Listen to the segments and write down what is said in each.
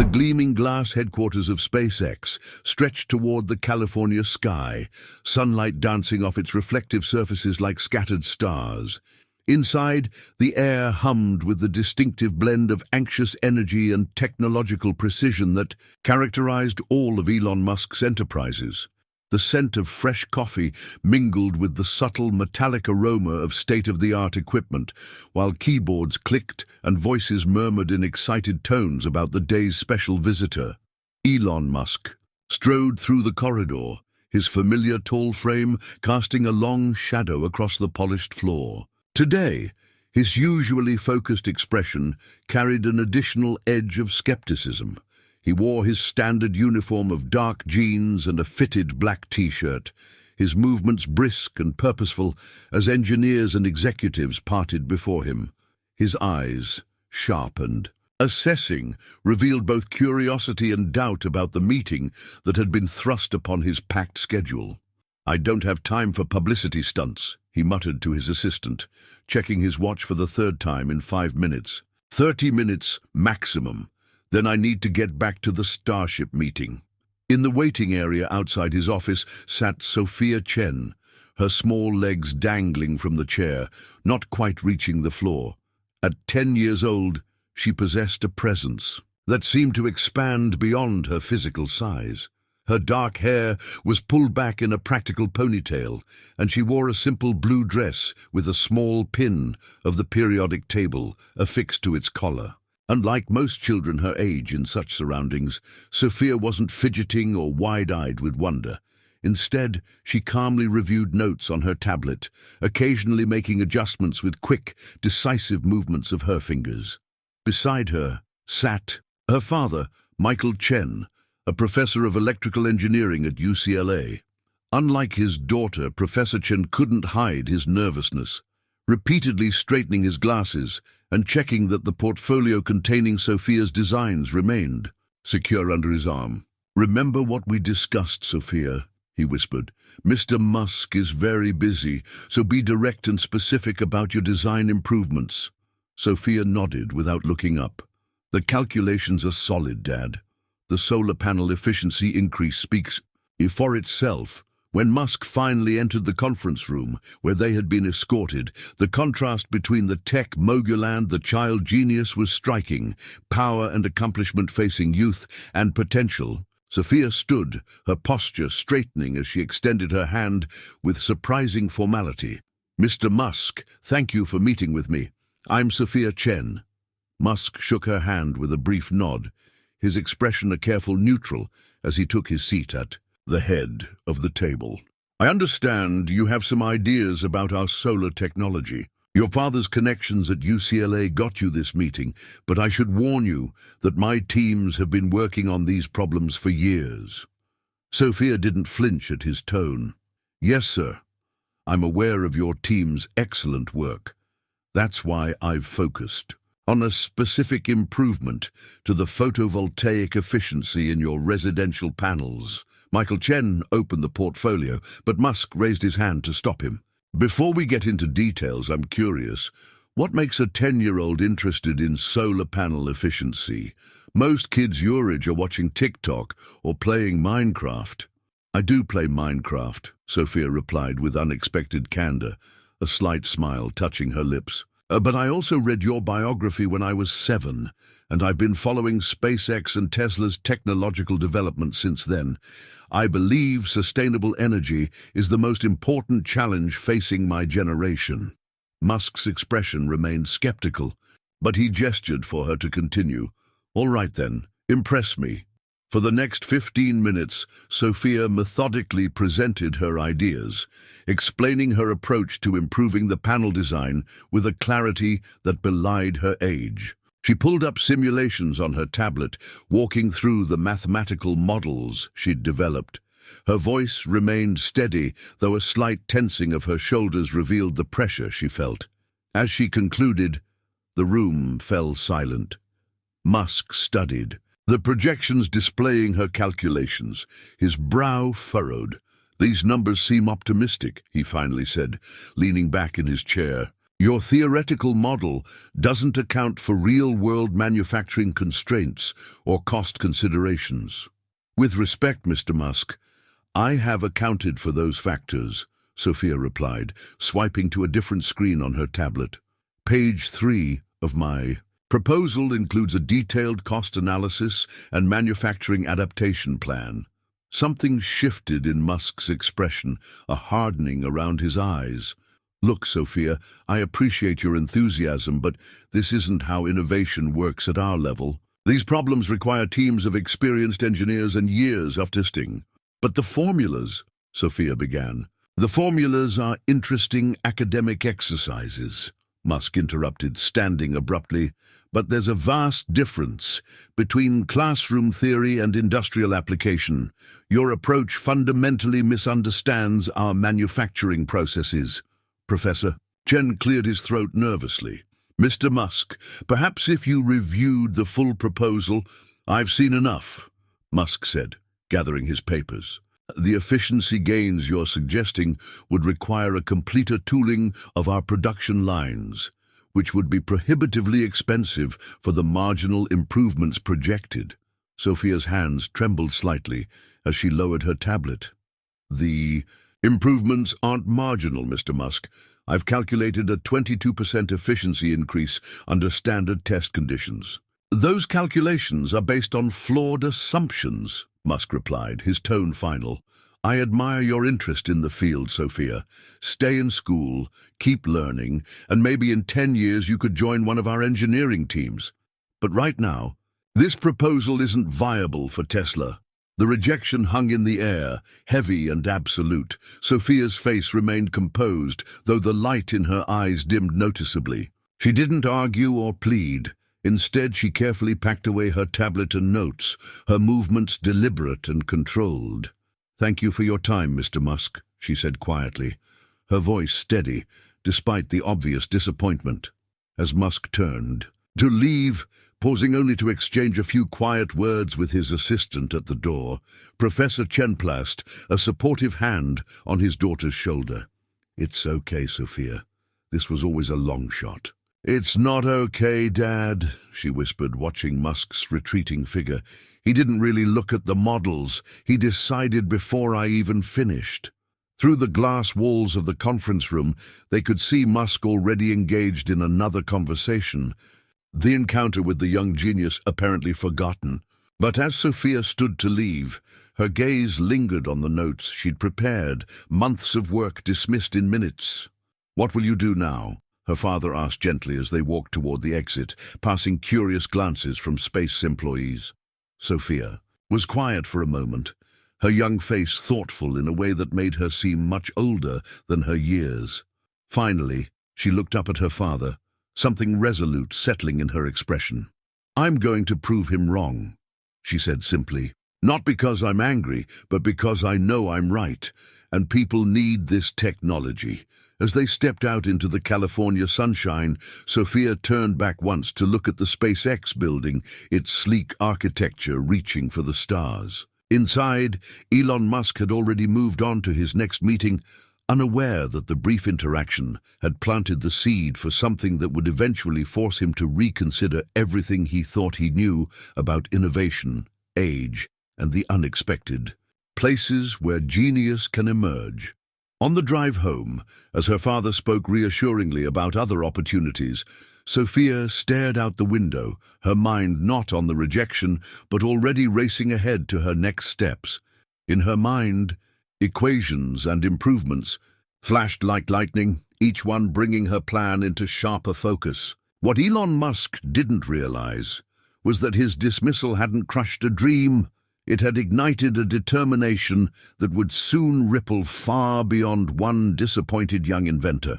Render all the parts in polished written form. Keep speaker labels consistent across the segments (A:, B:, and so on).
A: The gleaming glass headquarters of SpaceX stretched toward the California sky, sunlight dancing off its reflective surfaces like scattered stars. Inside, the air hummed with the distinctive blend of anxious energy and technological precision that characterized all of Elon Musk's enterprises. The scent of fresh coffee mingled with the subtle metallic aroma of state-of-the-art equipment, while keyboards clicked and voices murmured in excited tones about the day's special visitor. Elon Musk strode through the corridor, his familiar tall frame casting a long shadow across the polished floor. Today, his usually focused expression carried an additional edge of skepticism. He wore his standard uniform of dark jeans and a fitted black t-shirt, his movements brisk and purposeful as engineers and executives parted before him. His eyes, sharp and assessing, revealed both curiosity and doubt about the meeting that had been thrust upon his packed schedule. "I don't have time for publicity stunts," he muttered to his assistant, checking his watch for the third time in 5 minutes. 30 minutes maximum. Then I need to get back to the Starship meeting. In the waiting area outside his office sat Sophia Chen, her small legs dangling from the chair, not quite reaching the floor. At 10 years old, she possessed a presence that seemed to expand beyond her physical size. Her dark hair was pulled back in a practical ponytail, and she wore a simple blue dress with a small pin of the periodic table affixed to its collar. Unlike most children her age in such surroundings, Sophia wasn't fidgeting or wide-eyed with wonder. Instead, she calmly reviewed notes on her tablet, occasionally making adjustments with quick, decisive movements of her fingers. Beside her sat her father, Michael Chen, a professor of electrical engineering at UCLA. Unlike his daughter, Professor Chen couldn't hide his nervousness, repeatedly straightening his glasses and checking that the portfolio containing Sophia's designs remained secure under his arm. "Remember what we discussed, Sophia," he whispered. "Mr. Musk is very busy, so be direct and specific about your design improvements." Sophia nodded without looking up. "The calculations are solid, Dad. The solar panel efficiency increase speaks for itself." When Musk finally entered the conference room, where they had been escorted, the contrast between the tech mogul and the child genius was striking, power and accomplishment facing youth and potential. Sophia stood, her posture straightening as she extended her hand with surprising formality. "Mr. Musk, thank you for meeting with me. I'm Sophia Chen." Musk shook her hand with a brief nod, his expression a careful neutral as he took his seat at the head of the table. "I understand you have some ideas about our solar technology. Your father's connections at UCLA got you this meeting, but I should warn you that my teams have been working on these problems for years." Sophia didn't flinch at his tone. "Yes, sir. I'm aware of your team's excellent work. That's why I've focused on a specific improvement to the photovoltaic efficiency in your residential panels." Michael Chen opened the portfolio, but Musk raised his hand to stop him. "Before we get into details, I'm curious, what makes a 10-year-old interested in solar panel efficiency? Most kids your age are watching TikTok or playing Minecraft." "I do play Minecraft," Sophia replied with unexpected candor, a slight smile touching her lips. But I also read your biography when I was 7, and I've been following SpaceX and Tesla's technological development since then. I believe sustainable energy is the most important challenge facing my generation." Musk's expression remained skeptical, but he gestured for her to continue. "All right then, impress me." For the next 15 minutes, Sophia methodically presented her ideas, explaining her approach to improving the panel design with a clarity that belied her age. She pulled up simulations on her tablet, walking through the mathematical models she'd developed. Her voice remained steady, though a slight tensing of her shoulders revealed the pressure she felt. As she concluded, the room fell silent. Musk studied the projections displaying her calculations, his brow furrowed. "These numbers seem optimistic," he finally said, leaning back in his chair. Your theoretical model doesn't account for real-world manufacturing constraints or cost considerations. With respect, Mr. Musk, I have accounted for those factors, Sophia replied, swiping to a different screen on her tablet. Page 3 of my proposal includes a detailed cost analysis and manufacturing adaptation plan. Something shifted in Musk's expression, a hardening around his eyes. Look, Sophia, I appreciate your enthusiasm, but this isn't how innovation works at our level. These problems require teams of experienced engineers and years of testing. But the formulas, Sophia began. The formulas are interesting academic exercises, Musk interrupted, standing abruptly. But there's a vast difference between classroom theory and industrial application. Your approach fundamentally misunderstands our manufacturing processes. Professor. Chen cleared his throat nervously. Mr. Musk, perhaps if you reviewed the full proposal. I've seen enough, Musk said, gathering his papers. The efficiency gains you're suggesting would require a completer tooling of our production lines, which would be prohibitively expensive for the marginal improvements projected. Sophia's hands trembled slightly as she lowered her tablet. The improvements aren't marginal, Mr. Musk. I've calculated a 22% efficiency increase under standard test conditions. Those calculations are based on flawed assumptions, Musk replied, his tone final. I admire your interest in the field, Sophia. Stay in school, keep learning, and maybe in 10 years you could join one of our engineering teams. But right now, this proposal isn't viable for Tesla. The rejection hung in the air, heavy and absolute. Sophia's face remained composed, though the light in her eyes dimmed noticeably. She didn't argue or plead. Instead, she carefully packed away her tablet and notes, her movements deliberate and controlled. Thank you for your time, Mr. Musk, she said quietly, her voice steady, despite the obvious disappointment. As Musk turned to leave, pausing only to exchange a few quiet words with his assistant at the door, Professor Chen placed a supportive hand on his daughter's shoulder. It's okay, Sophia. This was always a long shot. It's not okay, Dad, she whispered, watching Musk's retreating figure. He didn't really look at the models. He decided before I even finished. Through the glass walls of the conference room, they could see Musk already engaged in another conversation, the encounter with the young genius apparently forgotten. But as Sophia stood to leave, her gaze lingered on the notes she'd prepared, months of work dismissed in minutes. What will you do now? Her father asked gently as they walked toward the exit, passing curious glances from space employees. Sophia was quiet for a moment, her young face thoughtful in a way that made her seem much older than her years. Finally, she looked up at her father, something resolute settling in her expression. I'm going to prove him wrong, she said simply. Not because I'm angry, but because I know I'm right, and people need this technology. As they stepped out into the California sunshine, Sophia turned back once to look at the SpaceX building, its sleek architecture reaching for the stars. Inside, Elon Musk had already moved on to his next meeting, unaware that the brief interaction had planted the seed for something that would eventually force him to reconsider everything he thought he knew about innovation, age, and the unexpected. Places where genius can emerge. On the drive home, as her father spoke reassuringly about other opportunities, Sophia stared out the window, her mind not on the rejection, but already racing ahead to her next steps. In her mind, equations and improvements flashed like lightning, each one bringing her plan into sharper focus. What Elon Musk didn't realize was that his dismissal hadn't crushed a dream. It had ignited a determination that would soon ripple far beyond one disappointed young inventor.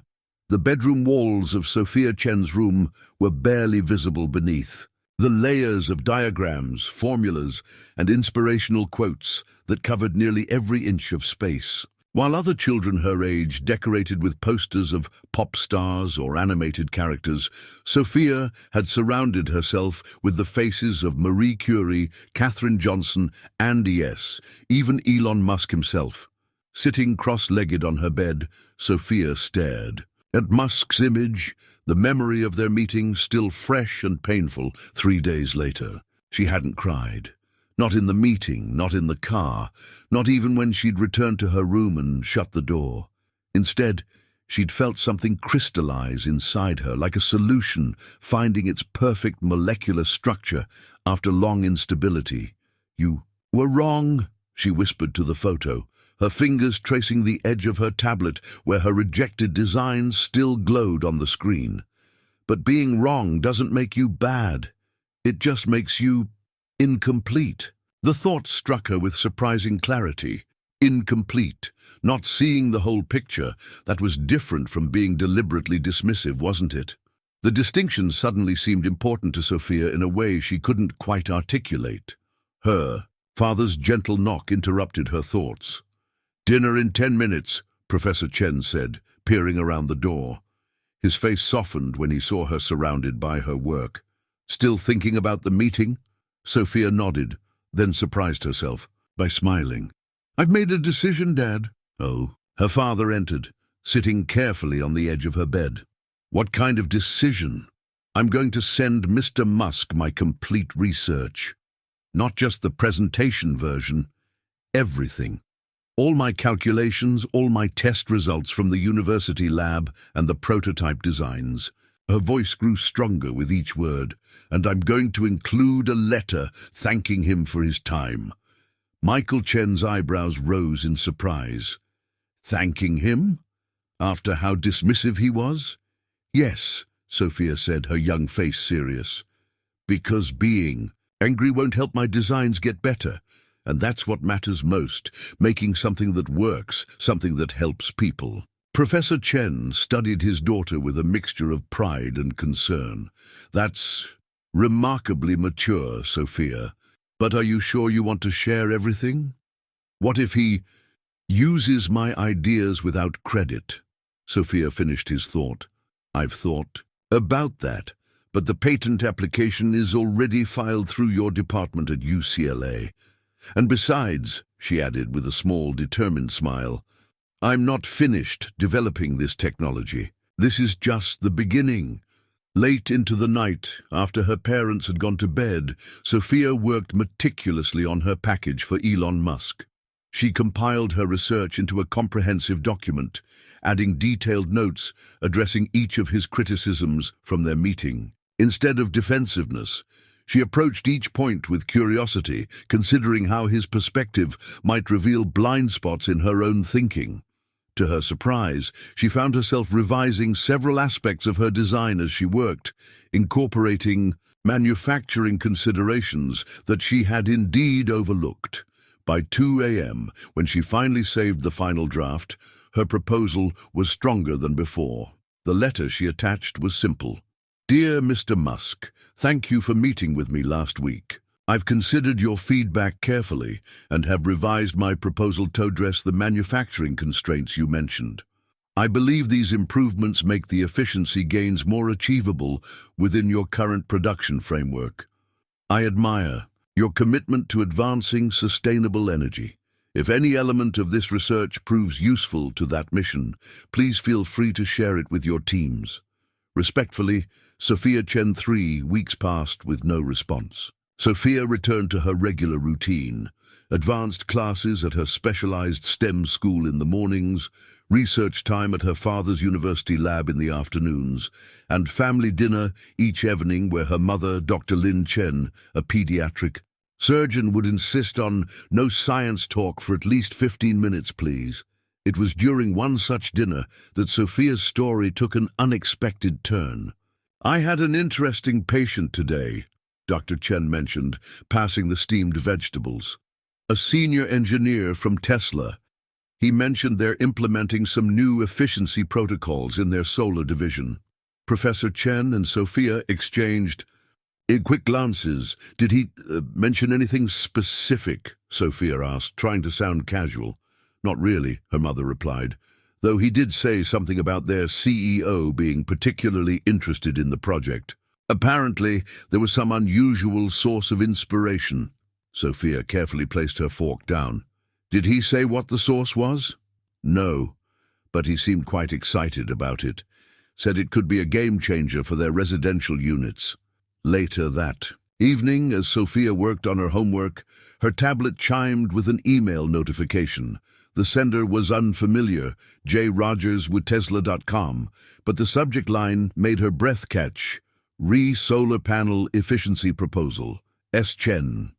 A: The bedroom walls of Sophia Chen's room were barely visible beneath. The layers of diagrams, formulas, and inspirational quotes that covered nearly every inch of space. While other children her age decorated with posters of pop stars or animated characters, Sophia had surrounded herself with the faces of Marie Curie, Katherine Johnson, and yes, even Elon Musk himself. Sitting cross-legged on her bed, Sophia stared. At Musk's image, the memory of their meeting still fresh and painful 3 days later. She hadn't cried. Not in the meeting, not in the car, not even when she'd returned to her room and shut the door. Instead, she'd felt something crystallize inside her, like a solution finding its perfect molecular structure after long instability. "You were wrong," she whispered to the photo, her fingers tracing the edge of her tablet where her rejected designs still glowed on the screen. But being wrong doesn't make you bad. It just makes you incomplete. The thought struck her with surprising clarity. Incomplete, not seeing the whole picture. That was different from being deliberately dismissive, wasn't it? The distinction suddenly seemed important to Sophia in a way she couldn't quite articulate. Her father's gentle knock interrupted her thoughts. "Dinner in 10 minutes, Professor Chen said, peering around the door. His face softened when he saw her surrounded by her work. "Still thinking about the meeting?" Sophia nodded, then surprised herself by smiling. "I've made a decision, Dad." "Oh." Her father entered, sitting carefully on the edge of her bed. "What kind of decision?" "I'm going to send Mr. Musk my complete research. Not just the presentation version, everything. All my calculations, all my test results from the university lab and the prototype designs." Her voice grew stronger with each word. "And I'm going to include a letter thanking him for his time." Michael Chen's eyebrows rose in surprise. "Thanking him? After how dismissive he was?" "Yes," Sophia said, her young face serious. "Because being angry won't help my designs get better. And that's what matters most, making something that works, something that helps people." Professor Chen studied his daughter with a mixture of pride and concern. "That's remarkably mature, Sophia. But are you sure you want to share everything? What if he uses my ideas without credit?" Sophia finished his thought. "I've thought about that, but the patent application is already filed through your department at UCLA. And besides," she added with a small, determined smile, "I'm not finished developing this technology. This is just the beginning." Late into the night, after her parents had gone to bed, Sophia worked meticulously on her package for Elon Musk. She compiled her research into a comprehensive document, adding detailed notes addressing each of his criticisms from their meeting. Instead of defensiveness, she approached each point with curiosity, considering how his perspective might reveal blind spots in her own thinking. To her surprise, she found herself revising several aspects of her design as she worked, incorporating manufacturing considerations that she had indeed overlooked. By 2 a.m., when she finally saved the final draft, her proposal was stronger than before. The letter she attached was simple. "Dear Mr. Musk, thank you for meeting with me last week. I've considered your feedback carefully and have revised my proposal to address the manufacturing constraints you mentioned. I believe these improvements make the efficiency gains more achievable within your current production framework. I admire your commitment to advancing sustainable energy. If any element of this research proves useful to that mission, please feel free to share it with your teams. Respectfully, Sophia Chen." 3 weeks passed with no response. Sophia returned to her regular routine: advanced classes at her specialized STEM school in the mornings, research time at her father's university lab in the afternoons, and family dinner each evening where her mother, Dr. Lin Chen, a pediatric surgeon, would insist on no science talk for at least 15 minutes, please. It was during one such dinner that Sophia's story took an unexpected turn. "I had an interesting patient today," Dr. Chen mentioned, passing the steamed vegetables. "A senior engineer from Tesla. He mentioned they're implementing some new efficiency protocols in their solar division." Professor Chen and Sophia exchanged quick glances. "Did he mention anything specific?" Sophia asked, trying to sound casual. "Not really," her mother replied, "though he did say something about their CEO being particularly interested in the project. Apparently, there was some unusual source of inspiration." Sophia carefully placed her fork down. "Did he say what the source was?" "No, but he seemed quite excited about it. said it could be a game-changer for their residential units. Later that evening, as Sophia worked on her homework, her tablet chimed with an email notification. The sender was unfamiliar, jrogers@tesla.com, but the subject line made her breath catch. Solar panel efficiency proposal, S. Chen.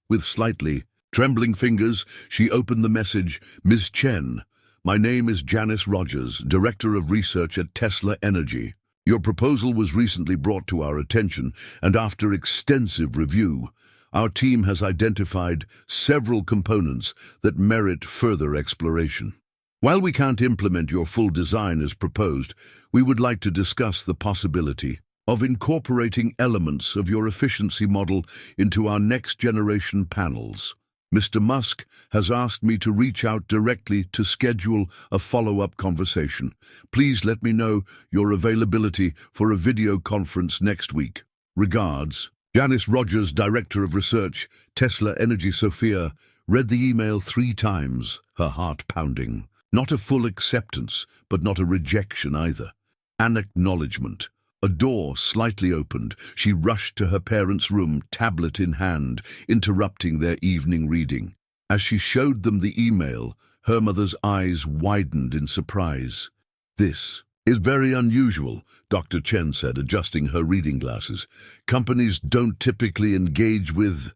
A: With slightly trembling fingers, she opened the message. Ms. Chen, my name is Janice Rogers, Director of Research at Tesla Energy. Your proposal was recently brought to our attention, and after extensive review, our team has identified several components that merit further exploration. While we can't implement your full design as proposed, we would like to discuss the possibility of incorporating elements of your efficiency model into our next-generation panels. Mr. Musk has asked me to reach out directly to schedule a follow-up conversation. Please let me know your availability for a video conference next week. Regards, Janice Rogers, Director of Research, Tesla Energy. Sophia read the email 3 times, her heart pounding. Not a full acceptance, but not a rejection either. An acknowledgement. A door slightly opened. She rushed to her parents' room, tablet in hand, interrupting their evening reading. As she showed them the email, her mother's eyes widened in surprise. This is very unusual, Dr. Chen said, adjusting her reading glasses. Companies don't typically engage with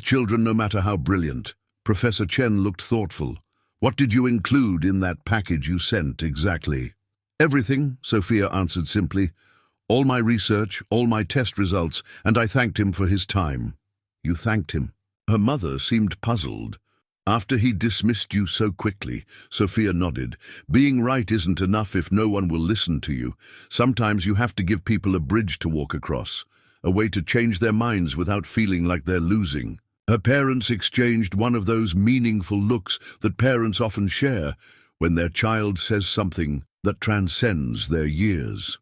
A: children, no matter how brilliant. Professor Chen looked thoughtful. What did you include in that package you sent exactly? Everything, Sophia answered simply. All my research, all my test results, and I thanked him for his time. You thanked him? Her mother seemed puzzled. After he dismissed you so quickly, Sophia nodded. Being right isn't enough if no one will listen to you. Sometimes you have to give people a bridge to walk across, a way to change their minds without feeling like they're losing. Her parents exchanged one of those meaningful looks that parents often share when their child says something that transcends their years.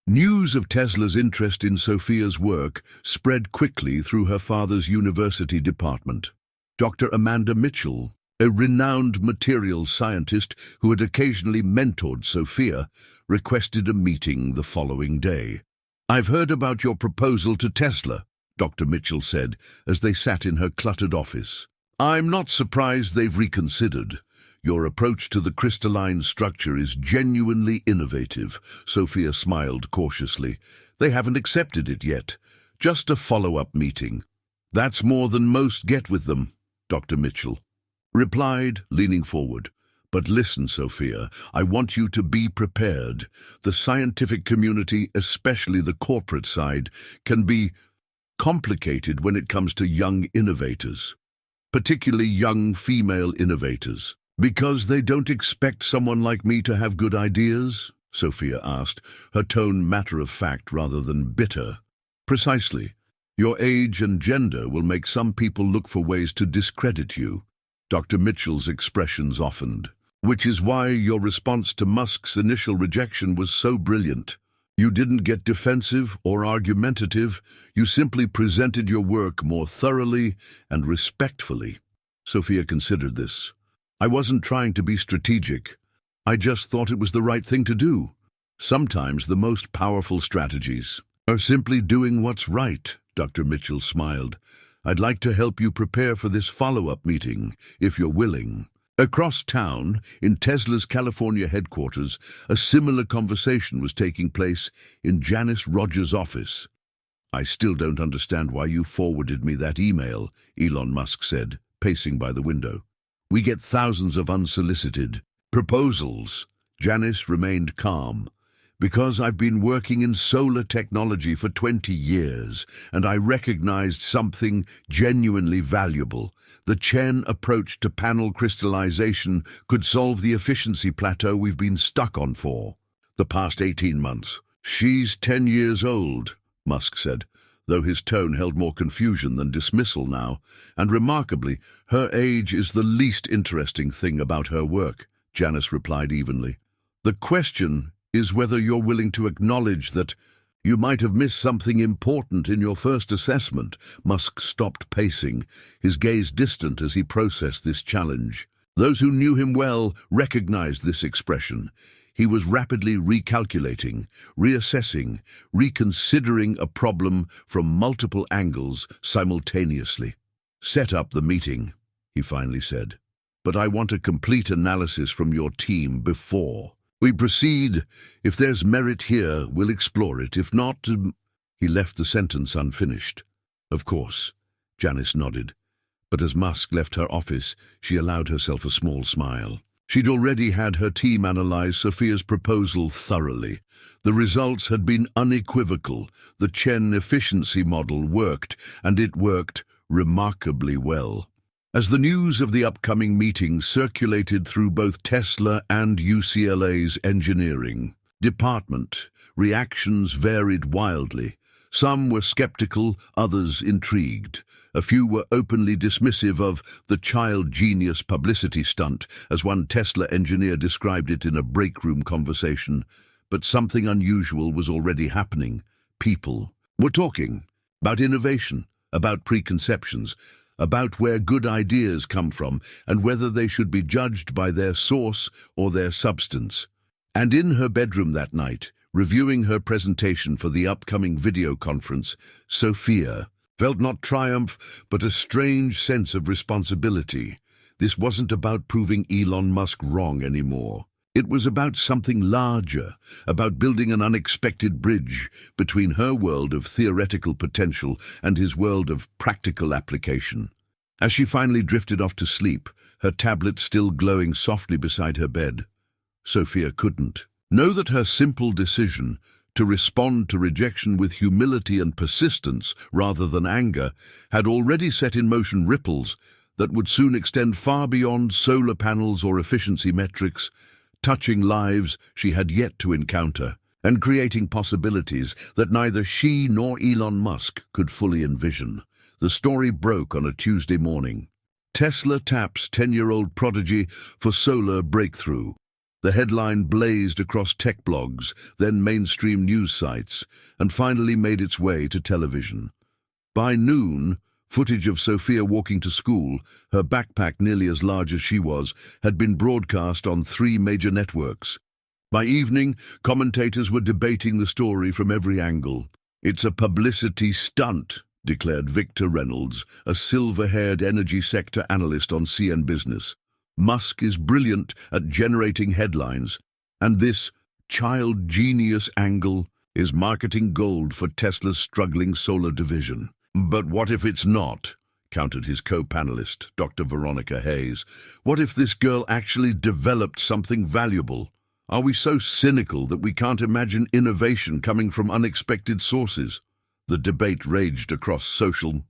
A: News of Tesla's interest in Sophia's work spread quickly through her father's university department. Dr. Amanda Mitchell, a renowned materials scientist who had occasionally mentored Sophia, requested a meeting the following day. I've heard about your proposal to Tesla, Dr. Mitchell said, as they sat in her cluttered office. I'm not surprised they've reconsidered. Your approach to the crystalline structure is genuinely innovative, Sophia smiled cautiously. They haven't accepted it yet. Just a follow-up meeting. That's more than most get with them, Dr. Mitchell replied, leaning forward. But listen, Sophia, I want you to be prepared. The scientific community, especially the corporate side, can be complicated when it comes to young innovators, particularly young female innovators. Because they don't expect someone like me to have good ideas? Sophia asked, her tone matter-of-fact rather than bitter. Precisely. Your age and gender will make some people look for ways to discredit you. Dr. Mitchell's expression softened. Which is why your response to Musk's initial rejection was so brilliant. You didn't get defensive or argumentative. You simply presented your work more thoroughly and respectfully. Sophia considered this. I wasn't trying to be strategic. I just thought it was the right thing to do. Sometimes the most powerful strategies are simply doing what's right, Dr. Mitchell smiled. I'd like to help you prepare for this follow-up meeting, if you're willing. Across town, in Tesla's California headquarters, a similar conversation was taking place in Janice Rogers' office. I still don't understand why you forwarded me that email, Elon Musk said, pacing by the window. We get thousands of unsolicited proposals. Janice remained calm. Because I've been working in solar technology for 20 years, and I recognized something genuinely valuable. The Chen approach to panel crystallization could solve the efficiency plateau we've been stuck on for the past 18 months. She's 10 years old, Musk said, though his tone held more confusion than dismissal now, and remarkably, her age is the least interesting thing about her work, Janice replied evenly. The question is whether you're willing to acknowledge that you might have missed something important in your first assessment. Musk stopped pacing, his gaze distant as he processed this challenge. Those who knew him well recognized this expression. He was rapidly recalculating, reassessing, reconsidering a problem from multiple angles simultaneously. "Set up the meeting," he finally said. "But I want a complete analysis from your team before we proceed. If there's merit here, we'll explore it. If not—" He left the sentence unfinished. "Of course," Janice nodded. But as Musk left her office, she allowed herself a small smile. She'd already had her team analyze Sophia's proposal thoroughly. The results had been unequivocal. The Chen efficiency model worked, and it worked remarkably well. As the news of the upcoming meeting circulated through both Tesla and UCLA's engineering department, reactions varied wildly. Some were skeptical, others intrigued. A few were openly dismissive of the child genius publicity stunt, as one Tesla engineer described it in a break-room conversation. But something unusual was already happening. People were talking about innovation, about preconceptions, about where good ideas come from and whether they should be judged by their source or their substance. And in her bedroom that night, reviewing her presentation for the upcoming video conference, Sophia felt not triumph, but a strange sense of responsibility. This wasn't about proving Elon Musk wrong anymore. It was about something larger, about building an unexpected bridge between her world of theoretical potential and his world of practical application. As she finally drifted off to sleep, her tablet still glowing softly beside her bed, Sophia couldn't know that her simple decision to respond to rejection with humility and persistence rather than anger had already set in motion ripples that would soon extend far beyond solar panels or efficiency metrics, touching lives she had yet to encounter and creating possibilities that neither she nor Elon Musk could fully envision. The story broke on a Tuesday morning. Tesla taps 10-year-old prodigy for solar breakthrough. The headline blazed across tech blogs, then mainstream news sites, and finally made its way to television. By noon, footage of Sophia walking to school, her backpack nearly as large as she was, had been broadcast on 3 major networks. By evening, commentators were debating the story from every angle. "It's a publicity stunt," declared Victor Reynolds, a silver-haired energy sector analyst on CN Business. "Musk is brilliant at generating headlines, and this child genius angle is marketing gold for Tesla's struggling solar division." "But what if it's not?" countered his co-panelist, Dr. Veronica Hayes. "What if this girl actually developed something valuable? Are we so cynical that we can't imagine innovation coming from unexpected sources?" The debate raged across social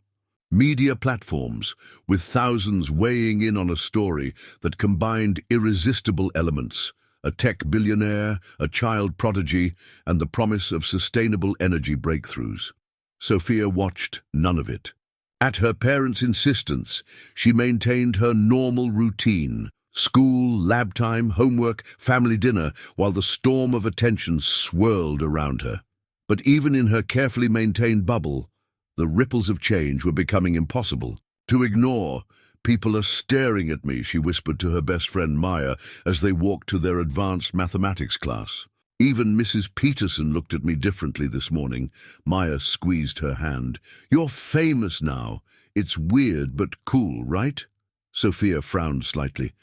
A: media platforms, with thousands weighing in on a story that combined irresistible elements: a tech billionaire, a child prodigy, and the promise of sustainable energy breakthroughs. Sophia watched none of it. At her parents' insistence, she maintained her normal routine: school, lab time, homework, family dinner, while the storm of attention swirled around her. But even in her carefully maintained bubble, the ripples of change were becoming impossible to ignore. "People are staring at me," she whispered to her best friend Maya as they walked to their advanced mathematics class. "Even Mrs. Peterson looked at me differently this morning." Maya squeezed her hand. "You're famous now. It's weird but cool, right?" Sophia frowned slightly.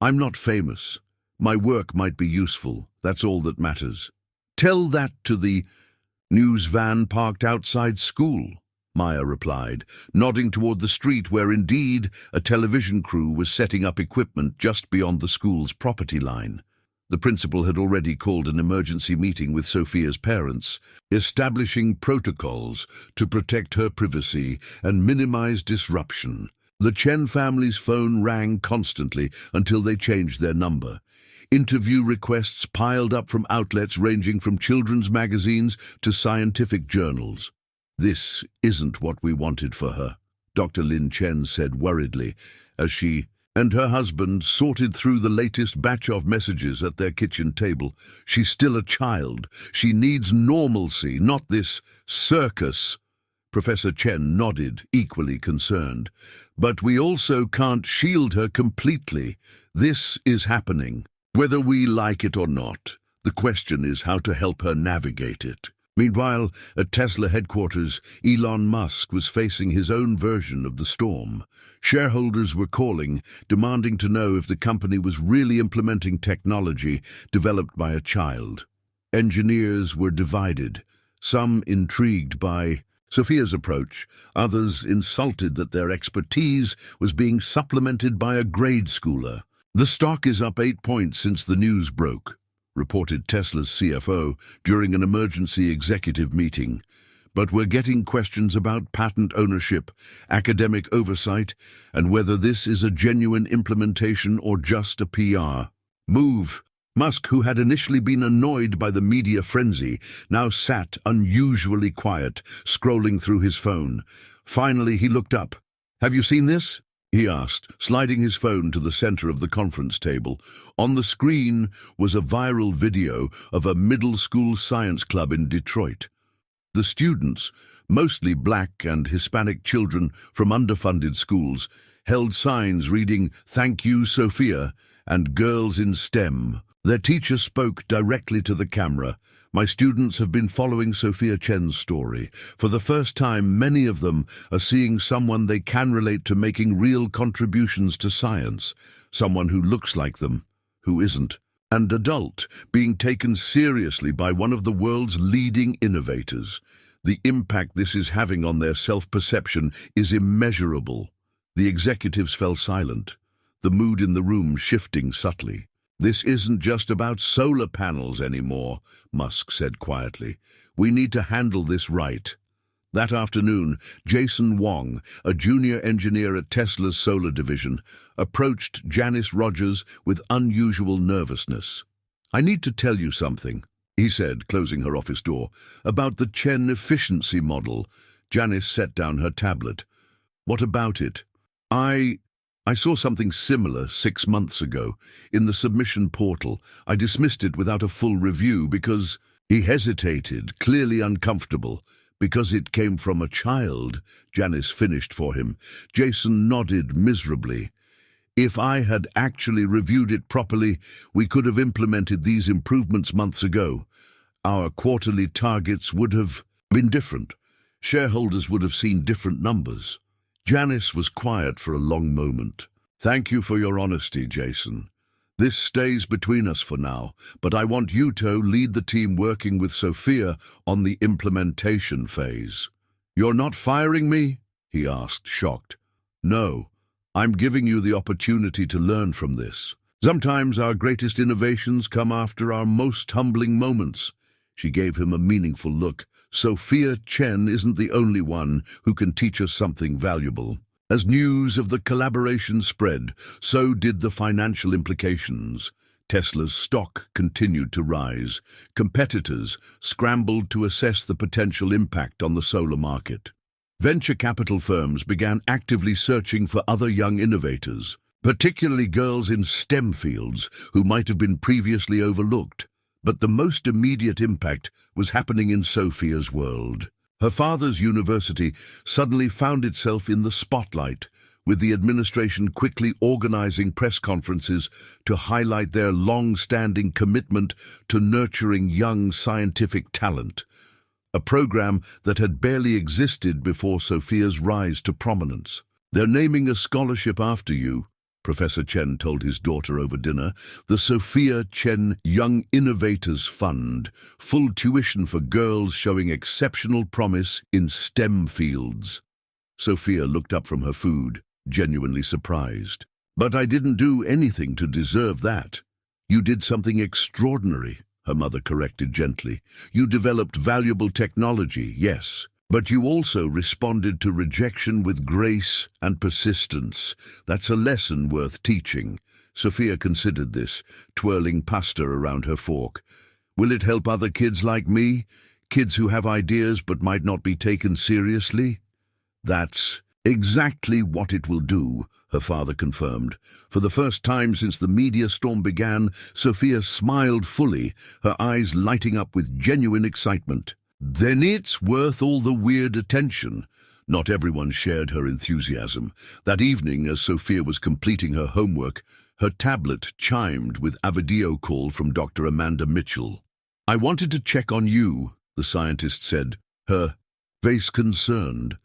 A: "I'm not famous. My work might be useful. That's all that matters." "Tell that to the news van parked outside school," Maya replied, nodding toward the street where indeed a television crew was setting up equipment just beyond the school's property line. The principal had already called an emergency meeting with Sophia's parents, establishing protocols to protect her privacy and minimize disruption. The Chen family's phone rang constantly until they changed their number. Interview requests piled up from outlets ranging from children's magazines to scientific journals. "This isn't what we wanted for her," Dr. Lin Chen said worriedly, as she and her husband sorted through the latest batch of messages at their kitchen table. "She's still a child. She needs normalcy, not this circus." Professor Chen nodded, equally concerned. "But we also can't shield her completely. This is happening, whether we like it or not." The question is how to help her navigate it. Meanwhile, at Tesla headquarters, Elon Musk was facing his own version of the storm. Shareholders were calling, demanding to know if the company was really implementing technology developed by a child. Engineers were divided, some intrigued by Sophia's approach, others insulted that their expertise was being supplemented by a grade schooler. "The stock is up 8 points since the news broke," reported Tesla's CFO during an emergency executive meeting. "But we're getting questions about patent ownership, academic oversight, and whether this is a genuine implementation or just a PR move." Musk, who had initially been annoyed by the media frenzy, now sat unusually quiet, scrolling through his phone. Finally, he looked up. "Have you seen this?" he asked, sliding his phone to the center of the conference table. On the screen was a viral video of a middle school science club in Detroit. The students, mostly Black and Hispanic children from underfunded schools, held signs reading "Thank you, Sophia" and "Girls in STEM." Their teacher spoke directly to the camera. "My students have been following Sophia Chen's story. For the first time, many of them are seeing someone they can relate to making real contributions to science, someone who looks like them, who isn't, and adult, being taken seriously by one of the world's leading innovators. The impact this is having on their self-perception is immeasurable." The executives fell silent, the mood in the room shifting subtly. "This isn't just about solar panels anymore," Musk said quietly. "We need to handle this right." That afternoon, Jason Wong, a junior engineer at Tesla's solar division, approached Janice Rogers with unusual nervousness. "I need to tell you something," he said, closing her office door, "about the Chen efficiency model." Janice set down her tablet. "What about it?" I saw something similar 6 months ago in the submission portal. I dismissed it without a full review because—" He hesitated, clearly uncomfortable. "Because it came from a child," Janice finished for him. Jason nodded miserably. "If I had actually reviewed it properly, we could have implemented these improvements months ago. Our quarterly targets would have been different. Shareholders would have seen different numbers." Janice was quiet for a long moment. "Thank you for your honesty, Jason. This stays between us for now, but I want you to lead the team working with Sophia on the implementation phase." "You're not firing me?" he asked, shocked. "No, I'm giving you the opportunity to learn from this. Sometimes our greatest innovations come after our most humbling moments." She gave him a meaningful look. "Sophia Chen isn't the only one who can teach us something valuable." As news of the collaboration spread, so did the financial implications. Tesla's stock continued to rise. Competitors scrambled to assess the potential impact on the solar market. Venture capital firms began actively searching for other young innovators, particularly girls in STEM fields who might have been previously overlooked. But the most immediate impact was happening in Sophia's world. Her father's university suddenly found itself in the spotlight, with the administration quickly organizing press conferences to highlight their long-standing commitment to nurturing young scientific talent, a program that had barely existed before Sophia's rise to prominence. "They're naming a scholarship after you," Professor Chen told his daughter over dinner, "the Sophia Chen Young Innovators Fund, full tuition for girls showing exceptional promise in STEM fields." Sophia looked up from her food, genuinely surprised. "But I didn't do anything to deserve that." "You did something extraordinary," her mother corrected gently. "You developed valuable technology, yes. But you also responded to rejection with grace and persistence. That's a lesson worth teaching." Sophia considered this, twirling pasta around her fork. "Will it help other kids like me? Kids who have ideas but might not be taken seriously?" "That's exactly what it will do," her father confirmed. For the first time since the media storm began, Sophia smiled fully, her eyes lighting up with genuine excitement. "Then it's worth all the weird attention." Not everyone shared her enthusiasm. That evening, as Sophia was completing her homework, Her tablet chimed with a video call from Dr. Amanda Mitchell. "I wanted to check on you," the scientist said, her face concerned.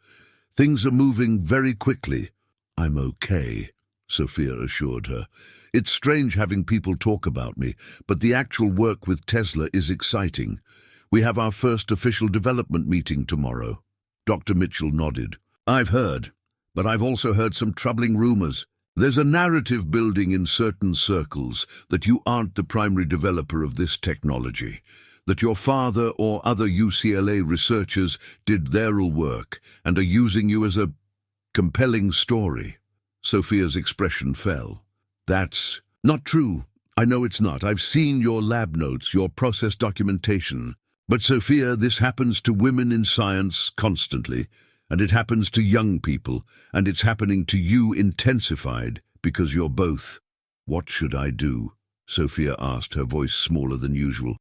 A: "Things are moving very quickly." "I'm okay," Sophia assured her. "It's strange having people talk about me, but the actual work with Tesla is exciting. We have our first official development meeting tomorrow." Dr. Mitchell nodded. "I've heard, but I've also heard some troubling rumors. There's a narrative building in certain circles that you aren't the primary developer of this technology, that your father or other UCLA researchers did their work and are using you as a compelling story." Sophia's expression fell. "That's not true. I know it's not. I've seen your lab notes, your process documentation. But Sophia, this happens to women in science constantly, and it happens to young people, and it's happening to you intensified because you're both." "What should I do?" Sophia asked, her voice smaller than usual.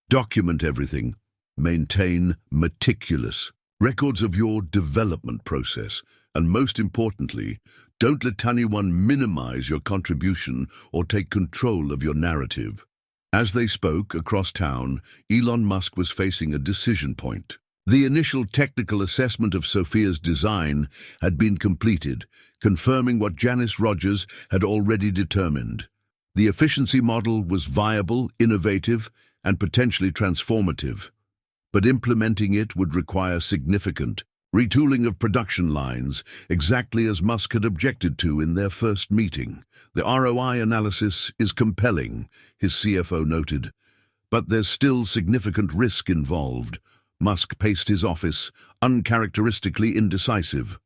A: "Document everything. Maintain meticulous records of your development process. And most importantly, don't let anyone minimize your contribution or take control of your narrative." As they spoke across town, Elon Musk was facing a decision point. The initial technical assessment of Sophia's design had been completed, confirming what Janice Rogers had already determined. The efficiency model was viable, innovative, and potentially transformative. But implementing it would require significant retooling of production lines, exactly as Musk had objected to in their first meeting. "The ROI analysis is compelling," his CFO noted, "but there's still significant risk involved." Musk paced his office, uncharacteristically indecisive.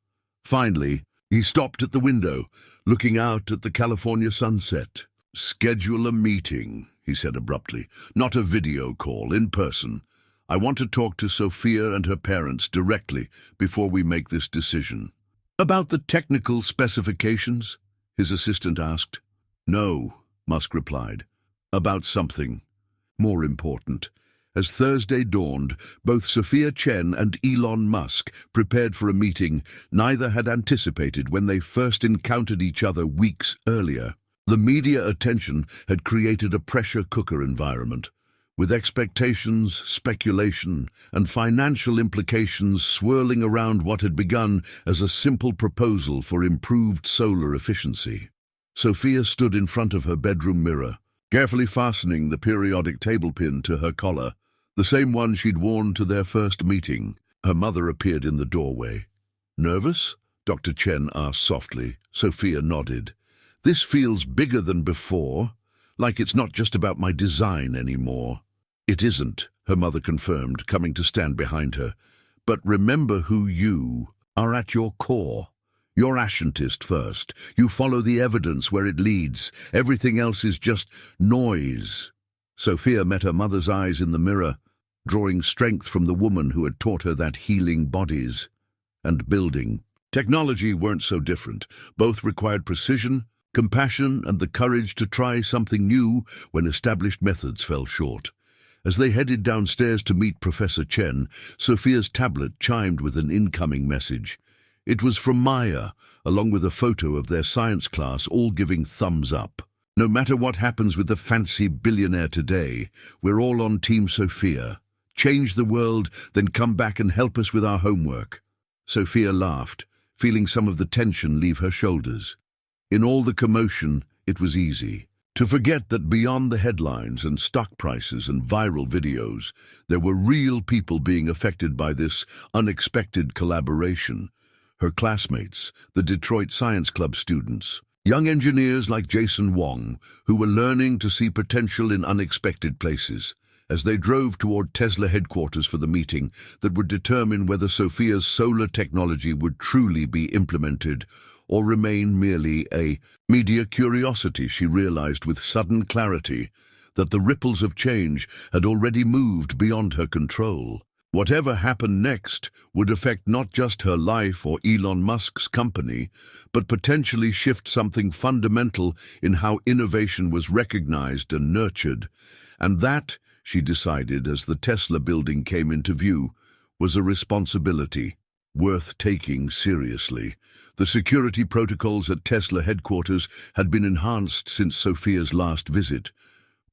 A: Finally, he stopped at the window, looking out at the California sunset. "Schedule a meeting," he said abruptly. "Not a video call, in person. I want to talk to Sophia and her parents directly before we make this decision." "About the technical specifications?" his assistant asked. "No," Musk replied. "About something more important." As Thursday dawned, both Sophia Chen and Elon Musk prepared for a meeting neither had anticipated when they first encountered each other weeks earlier. The media attention had created a pressure cooker environment, with expectations, speculation, and financial implications swirling around what had begun as a simple proposal for improved solar efficiency. Sophia stood in front of her bedroom mirror, carefully fastening the periodic table pin to her collar, the same one she'd worn to their first meeting. Her mother appeared in the doorway. "Nervous?" Dr. Chen asked softly. Sophia nodded. "This feels bigger than before, like it's not just about my design anymore." "It isn't," her mother confirmed, coming to stand behind her. "But remember who you are at your core. You're a scientist first. You follow the evidence where it leads. Everything else is just noise." Sophia met her mother's eyes in the mirror, drawing strength from the woman who had taught her that healing bodies and building technology weren't so different. Both required precision, compassion, and the courage to try something new when established methods fell short. As they headed downstairs to meet Professor Chen, Sophia's tablet chimed with an incoming message. It was from Maya, along with a photo of their science class all giving thumbs up. "No matter what happens with the fancy billionaire today, we're all on Team Sophia. Change the world, then come back and help us with our homework." Sophia laughed, feeling some of the tension leave her shoulders. In all the commotion, it was easy to forget that beyond the headlines and stock prices and viral videos, there were real people being affected by this unexpected collaboration. Her classmates, the Detroit Science Club students, young engineers like Jason Wong, who were learning to see potential in unexpected places. As they drove toward Tesla headquarters for the meeting that would determine whether Sophia's solar technology would truly be implemented or remain merely a media curiosity, she realized with sudden clarity that the ripples of change had already moved beyond her control. Whatever happened next would affect not just her life or Elon Musk's company, but potentially shift something fundamental in how innovation was recognized and nurtured. And that, she decided as the Tesla building came into view, was a responsibility worth taking seriously. The security protocols at Tesla headquarters had been enhanced since Sophia's last visit.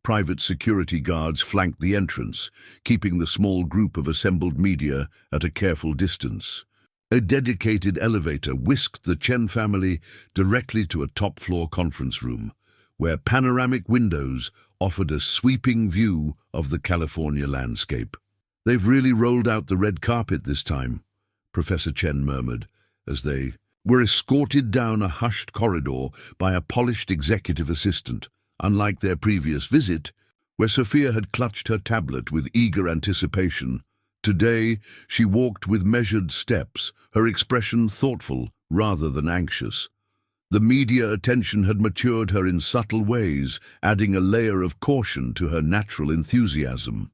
A: Private security guards flanked the entrance, keeping the small group of assembled media at a careful distance. A dedicated elevator whisked the Chen family directly to a top-floor conference room, where panoramic windows offered a sweeping view of the California landscape. "They've really rolled out the red carpet this time," Professor Chen murmured, as they were escorted down a hushed corridor by a polished executive assistant. Unlike their previous visit, where Sophia had clutched her tablet with eager anticipation, today she walked with measured steps, her expression thoughtful rather than anxious. The media attention had matured her in subtle ways, adding a layer of caution to her natural enthusiasm.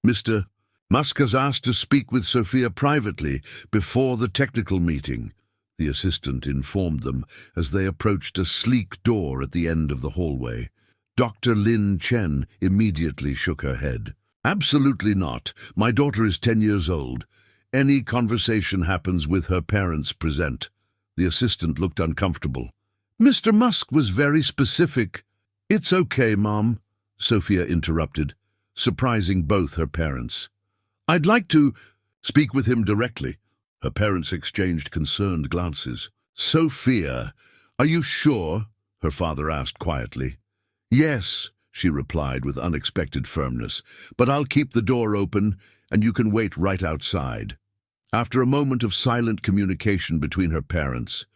A: "Mr. Musk has asked to speak with Sophia privately before the technical meeting," the assistant informed them as they approached a sleek door at the end of the hallway. Dr. Lin Chen immediately shook her head. "Absolutely not. My daughter is 10 years old. Any conversation happens with her parents present." The assistant looked uncomfortable. "Mr. Musk was very specific." "It's okay, Mom," Sophia interrupted, surprising both her parents. "I'd like to speak with him directly." Her parents exchanged concerned glances. "Sophia, are you sure?" her father asked quietly. "Yes," she replied with unexpected firmness, "but I'll keep the door open and you can wait right outside." After a moment of silent communication between her parents,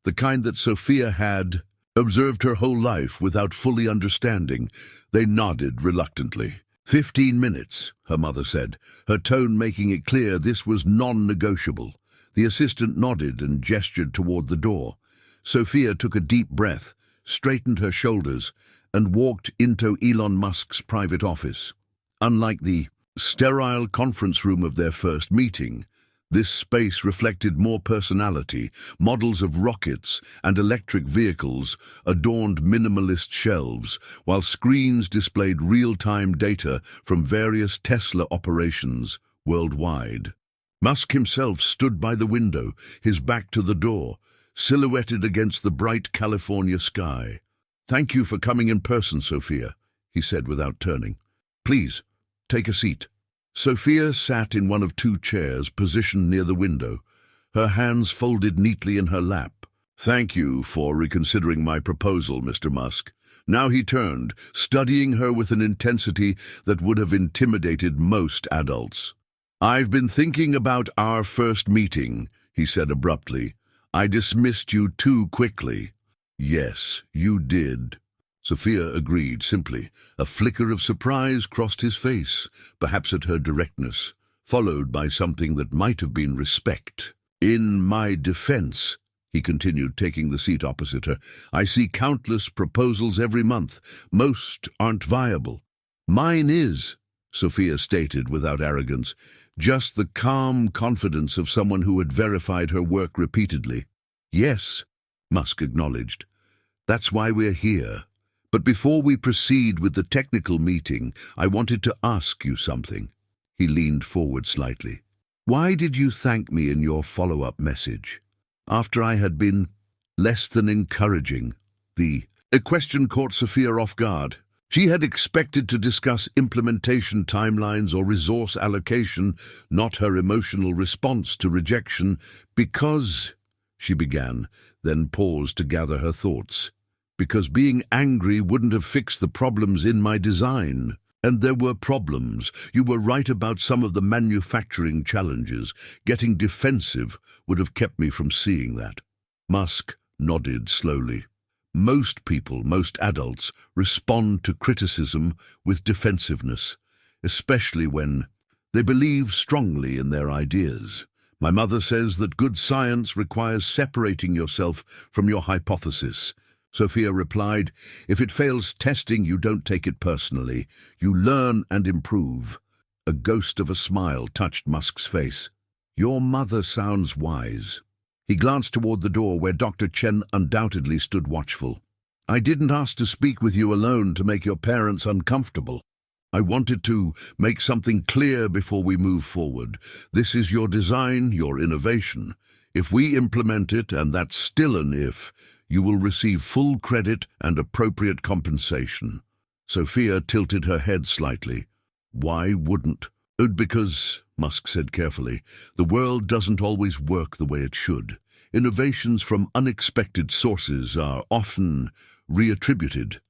A: the kind that Sophia had observed her whole life without fully understanding, they nodded reluctantly. 15 minutes, her mother said, her tone making it clear this was non-negotiable. The assistant nodded and gestured toward the door. Sophia took a deep breath, straightened her shoulders, and walked into Elon Musk's private office. Unlike the sterile conference room of their first meeting, this space reflected more personality. Models of rockets and electric vehicles adorned minimalist shelves, while screens displayed real-time data from various Tesla operations worldwide. Musk himself stood by the window, his back to the door, silhouetted against the bright California sky. "Thank you for coming in person, Sophia," he said without turning. "Please, take a seat." Sophia sat in one of two chairs positioned near the window, her hands folded neatly in her lap. "Thank you for reconsidering my proposal, Mr. Musk." Now he turned, studying her with an intensity that would have intimidated most adults. "I've been thinking about our first meeting," he said abruptly. "I dismissed you too quickly." "Yes, you did." Sophia agreed simply. A flicker of surprise crossed his face, perhaps at her directness, followed by something that might have been respect. "In my defense," he continued, taking the seat opposite her, "I see countless proposals every month. Most aren't viable." "Mine is," Sophia stated without arrogance, just the calm confidence of someone who had verified her work repeatedly. "Yes," Musk acknowledged. "That's why we're here. But before we proceed with the technical meeting, I wanted to ask you something." He leaned forward slightly. "Why did you thank me in your follow-up message, after I had been less than encouraging?" A question caught Sophia off guard. She had expected to discuss implementation timelines or resource allocation, not her emotional response to rejection. "Because," she began, then paused to gather her thoughts. "Because being angry wouldn't have fixed the problems in my design." "And there were problems. You were right about some of the manufacturing challenges. Getting defensive would have kept me from seeing that." Musk nodded slowly. "Most people, most adults, respond to criticism with defensiveness, especially when they believe strongly in their ideas. My mother says that good science requires separating yourself from your hypothesis." Sophia replied, "If it fails testing, you don't take it personally. You learn and improve." A ghost of a smile touched Musk's face. "Your mother sounds wise." He glanced toward the door where Dr. Chen undoubtedly stood watchful. "I didn't ask to speak with you alone to make your parents uncomfortable. I wanted to make something clear before we move forward. This is your design, your innovation. If we implement it, and that's still an if, you will receive full credit and appropriate compensation. Sophia tilted her head slightly. Why wouldn't? Because, Musk said carefully, the world doesn't always work the way it should. Innovations from unexpected sources are often reattributed,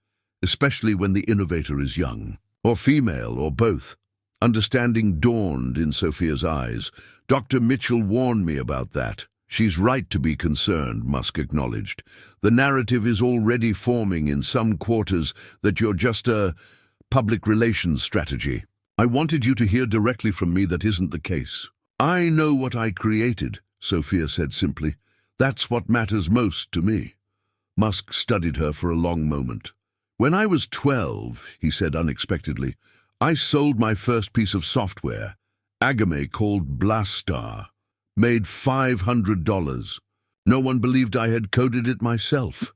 A: especially when the innovator is young, or female, or both. Understanding dawned in Sophia's eyes. Dr. Mitchell warned me about that. She's right to be concerned, Musk acknowledged. The narrative is already forming in some quarters that you're just a public relations strategy. I wanted you to hear directly from me that isn't the case. I know what I created, Sophia said simply. That's what matters most to me. Musk studied her for a long moment. When I was 12, he said unexpectedly, I sold my first piece of software, Agame called Blastar. Made $500. No one believed I had coded it myself.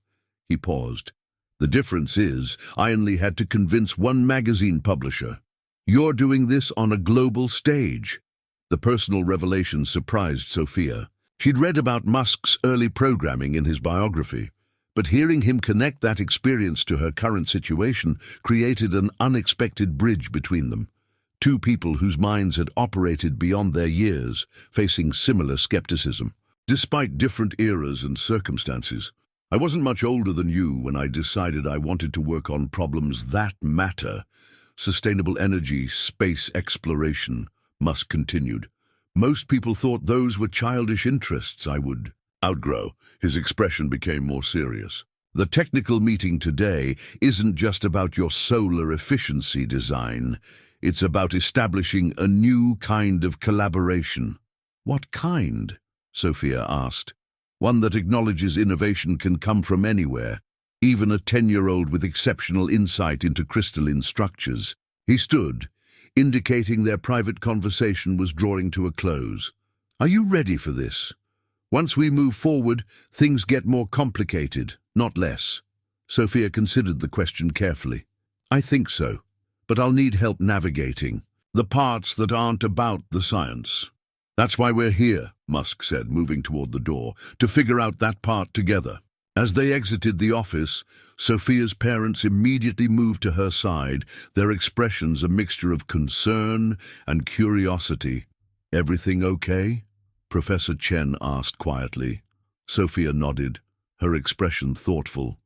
A: He paused. The difference is, I only had to convince one magazine publisher. You're doing this on a global stage. The personal revelation surprised Sophia. She'd read about Musk's early programming in his biography, but hearing him connect that experience to her current situation created an unexpected bridge between them. Two people whose minds had operated beyond their years, facing similar skepticism. Despite different eras and circumstances, I wasn't much older than you when I decided I wanted to work on problems that matter. Sustainable energy, space exploration, Musk continued. Most people thought those were childish interests I would outgrow. His expression became more serious. The technical meeting today isn't just about your solar efficiency design. It's about establishing a new kind of collaboration. What kind? Sophia asked. One that acknowledges innovation can come from anywhere, even a 10-year-old with exceptional insight into crystalline structures. He stood, indicating their private conversation was drawing to a close. Are you ready for this? Once we move forward, things get more complicated, not less. Sophia considered the question carefully. I think so. But I'll need help navigating the parts that aren't about the science. That's why we're here, Musk said, moving toward the door, to figure out that part together. As they exited the office, Sophia's parents immediately moved to her side, their expressions a mixture of concern and curiosity. Everything okay? Professor Chen asked quietly. Sophia nodded, her expression thoughtful.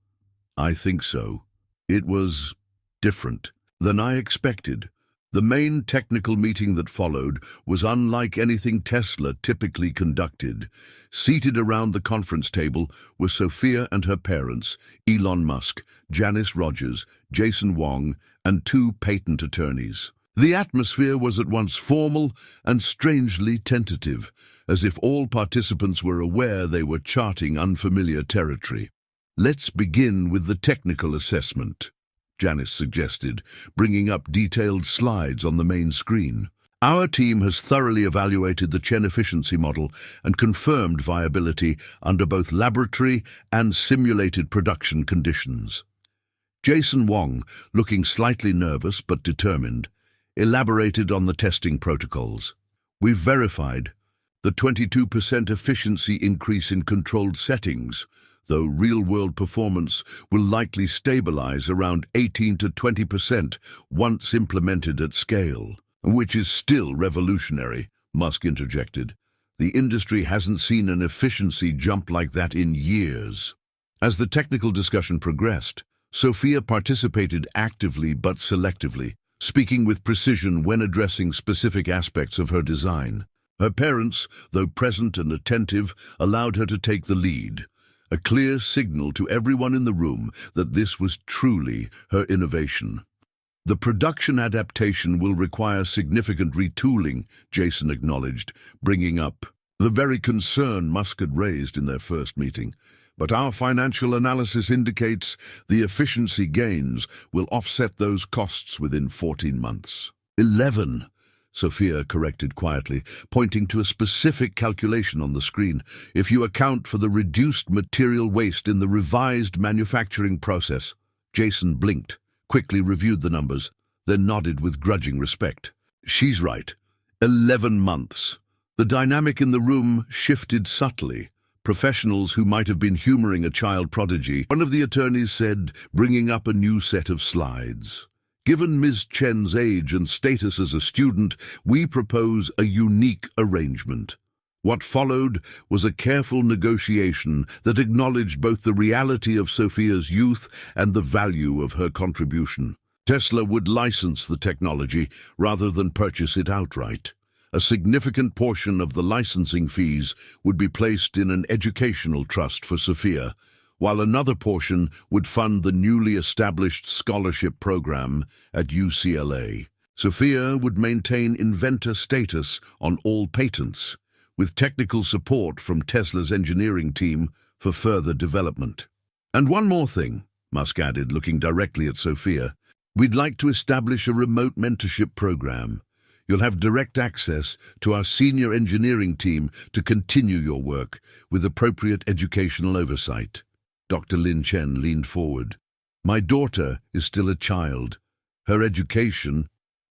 A: I think so. It was different than I expected. The main technical meeting that followed was unlike anything Tesla typically conducted. Seated around the conference table were Sophia and her parents, Elon Musk, Janice Rogers, Jason Wong, and two patent attorneys. The atmosphere was at once formal and strangely tentative, as if all participants were aware they were charting unfamiliar territory. Let's begin with the technical assessment, Janice suggested, bringing up detailed slides on the main screen. Our team has thoroughly evaluated the Chen efficiency model and confirmed viability under both laboratory and simulated production conditions. Jason Wong, looking slightly nervous but determined, elaborated on the testing protocols. We've verified the 22% efficiency increase in controlled settings, though real-world performance will likely stabilize around 18 to 20% once implemented at scale, which is still revolutionary, Musk interjected. The industry hasn't seen an efficiency jump like that in years. As the technical discussion progressed, Sophia participated actively but selectively, speaking with precision when addressing specific aspects of her design. Her parents, though present and attentive, allowed her to take the lead, a clear signal to everyone in the room that this was truly her innovation. The production adaptation will require significant retooling, Jason acknowledged, bringing up the very concern Musk had raised in their first meeting. But our financial analysis indicates the efficiency gains will offset those costs within 14 months. 11, Sophia corrected quietly, pointing to a specific calculation on the screen. If you account for the reduced material waste in the revised manufacturing process. Jason blinked, quickly reviewed the numbers. then nodded with grudging respect. She's right. 11 months. The dynamic in the room shifted subtly. Professionals who might have been humoring a child prodigy, one of the attorneys said, bringing up a new set of slides. Given Ms. Chen's age and status as a student, we propose a unique arrangement. What followed was a careful negotiation that acknowledged both the reality of Sophia's youth and the value of her contribution. Tesla would license the technology rather than purchase it outright. A significant portion of the licensing fees would be placed in an educational trust for Sophia, while another portion would fund the newly established scholarship program at UCLA. Sophia would maintain inventor status on all patents, with technical support from Tesla's engineering team for further development. And one more thing, Musk added, looking directly at Sophia. We'd like to establish a remote mentorship program. You'll have direct access to our senior engineering team to continue your work with appropriate educational oversight. Dr. Lin Chen leaned forward. My daughter is still a child. Her education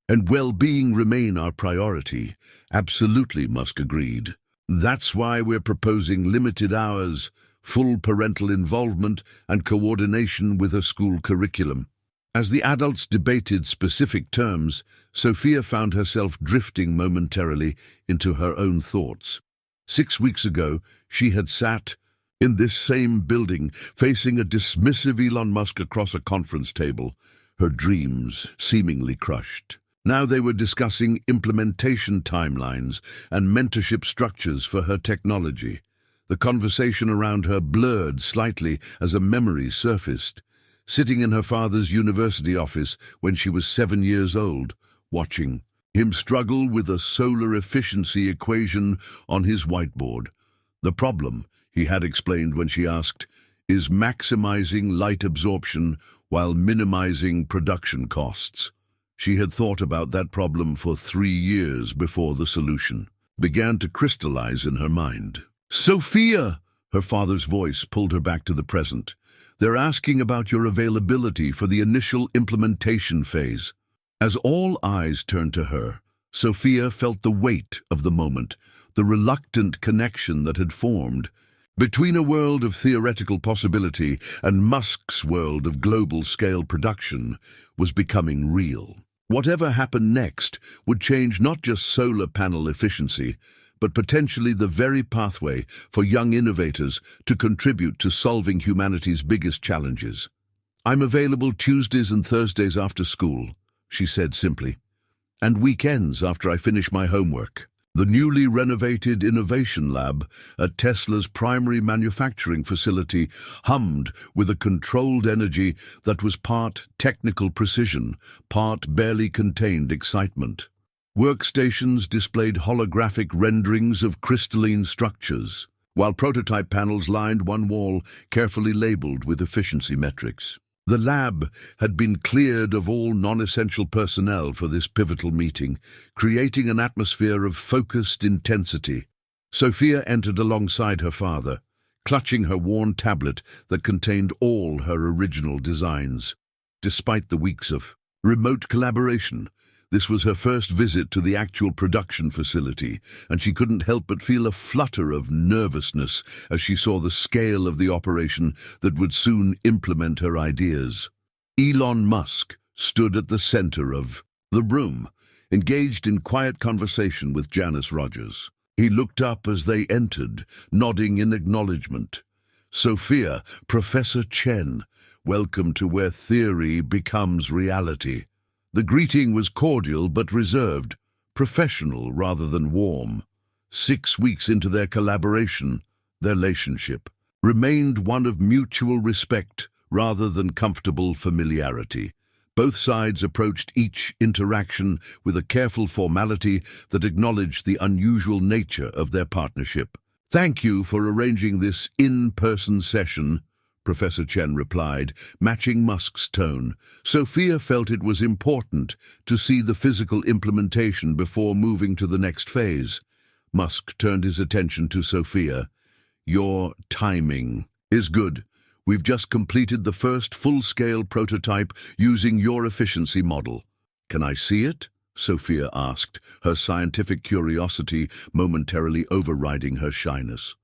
A: and well-being remain our priority. Absolutely, Musk agreed. That's why we're proposing limited hours, full parental involvement, and coordination with a school curriculum. As the adults debated specific terms, Sophia found herself drifting momentarily into her own thoughts. 6 weeks ago, she had sat in this same building, facing a dismissive Elon Musk across a conference table, her dreams seemingly crushed. Now they were discussing implementation timelines and mentorship structures for her technology. The conversation around her blurred slightly as a memory surfaced. Sitting in her father's university office when she was 7 years old, watching him struggle with a solar efficiency equation on his whiteboard. The problem, he had explained when she asked, is maximizing light absorption while minimizing production costs. She had thought about that problem for 3 years before the solution began to crystallize in her mind. Sophia! Her father's voice pulled her back to the present. They're asking about your availability for the initial implementation phase. As all eyes turned to her, Sophia felt the weight of the moment, the reluctant connection that had formed. Between a world of theoretical possibility and Musk's world of global-scale production was becoming real. Whatever happened next would change not just solar panel efficiency, but potentially the very pathway for young innovators to contribute to solving humanity's biggest challenges. I'm available Tuesdays and Thursdays after school, she said simply, and weekends after I finish my homework. The newly renovated Innovation Lab at Tesla's primary manufacturing facility hummed with a controlled energy that was part technical precision, part barely contained excitement. Workstations displayed holographic renderings of crystalline structures, while prototype panels lined one wall, carefully labeled with efficiency metrics. The lab had been cleared of all non-essential personnel for this pivotal meeting, creating an atmosphere of focused intensity. Sophia entered alongside her father, clutching her worn tablet that contained all her original designs. Despite the weeks of remote collaboration, this was her first visit to the actual production facility, and she couldn't help but feel a flutter of nervousness as she saw the scale of the operation that would soon implement her ideas. Elon Musk stood at the center of the room, engaged in quiet conversation with Janice Rogers. He looked up as they entered, nodding in acknowledgement. Sophia, Professor Chen, welcome to where theory becomes reality. The greeting was cordial but reserved, professional rather than warm. 6 weeks into their collaboration, their relationship remained one of mutual respect rather than comfortable familiarity. Both sides approached each interaction with a careful formality that acknowledged the unusual nature of their partnership. Thank you for arranging this in-person session, Professor Chen replied, matching Musk's tone. Sophia felt it was important to see the physical implementation before moving to the next phase. Musk turned his attention to Sophia. Your timing is good. We've just completed the first full-scale prototype using your efficiency model. Can I see it? Sophia asked, her scientific curiosity momentarily overriding her shyness.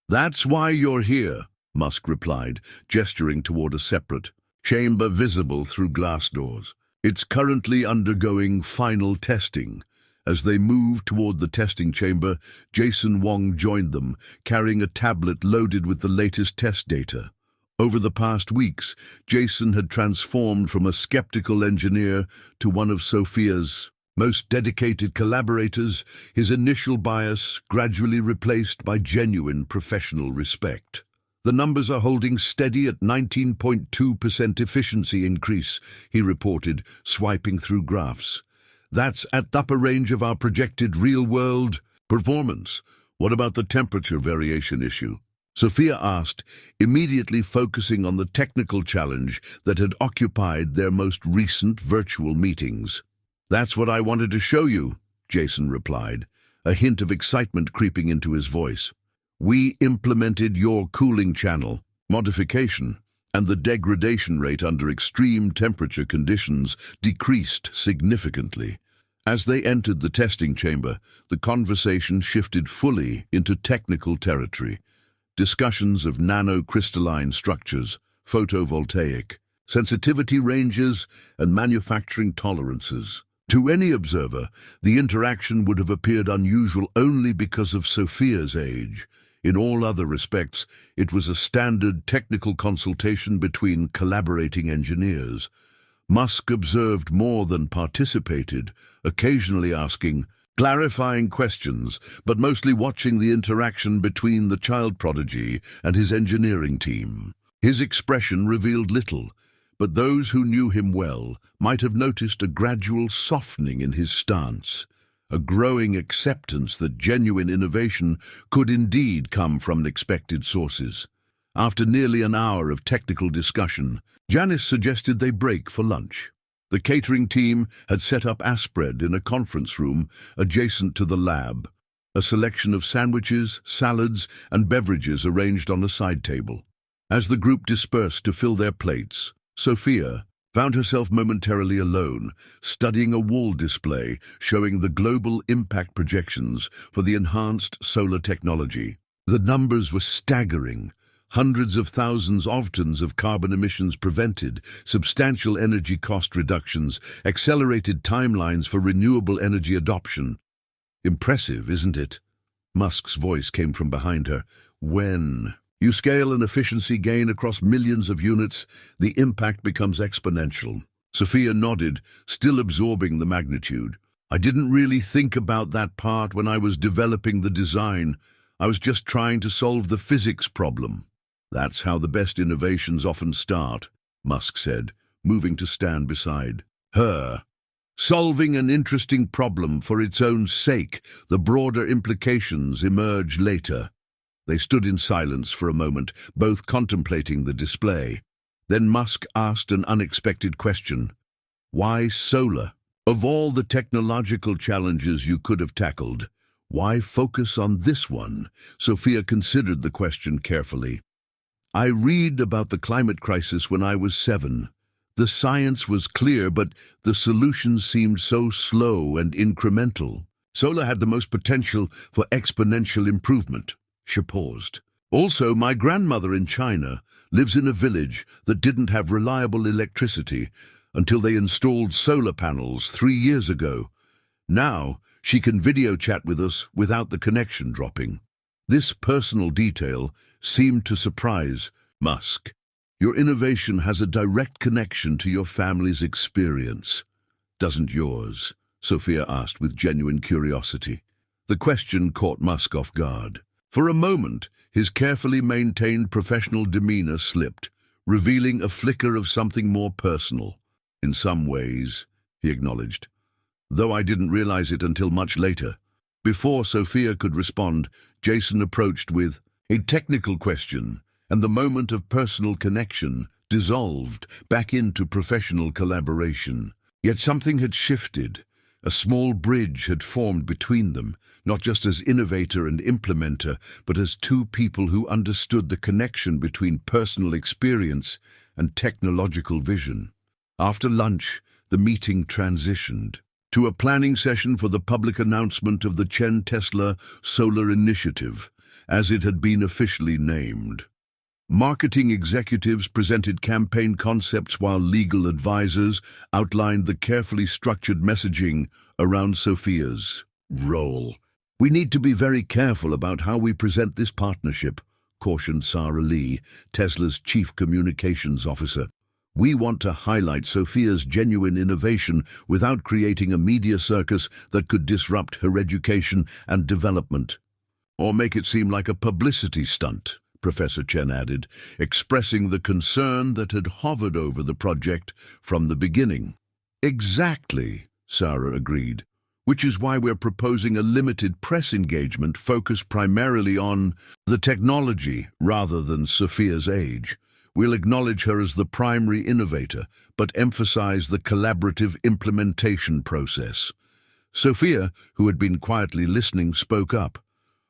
A: That's why you're here, Musk replied, gesturing toward a separate chamber visible through glass doors. It's currently undergoing final testing. As they moved toward the testing chamber, Jason Wong joined them, carrying a tablet loaded with the latest test data. Over the past weeks, Jason had transformed from a skeptical engineer to one of Sophia's most dedicated collaborators, his initial bias gradually replaced by genuine professional respect. The numbers are holding steady at 19.2% efficiency increase, he reported, swiping through graphs. That's at the upper range of our projected real-world performance. What about the temperature variation issue? Sophia asked, immediately focusing on the technical challenge that had occupied their most recent virtual meetings. That's what I wanted to show you, Jason replied, a hint of excitement creeping into his voice. We implemented your cooling channel modification, and the degradation rate under extreme temperature conditions decreased significantly. As they entered the testing chamber, the conversation shifted fully into technical territory. Discussions of nanocrystalline structures, photovoltaic, sensitivity ranges, and manufacturing tolerances. To any observer, the interaction would have appeared unusual only because of Sophia's age. In all other respects, it was a standard technical consultation between collaborating engineers. Musk observed more than participated, occasionally asking clarifying questions, but mostly watching the interaction between the child prodigy and his engineering team. His expression revealed little, but those who knew him well might have noticed a gradual softening in his stance, a growing acceptance that genuine innovation could indeed come from unexpected sources. After nearly an hour of technical discussion, Janice suggested they break for lunch. The catering team had set up Aspread in a conference room adjacent to the lab, a selection of sandwiches, salads, and beverages arranged on a side table. As the group dispersed to fill their plates, Sophia found herself momentarily alone, studying a wall display showing the global impact projections for the enhanced solar technology. The numbers were staggering. Hundreds of thousands of tons of carbon emissions prevented, substantial energy cost reductions, accelerated timelines for renewable energy adoption. Impressive, isn't it? Musk's voice came from behind her. When you scale an efficiency gain across millions of units, the impact becomes exponential. Sophia nodded, still absorbing the magnitude. I didn't really think about that part when I was developing the design. I was just trying to solve the physics problem. That's how the best innovations often start, Musk said, moving to stand beside her. Solving an interesting problem for its own sake, the broader implications emerge later. They stood in silence for a moment, both contemplating the display. Then Musk asked an unexpected question. Why solar? Of all the technological challenges you could have tackled, why focus on this one? Sophia considered the question carefully. I read about the climate crisis when I was 7. The science was clear, but the solutions seemed so slow and incremental. Solar had the most potential for exponential improvement. She paused. Also, my grandmother in China lives in a village that didn't have reliable electricity until they installed solar panels 3 years ago. Now, she can video chat with us without the connection dropping. This personal detail seemed to surprise Musk. Your innovation has a direct connection to your family's experience. Doesn't yours? Sophia asked with genuine curiosity. The question caught Musk off guard. For a moment, his carefully maintained professional demeanor slipped, revealing a flicker of something more personal. In some ways, he acknowledged, though I didn't realize it until much later. Before Sophia could respond, Jason approached with a technical question, and the moment of personal connection dissolved back into professional collaboration. Yet something had shifted. A small bridge had formed between them, not just as innovator and implementer, but as two people who understood the connection between personal experience and technological vision. After lunch, the meeting transitioned to a planning session for the public announcement of the Tesla Solar Initiative, as it had been officially named. Marketing executives presented campaign concepts while legal advisors outlined the carefully structured messaging around Sophia's role. "We need to be very careful about how we present this partnership," cautioned Sarah Lee, Tesla's chief communications officer. "We want to highlight Sophia's genuine innovation without creating a media circus that could disrupt her education and development." "Or make it seem like a publicity stunt," Professor Chen added, expressing the concern that had hovered over the project from the beginning. "Exactly," Sarah agreed, "which is why we're proposing a limited press engagement focused primarily on the technology rather than Sophia's age. We'll acknowledge her as the primary innovator, but emphasize the collaborative implementation process." Sophia, who had been quietly listening, spoke up.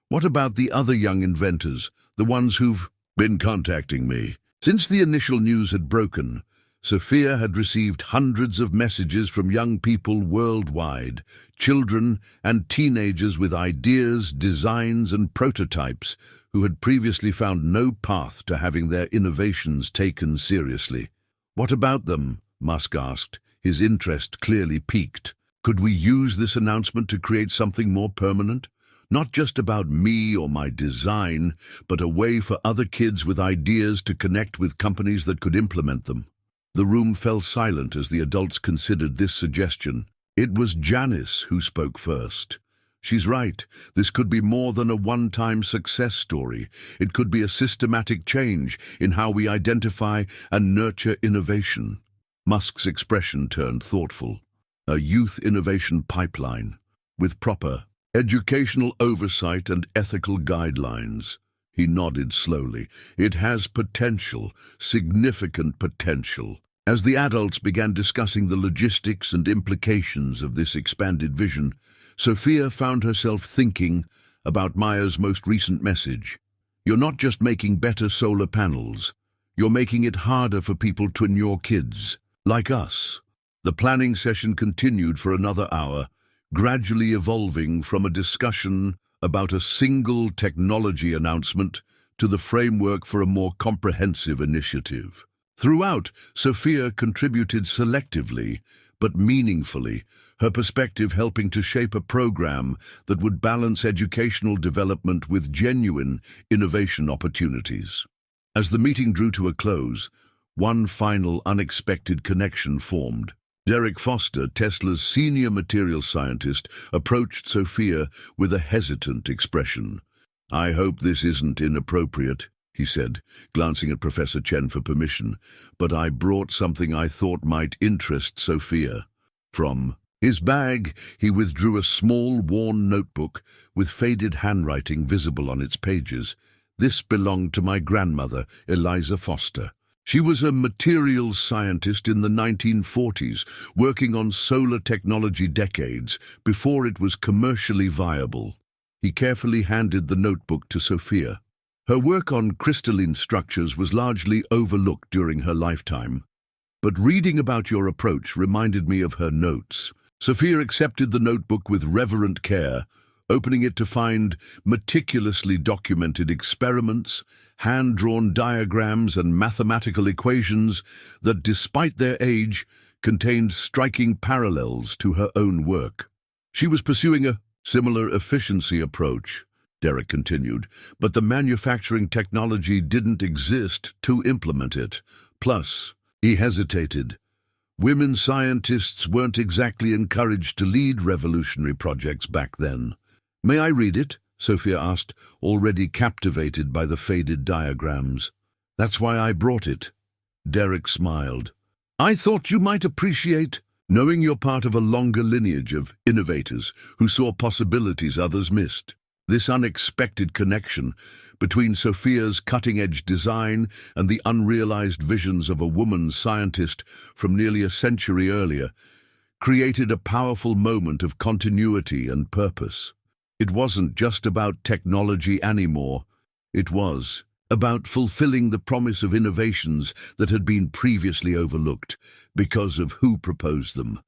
A: "What about the other young inventors, the ones who've been contacting me?" Since the initial news had broken, Sophia had received hundreds of messages from young people worldwide, children and teenagers with ideas, designs, and prototypes who had previously found no path to having their innovations taken seriously. "What about them?" Musk asked, his interest clearly piqued. "Could we use this announcement to create something more permanent? Not just about me or my design, but a way for other kids with ideas to connect with companies that could implement them." The room fell silent as the adults considered this suggestion. It was Janice who spoke first. "She's right. This could be more than a one-time success story. It could be a systematic change in how we identify and nurture innovation." Musk's expression turned thoughtful. "A youth innovation pipeline, with proper educational oversight and ethical guidelines." He nodded slowly. "It has potential, significant potential." As the adults began discussing the logistics and implications of this expanded vision, Sophia found herself thinking about Maya's most recent message. "You're not just making better solar panels, you're making it harder for people to ignore kids, like us." The planning session continued for another hour, gradually evolving from a discussion about a single technology announcement to the framework for a more comprehensive initiative. Throughout, Sophia contributed selectively, but meaningfully, her perspective helping to shape a program that would balance educational development with genuine innovation opportunities. As the meeting drew to a close, one final unexpected connection formed. Derek Foster, Tesla's senior materials scientist, approached Sophia with a hesitant expression. "I hope this isn't inappropriate," he said, glancing at Professor Chen for permission, "but I brought something I thought might interest Sophia." From his bag, he withdrew a small, worn notebook with faded handwriting visible on its pages. "This belonged to my grandmother, Eliza Foster. She was a materials scientist in the 1940s, working on solar technology decades before it was commercially viable." He carefully handed the notebook to Sophia. "Her work on crystalline structures was largely overlooked during her lifetime, but reading about your approach reminded me of her notes." Sophia accepted the notebook with reverent care, opening it to find meticulously documented experiments, hand-drawn diagrams, and mathematical equations that, despite their age, contained striking parallels to her own work. "She was pursuing a similar efficiency approach," Derek continued, "but the manufacturing technology didn't exist to implement it. Plus," he hesitated, "women scientists weren't exactly encouraged to lead revolutionary projects back then." "May I read it?" Sophia asked, already captivated by the faded diagrams. "That's why I brought it." Derek smiled. "I thought you might appreciate knowing you're part of a longer lineage of innovators who saw possibilities others missed." This unexpected connection between Sophia's cutting-edge design and the unrealized visions of a woman scientist from nearly a century earlier created a powerful moment of continuity and purpose. It wasn't just about technology anymore. It was, about fulfilling the promise of innovations that had been previously overlooked because of who proposed them.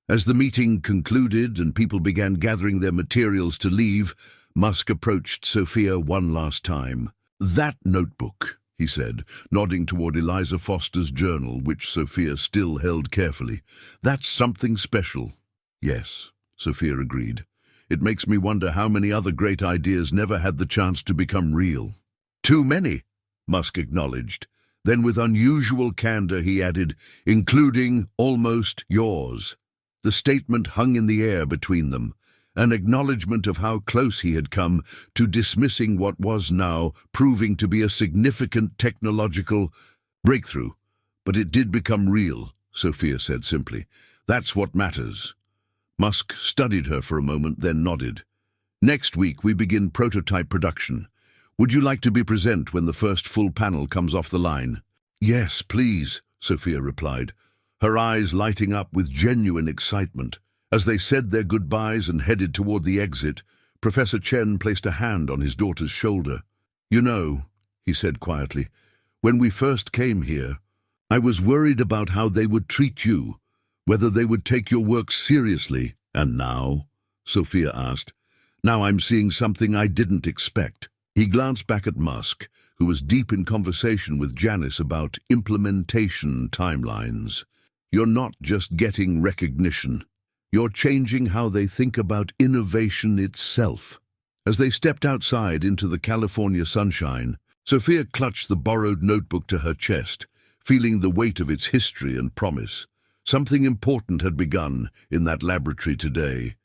A: As the meeting concluded and people began gathering their materials to leave, Musk approached Sophia one last time. "That notebook," he said, nodding toward Eliza Foster's journal, which Sophia still held carefully. "That's something special." "Yes," Sophia agreed. "It makes me wonder how many other great ideas never had the chance to become real." "Too many," Musk acknowledged. Then with unusual candor he added, "including almost yours." The statement hung in the air between them, an acknowledgement of how close he had come to dismissing what was now proving to be a significant technological breakthrough. "But it did become real," Sophia said simply. "That's what matters." Musk studied her for a moment, then nodded. "Next week we begin prototype production. Would you like to be present when the first full panel comes off the line?" "Yes, please," Sophia replied, her eyes lighting up with genuine excitement. As they said their goodbyes and headed toward the exit, Professor Chen placed a hand on his daughter's shoulder. "You know," he said quietly, "when we first came here, I was worried about how they would treat you, whether they would take your work seriously." "And now?" Sophia asked. "Now I'm seeing something I didn't expect." He glanced back at Musk, who was deep in conversation with Janice about implementation timelines. "You're not just getting recognition. You're changing how they think about innovation itself." As they stepped outside into the California sunshine, Sophia clutched the borrowed notebook to her chest, feeling the weight of its history and promise. Something important had begun in that laboratory today.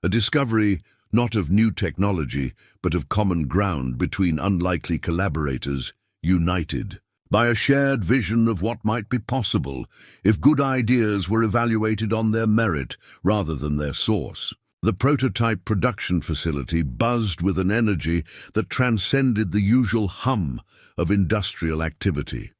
A: A discovery not of new technology, but of common ground between unlikely collaborators, united by a shared vision of what might be possible if good ideas were evaluated on their merit rather than their source. The prototype production facility buzzed with an energy that transcended the usual hum of industrial activity.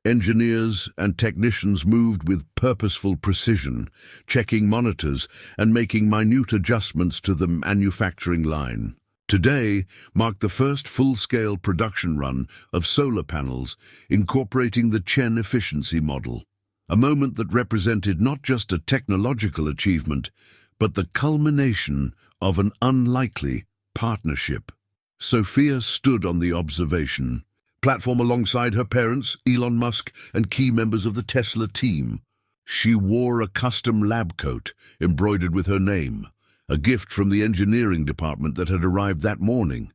A: Engineers and technicians moved with purposeful precision, checking monitors and making minute adjustments to the manufacturing line. Today marked the first full-scale production run of solar panels incorporating the Chen efficiency model, a moment that represented not just a technological achievement, but the culmination of an unlikely partnership. Sophia stood on the observation platform alongside her parents, Elon Musk, and key members of the Tesla team. She wore a custom lab coat embroidered with her name, a gift from the engineering department that had arrived that morning.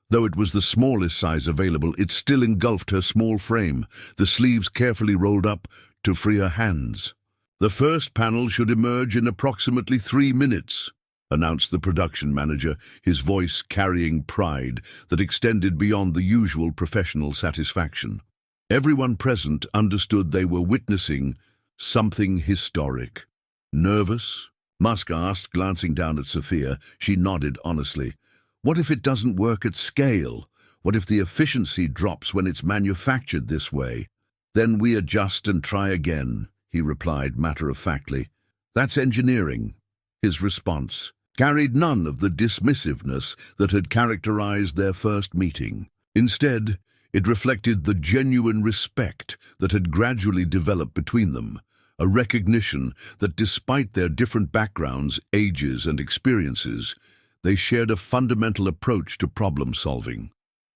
A: Though it was the smallest size available, it still engulfed her small frame, the sleeves carefully rolled up to free her hands. "The first panel should emerge in approximately 3 minutes, announced the production manager, his voice carrying pride that extended beyond the usual professional satisfaction. Everyone present understood they were witnessing something historic. "Nervous?" Musk asked, glancing down at Sophia. She nodded honestly. "What if it doesn't work at scale? What if the efficiency drops when it's manufactured this way?" "Then we adjust and try again," he replied matter-of-factly. "That's engineering." His response carried none of the dismissiveness that had characterized their first meeting. Instead, it reflected the genuine respect that had gradually developed between them, a recognition that despite their different backgrounds, ages, and experiences, they shared a fundamental approach to problem-solving.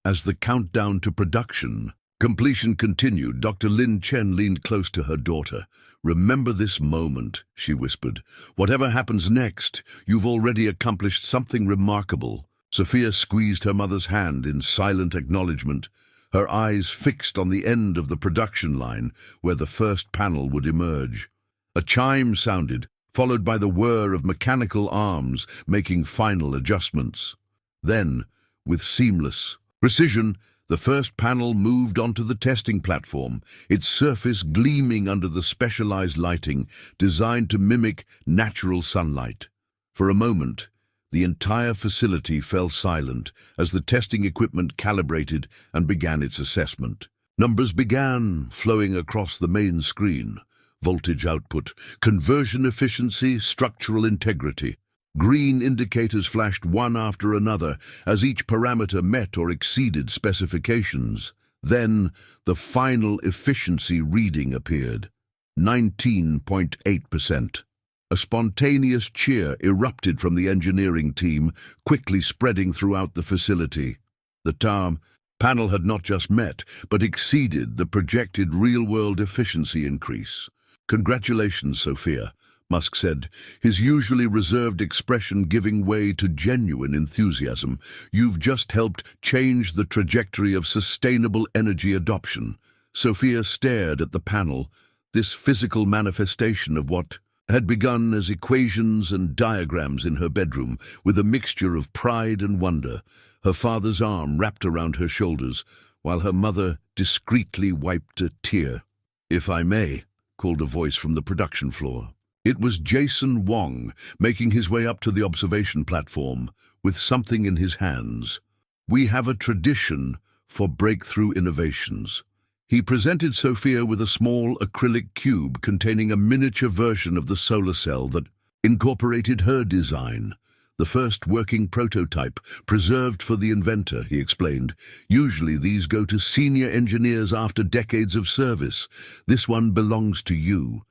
A: As the countdown to completion continued, Dr. Lin Chen leaned close to her daughter. "Remember this moment," she whispered. "Whatever happens next, you've already accomplished something remarkable." Sophia squeezed her mother's hand in silent acknowledgement, her eyes fixed on the end of the production line where the first panel would emerge. A chime sounded, followed by the whir of mechanical arms making final adjustments. Then, with seamless precision, the first panel moved onto the testing platform, its surface gleaming under the specialized lighting designed to mimic natural sunlight. For a moment, the entire facility fell silent as the testing equipment calibrated and began its assessment. Numbers began flowing across the main screen. Voltage output, conversion efficiency, structural integrity. Green indicators flashed one after another as each parameter met or exceeded specifications. Then the final efficiency reading appeared, 19.8%. A spontaneous cheer erupted from the engineering team, quickly spreading throughout the facility. The panel had not just met, but exceeded the projected real-world efficiency increase. "Congratulations, Sophia," Musk said, his usually reserved expression giving way to genuine enthusiasm. "You've just helped change the trajectory of sustainable energy adoption." Sophia stared at the panel, this physical manifestation of what had begun as equations and diagrams in her bedroom, with a mixture of pride and wonder. Her father's arm wrapped around her shoulders, while her mother discreetly wiped a tear. "If I may," called a voice from the production floor. It was Jason Wong, making his way up to the observation platform, with something in his hands. "We have a tradition for breakthrough innovations." He presented Sophia with a small acrylic cube containing a miniature version of the solar cell that incorporated her design. "The first working prototype, preserved for the inventor," he explained. "Usually these go to senior engineers after decades of service. This one belongs to you."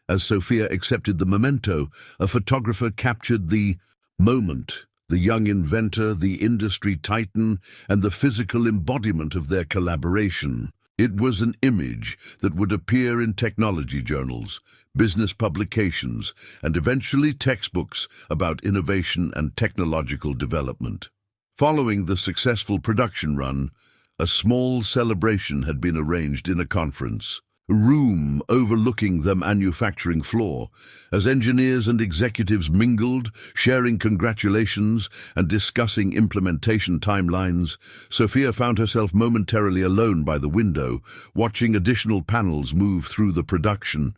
A: As Sophia accepted the memento, a photographer captured the moment, the young inventor, the industry titan, and the physical embodiment of their collaboration. It was an image that would appear in technology journals, business publications, and eventually textbooks about innovation and technological development. Following the successful production run, a small celebration had been arranged in a conference room overlooking the manufacturing floor, as engineers and executives mingled, sharing congratulations and discussing implementation timelines. Sophia found herself momentarily alone by the window, watching additional panels move through the production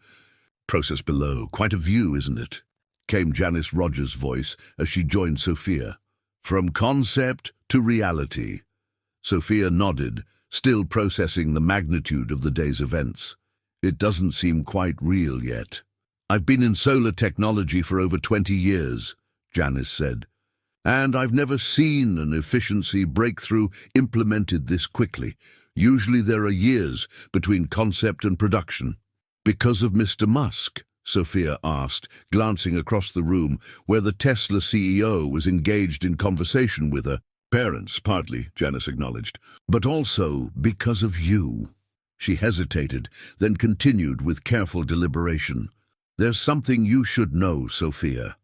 A: process below. "Quite a view, isn't it?" came Janice Rogers' voice as she joined Sophia. "From concept to reality." Sophia nodded, still processing the magnitude of the day's events. "It doesn't seem quite real yet." "I've been in solar technology for over 20 years, Janice said, "and I've never seen an efficiency breakthrough implemented this quickly. Usually there are years between concept and production." "Because of Mr. Musk?" Sophia asked, glancing across the room where the Tesla CEO was engaged in conversation with her. "Parents, partly," Janice acknowledged, "but also because of you." She hesitated, then continued with careful deliberation. "There's something you should know, Sophia.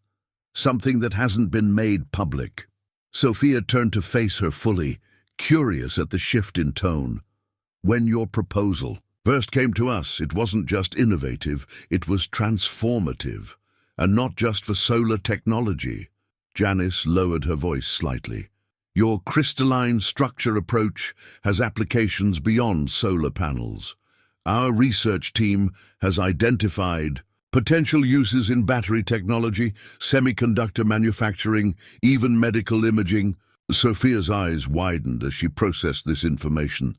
A: Something that hasn't been made public." Sophia turned to face her fully, curious at the shift in tone. "When your proposal first came to us, it wasn't just innovative, it was transformative. And not just for solar technology." Janice lowered her voice slightly. "Your crystalline structure approach has applications beyond solar panels. Our research team has identified potential uses in battery technology, semiconductor manufacturing, even medical imaging." Sophia's eyes widened as she processed this information.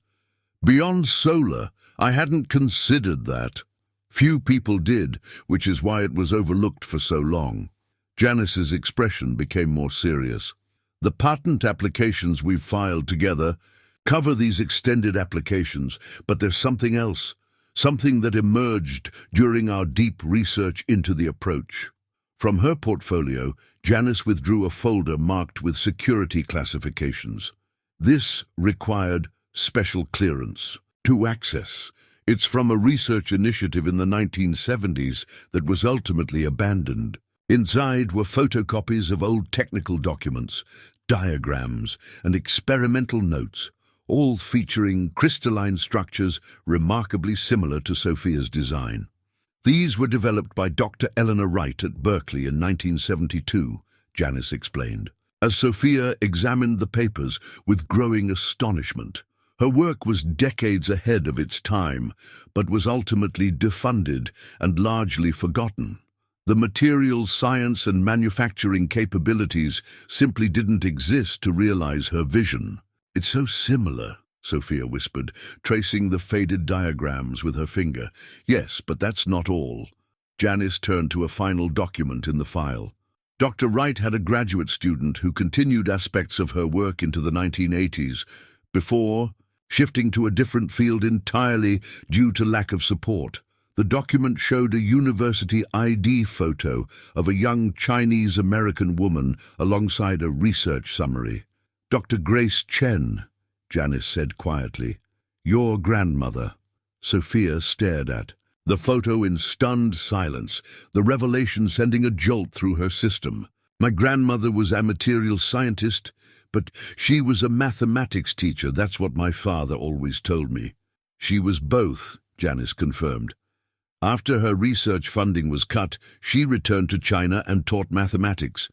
A: "Beyond solar, I hadn't considered that. Few people did, which is why it was overlooked for so long." Janice's expression became more serious. "The patent applications we've filed together cover these extended applications, but there's something else, something that emerged during our deep research into the approach." From her portfolio, Janice withdrew a folder marked with security classifications. "This required special clearance to access. It's from a research initiative in the 1970s that was ultimately abandoned. Inside were photocopies of old technical documents, diagrams, and experimental notes, all featuring crystalline structures remarkably similar to Sophia's design. These were developed by Dr. Eleanor Wright at Berkeley in 1972, Janice explained. As Sophia examined the papers with growing astonishment, her work was decades ahead of its time, but was ultimately defunded and largely forgotten. The materials science and manufacturing capabilities simply didn't exist to realize her vision. "It's so similar," Sophia whispered, tracing the faded diagrams with her finger. "Yes, but that's not all." Janice turned to a final document in the file. Dr. Wright had a graduate student who continued aspects of her work into the 1980s, before shifting to a different field entirely due to lack of support. The document showed a university ID photo of a young Chinese-American woman alongside a research summary. "Dr. Grace Chen," Janice said quietly. "Your grandmother." Sophia stared at the photo in stunned silence, the revelation sending a jolt through her system. "My grandmother was a material scientist, but she was a mathematics teacher. That's what my father always told me." "She was both," Janice confirmed. "After her research funding was cut, she returned to China and taught mathematics.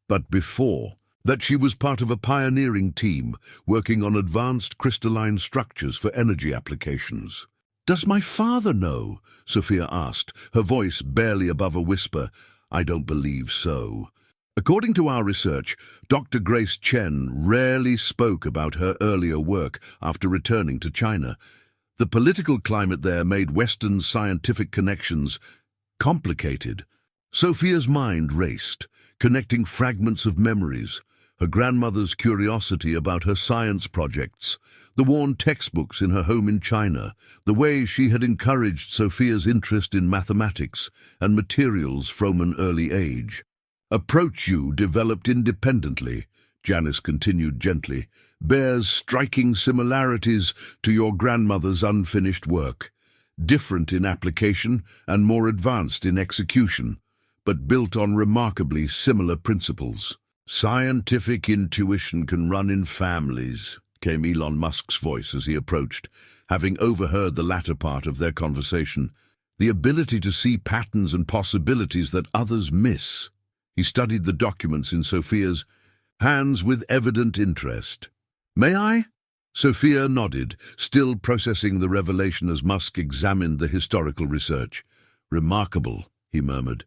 A: But before that, she was part of a pioneering team working on advanced crystalline structures for energy applications." "Does my father know?" Sophia asked, her voice barely above a whisper. "I don't believe so. According to our research, Dr. Grace Chen rarely spoke about her earlier work after returning to China. The political climate there made Western scientific connections complicated." Sophia's mind raced, connecting fragments of memories: her grandmother's curiosity about her science projects, the worn textbooks in her home in China, the way she had encouraged Sophia's interest in mathematics and materials from an early age. "Approach you developed independently," Janice continued gently, "bears striking similarities to your grandmother's unfinished work, different in application and more advanced in execution, but built on remarkably similar principles." "Scientific intuition can run in families," came Elon Musk's voice as he approached, having overheard the latter part of their conversation. "The ability to see patterns and possibilities that others miss." He studied the documents in Sophia's hands with evident interest. "May I?" Sophia nodded, still processing the revelation as Musk examined the historical research. "Remarkable," he murmured.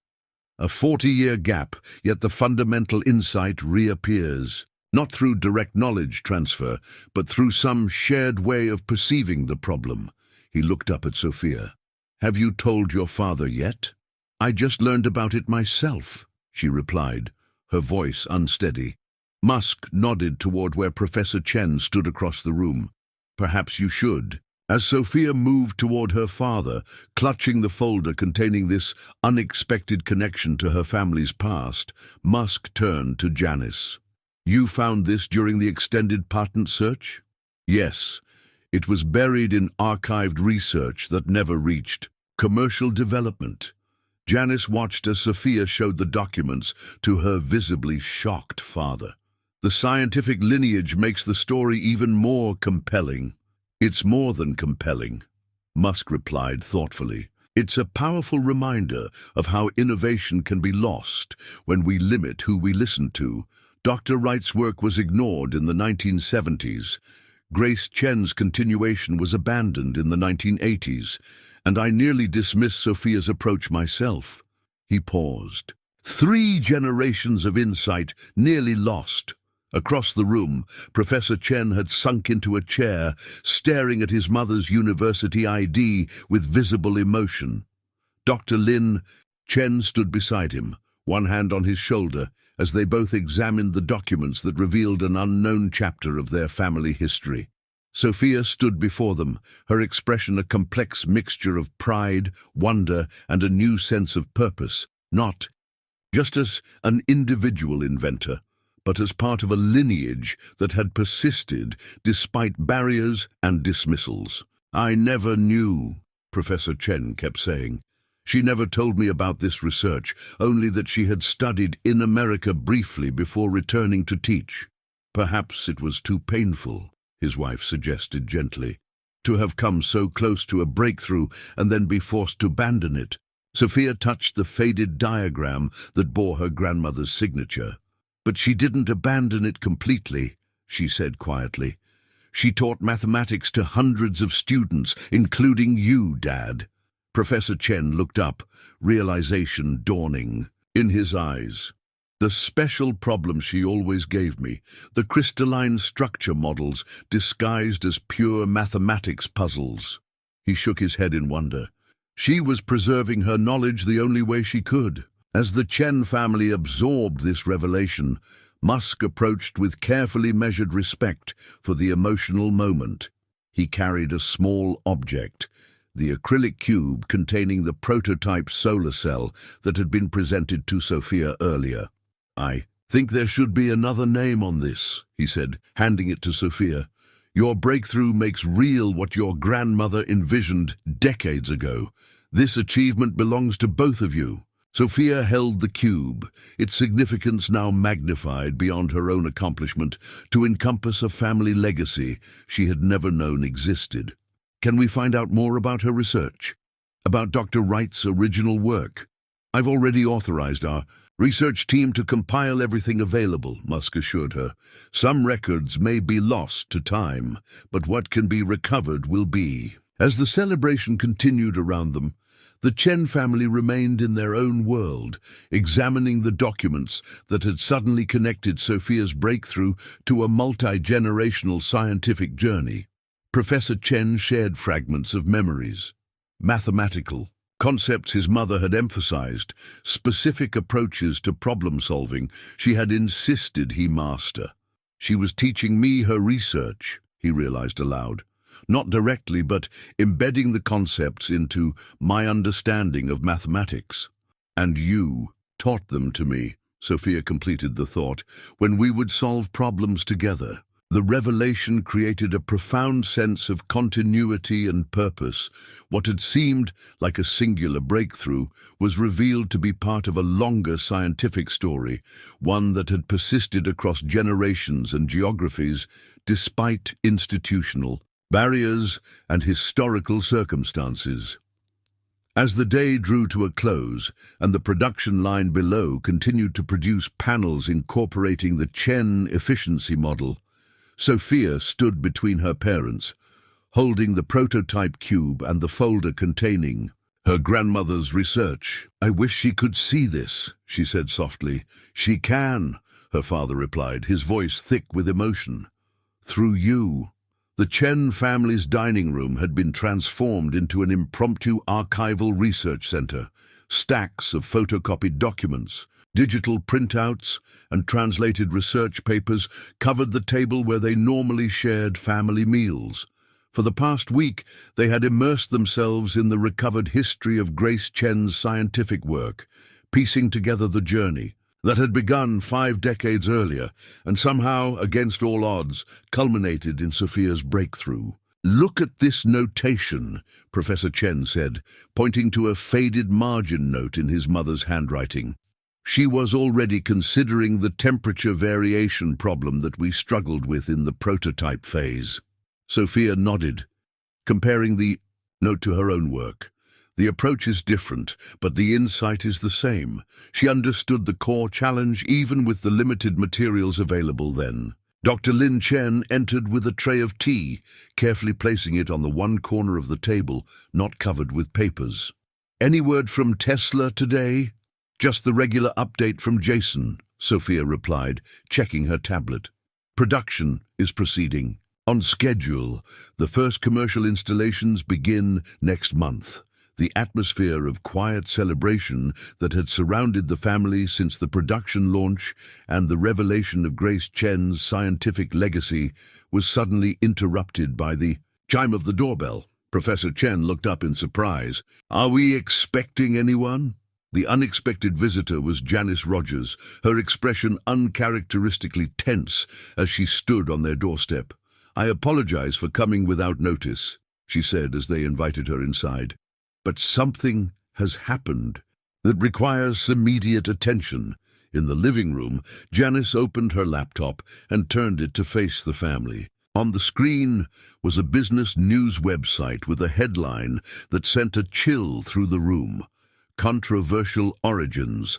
A: "A 40-year gap, yet the fundamental insight reappears, not through direct knowledge transfer, but through some shared way of perceiving the problem." He looked up at Sophia. "Have you told your father yet?" "I just learned about it myself," she replied, her voice unsteady. Musk nodded toward where Professor Chen stood across the room. "Perhaps you should." As Sophia moved toward her father, clutching the folder containing this unexpected connection to her family's past, Musk turned to Janice. "You found this during the extended patent search?" "Yes. It was buried in archived research that never reached commercial development." Janice watched as Sophia showed the documents to her visibly shocked father. "The scientific lineage makes the story even more compelling." "It's more than compelling," Musk replied thoughtfully. "It's a powerful reminder of how innovation can be lost when we limit who we listen to." Dr. Wright's work was ignored in the 1970s. Grace Chen's continuation was abandoned in the 1980s, and I nearly dismissed Sophia's approach myself. He paused. 3 generations of insight nearly lost. Across the room, Professor Chen had sunk into a chair, staring at his mother's university ID with visible emotion. Dr. Lin Chen stood beside him, one hand on his shoulder, as they both examined the documents that revealed an unknown chapter of their family history. Sophia stood before them, her expression a complex mixture of pride, wonder, and a new sense of purpose, not just as an individual inventor, but as part of a lineage that had persisted despite barriers and dismissals. "I never knew," Professor Chen kept saying. "She never told me about this research, only that she had studied in America briefly before returning to teach." "Perhaps it was too painful," his wife suggested gently, "to have come so close to a breakthrough and then be forced to abandon it." Sophia touched the faded diagram that bore her grandmother's signature. "But she didn't abandon it completely," she said quietly. "She taught mathematics to hundreds of students, including you, Dad." Professor Chen looked up, realization dawning in his eyes. "The special problem she always gave me, the crystalline structure models disguised as pure mathematics puzzles." He shook his head in wonder. "She was preserving her knowledge the only way she could." As the Chen family absorbed this revelation, Musk approached with carefully measured respect for the emotional moment. He carried a small object, the acrylic cube containing the prototype solar cell that had been presented to Sophia earlier. "I think there should be another name on this," he said, handing it to Sophia. "Your breakthrough makes real what your grandmother envisioned decades ago. This achievement belongs to both of you." Sophia held the cube, its significance now magnified beyond her own accomplishment to encompass a family legacy she had never known existed. "Can we find out more about her research? About Dr. Wright's original work?" "I've already authorized our research team to compile everything available," Musk assured her. "Some records may be lost to time, but what can be recovered will be." As the celebration continued around them, the Chen family remained in their own world, examining the documents that had suddenly connected Sophia's breakthrough to a multi-generational scientific journey. Professor Chen shared fragments of memories, mathematical concepts his mother had emphasized, specific approaches to problem-solving she had insisted he master. "She was teaching me her research," he realized aloud. "Not directly, but embedding the concepts into my understanding of mathematics. And you taught them to me," Sophia completed the thought, "when we would solve problems together." The revelation created a profound sense of continuity and purpose. What had seemed like a singular breakthrough was revealed to be part of a longer scientific story, one that had persisted across generations and geographies despite institutional barriers and historical circumstances. As the day drew to a close and the production line below continued to produce panels incorporating the Chen efficiency model, Sophia stood between her parents, holding the prototype cube and the folder containing her grandmother's research. "I wish she could see this," she said softly. "She can," her father replied, his voice thick with emotion. "Through you." The Chen family's dining room had been transformed into an impromptu archival research center. Stacks of photocopied documents, digital printouts, and translated research papers covered the table where they normally shared family meals. For the past week, they had immersed themselves in the recovered history of Grace Chen's scientific work, piecing together the journey that had begun 5 decades earlier and somehow, against all odds, culminated in Sophia's breakthrough. "Look at this notation," Professor Chen said, pointing to a faded margin note in his mother's handwriting. "She was already considering the temperature variation problem that we struggled with in the prototype phase." Sophia nodded, comparing the note to her own work. "The approach is different, but the insight is the same." She understood the core challenge even with the limited materials available then. Dr. Lin Chen entered with a tray of tea, carefully placing it on the one corner of the table not covered with papers. "Any word from Tesla today?" "Just the regular update from Jason," Sophia replied, checking her tablet. "Production is proceeding on schedule. The first commercial installations begin next month." The atmosphere of quiet celebration that had surrounded the family since the production launch and the revelation of Grace Chen's scientific legacy was suddenly interrupted by the chime of the doorbell. Professor Chen looked up in surprise. "Are we expecting anyone?" The unexpected visitor was Janice Rogers, her expression uncharacteristically tense as she stood on their doorstep. "I apologize for coming without notice," she said as they invited her inside. "But something has happened that requires immediate attention." In the living room, Janice opened her laptop and turned it to face the family. On the screen was a business news website with a headline that sent a chill through the room. "Controversial origins.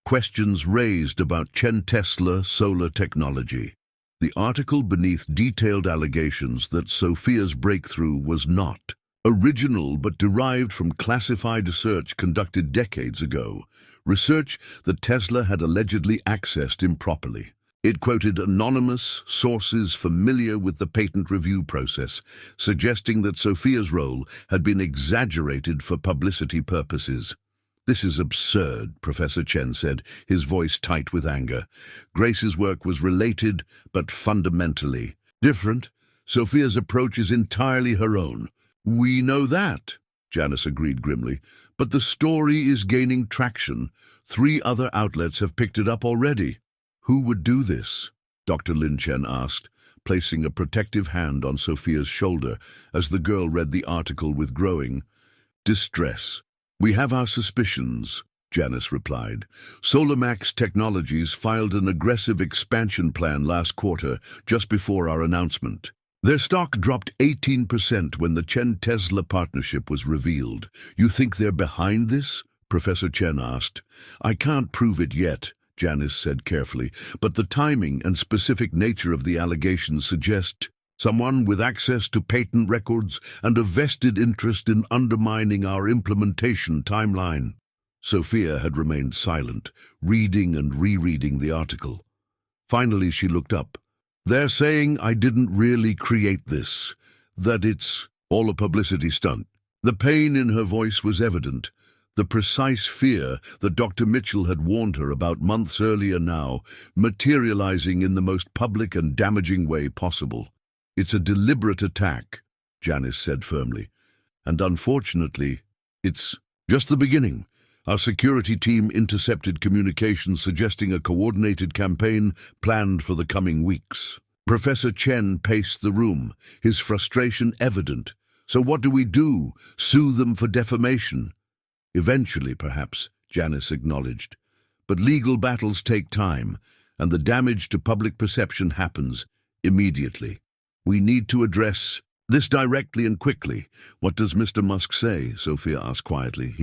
A: Questions raised about Chen Tesla solar technology." The article beneath detailed allegations that Sophia's breakthrough was not original but derived from classified research conducted decades ago, research that Tesla had allegedly accessed improperly. It quoted anonymous sources familiar with the patent review process, suggesting that Sophia's role had been exaggerated for publicity purposes. "This is absurd," Professor Chen said, his voice tight with anger. "Grace's work was related but fundamentally different. Sophia's approach is entirely her own. We know that, Janice agreed grimly, but the story is gaining traction. 3 other outlets have picked it up already. Who would do this? Dr. Lin Chen asked, placing a protective hand on Sophia's shoulder as the girl read the article with growing distress. We have our suspicions, Janice replied. SolarMax Technologies filed an aggressive expansion plan last quarter, just before our announcement. Their stock dropped 18% when the Chen-Tesla partnership was revealed. You think they're behind this? Professor Chen asked. I can't prove it yet, Janice said carefully, but the timing and specific nature of the allegations suggest someone with access to patent records and a vested interest in undermining our implementation timeline. Sophia had remained silent, reading and rereading the article. Finally, she looked up. They're saying I didn't really create this, that it's all a publicity stunt. The pain in her voice was evident, the precise fear that Dr. Mitchell had warned her about months earlier now, materializing in the most public and damaging way possible. It's a deliberate attack, Janice said firmly, and unfortunately, it's just the beginning. Our security team intercepted communications suggesting a coordinated campaign planned for the coming weeks. Professor Chen paced the room, his frustration evident. So what do we do? Sue them for defamation? Eventually, perhaps, Janice acknowledged. But legal battles take time, and the damage to public perception happens immediately. We need to address this directly and quickly. What does Mr. Musk say? Sophia asked quietly.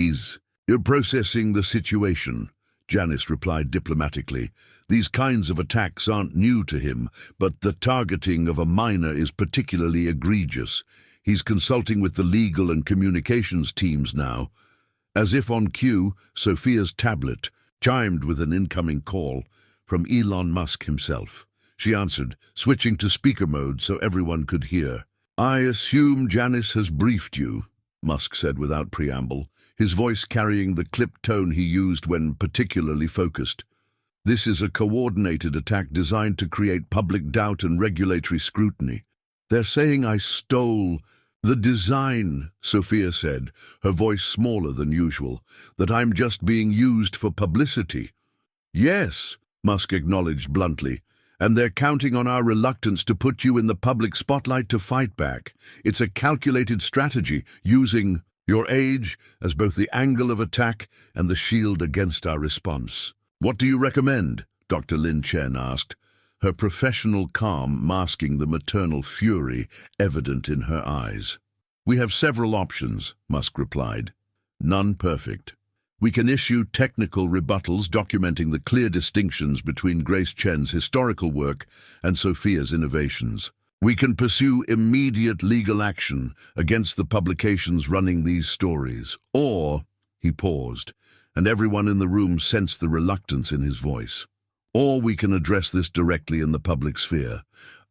A: You're processing the situation, Janice replied diplomatically. These kinds of attacks aren't new to him, but the targeting of a minor is particularly egregious. He's consulting with the legal and communications teams now. As if on cue, Sophia's tablet chimed with an incoming call from Elon Musk himself. She answered, switching to speaker mode so everyone could hear. I assume Janice has briefed you, Musk said without preamble, his voice carrying the clipped tone he used when particularly focused. This is a coordinated attack designed to create public doubt and regulatory scrutiny. They're saying I stole the design, Sophia said, her voice smaller than usual, that I'm just being used for publicity. Yes, Musk acknowledged bluntly, and they're counting on our reluctance to put you in the public spotlight to fight back. It's a calculated strategy, using your age as both the angle of attack and the shield against our response. What do you recommend? Dr. Lin Chen asked, her professional calm masking the maternal fury evident in her eyes. We have several options, Musk replied. None perfect. We can issue technical rebuttals documenting the clear distinctions between Grace Chen's historical work and Sophia's innovations. We can pursue immediate legal action against the publications running these stories. Or, he paused, and everyone in the room sensed the reluctance in his voice. Or we can address this directly in the public sphere,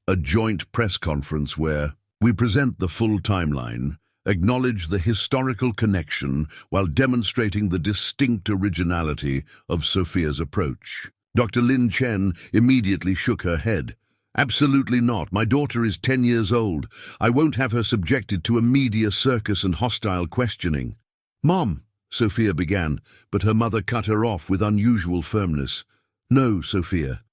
A: a joint press conference where we present the full timeline, acknowledge the historical connection while demonstrating the distinct originality of Sophia's approach. Dr. Lin Chen immediately shook her head. Absolutely not. My daughter is 10 years old. I won't have her subjected to a media circus and hostile questioning. Mom, Sophia began, but her mother cut her off with unusual firmness. No, Sophia.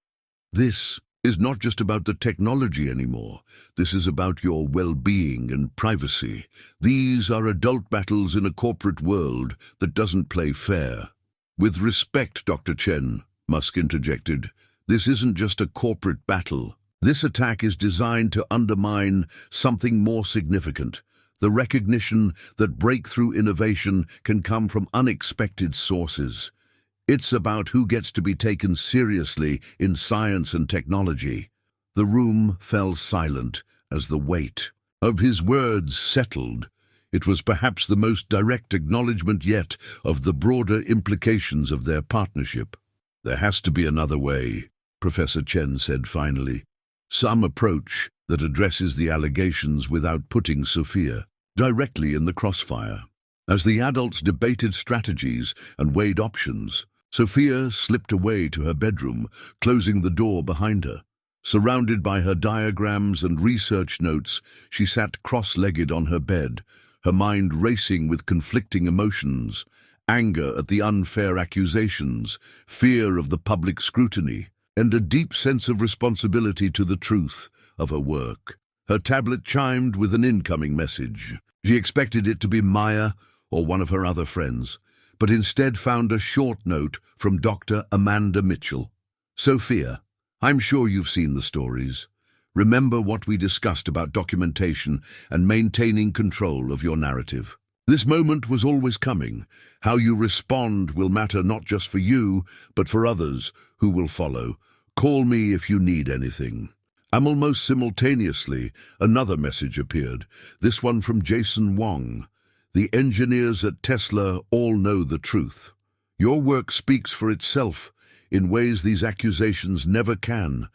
A: This is not just about the technology anymore. This is about your well-being and privacy. These are adult battles in a corporate world that doesn't play fair. With respect, Dr. Chen, Musk interjected, this isn't just a corporate battle. This attack is designed to undermine something more significant, the recognition that breakthrough innovation can come from unexpected sources. It's about who gets to be taken seriously in science and technology. The room fell silent as the weight of his words settled. It was perhaps the most direct acknowledgement yet of the broader implications of their partnership. There has to be another way, Professor Chen said finally. Some approach that addresses the allegations without putting Sophia directly in the crossfire. As the adults debated strategies and weighed options, Sophia slipped away to her bedroom, closing the door behind her. Surrounded by her diagrams and research notes, she sat cross-legged on her bed, her mind racing with conflicting emotions: anger at the unfair accusations, fear of the public scrutiny, and a deep sense of responsibility to the truth of her work. Her tablet chimed with an incoming message. She expected it to be Maya or one of her other friends, but instead found a short note from Dr. Amanda Mitchell. "Sophia, I'm sure you've seen the stories. Remember what we discussed about documentation and maintaining control of your narrative. This moment was always coming. How you respond will matter not just for you, but for others who will follow. Call me if you need anything." Almost simultaneously, another message appeared, this one from Jason Wong. "The engineers at Tesla all know the truth. Your work speaks for itself in ways these accusations never can.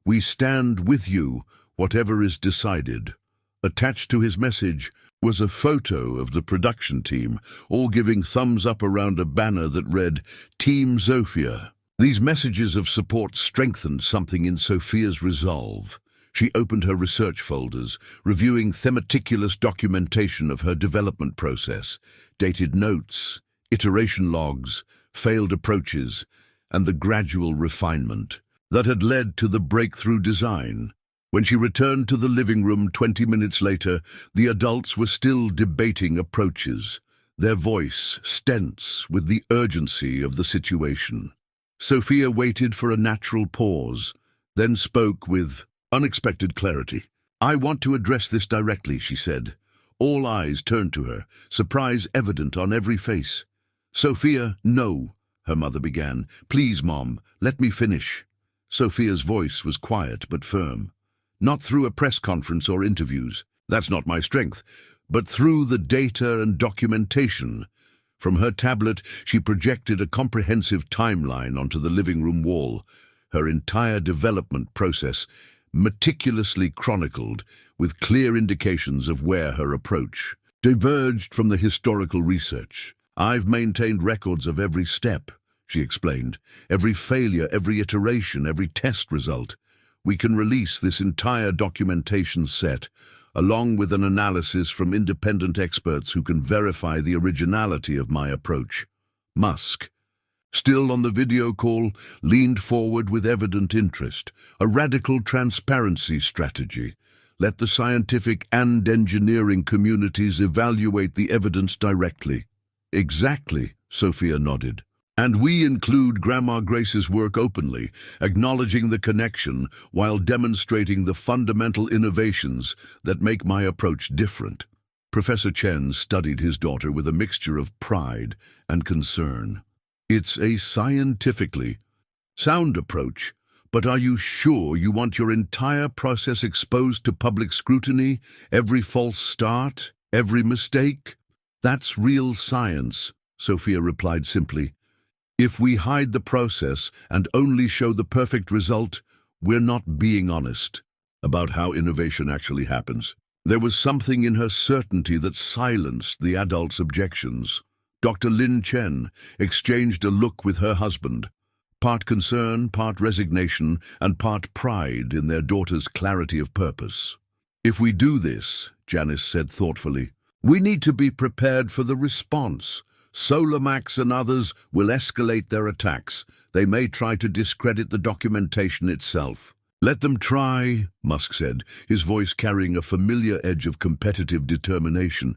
A: We stand with you, whatever is decided." Attached to his message was a photo of the production team, all giving thumbs up around a banner that read, "Team Sophia." These messages of support strengthened something in Sophia's resolve. She opened her research folders, reviewing meticulous documentation of her development process, dated notes, iteration logs, failed approaches, and the gradual refinement that had led to the breakthrough design. When she returned to the living room 20 minutes later, the adults were still debating approaches, their voice tense with the urgency of the situation. Sophia waited for a natural pause, then spoke with unexpected clarity. "I want to address this directly," she said. All eyes turned to her, surprise evident on every face. "Sophia, no," her mother began. "Please, Mom, let me finish." Sophia's voice was quiet but firm. "Not through a press conference or interviews. That's not my strength. But through the data and documentation." From her tablet, she projected a comprehensive timeline onto the living room wall, her entire development process meticulously chronicled, with clear indications of where her approach diverged from the historical research. "I've maintained records of every step," she explained, "every failure, every iteration, every test result. We can release this entire documentation set, along with an analysis from independent experts who can verify the originality of my approach." Musk, still on the video call, leaned forward with evident interest. "A radical transparency strategy. Let the scientific and engineering communities evaluate the evidence directly." "Exactly," Sophia nodded. "And we include Grandma Grace's work openly, acknowledging the connection while demonstrating the fundamental innovations that make my approach different." Professor Chen studied his daughter with a mixture of pride and concern. "It's a scientifically sound approach, but are you sure you want your entire process exposed to public scrutiny, every false start, every mistake?" "That's real science," Sophia replied simply. "If we hide the process and only show the perfect result, we're not being honest about how innovation actually happens." There was something in her certainty that silenced the adults' objections. Dr. Lin Chen exchanged a look with her husband, part concern, part resignation, and part pride in their daughter's clarity of purpose. "If we do this," Janice said thoughtfully, "we need to be prepared for the response. Solamax and others will escalate their attacks. They may try to discredit the documentation itself." "Let them try," Musk said, his voice carrying a familiar edge of competitive determination.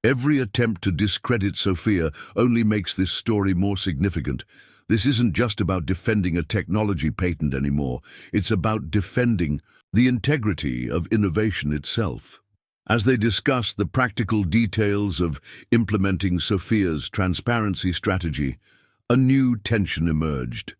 A: "Every attempt to discredit Sophia only makes this story more significant. This isn't just about defending a technology patent anymore. It's about defending the integrity of innovation itself." As they discussed the practical details of implementing Sophia's transparency strategy, a new tension emerged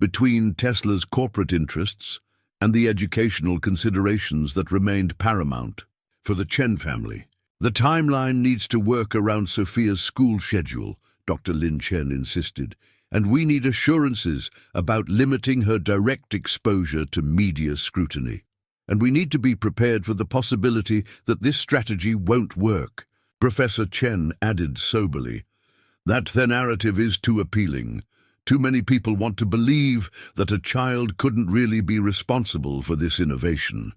A: between Tesla's corporate interests and the educational considerations that remained paramount for the Chen family. "The timeline needs to work around Sophia's school schedule," Dr. Lin Chen insisted, "and we need assurances about limiting her direct exposure to media scrutiny. And we need to be prepared for the possibility that this strategy won't work." Professor Chen added soberly, "That their narrative is too appealing, Too many people want to believe that a child couldn't really be responsible for this innovation.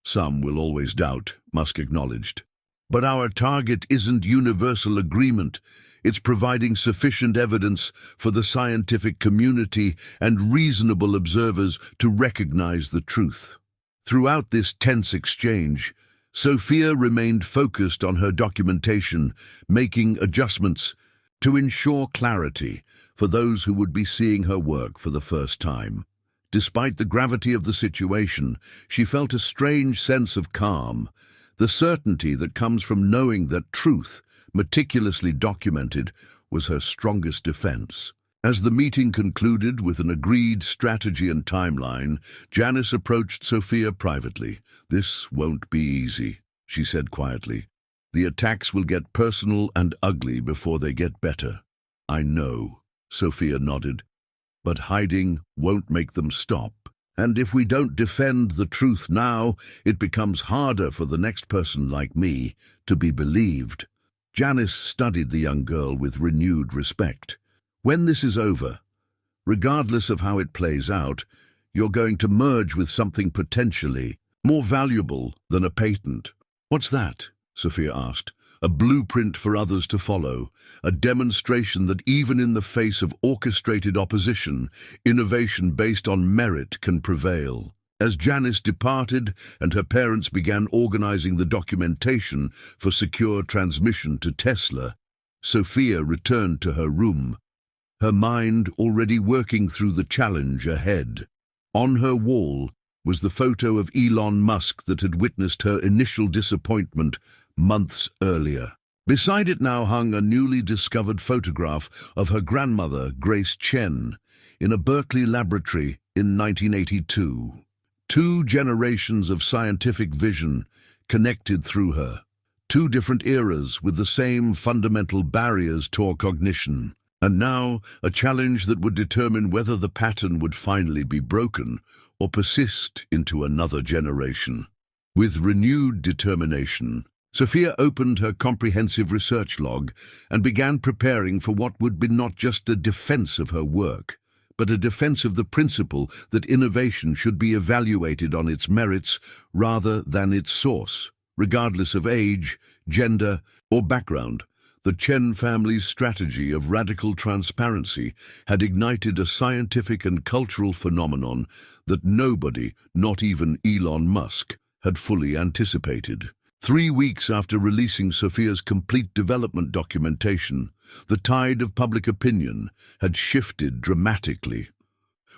A: Some will always doubt, Musk acknowledged. But our target isn't universal agreement. It's providing sufficient evidence for the scientific community and reasonable observers to recognize the truth. Throughout this tense exchange, Sophia remained focused on her documentation, making adjustments to ensure clarity for those who would be seeing her work for the first time. Despite the gravity of the situation, she felt a strange sense of calm, the certainty that comes from knowing that truth, meticulously documented, was her strongest defense. As the meeting concluded with an agreed strategy and timeline, Janice approached Sophia privately. "This won't be easy," she said quietly. "The attacks will get personal and ugly before they get better." "I know," Sophia nodded, "but hiding won't make them stop. And if we don't defend the truth now, it becomes harder for the next person like me to be believed." Janice studied the young girl with renewed respect. "When this is over, regardless of how it plays out, you're going to merge with something potentially more valuable than a patent." "What's that?" Sophia asked. "A blueprint for others to follow, a demonstration that even in the face of orchestrated opposition, innovation based on merit can prevail." As Janice departed and her parents began organizing the documentation for secure transmission to Tesla, Sophia returned to her room, her mind already working through the challenge ahead. On her wall was the photo of Elon Musk that had witnessed her initial disappointment months earlier. Beside it now hung a newly discovered photograph of her grandmother, Grace Chen, in a Berkeley laboratory in 1982. 2 generations of scientific vision connected through her. 2 different eras with the same fundamental barriers to cognition. And now, a challenge that would determine whether the pattern would finally be broken or persist into another generation. With renewed determination, Sophia opened her comprehensive research log and began preparing for what would be not just a defense of her work, but a defense of the principle that innovation should be evaluated on its merits rather than its source, regardless of age, gender, or background. The Chen family's strategy of radical transparency had ignited a scientific and cultural phenomenon that nobody, not even Elon Musk, had fully anticipated. 3 weeks after releasing Sophia's complete development documentation, the tide of public opinion had shifted dramatically.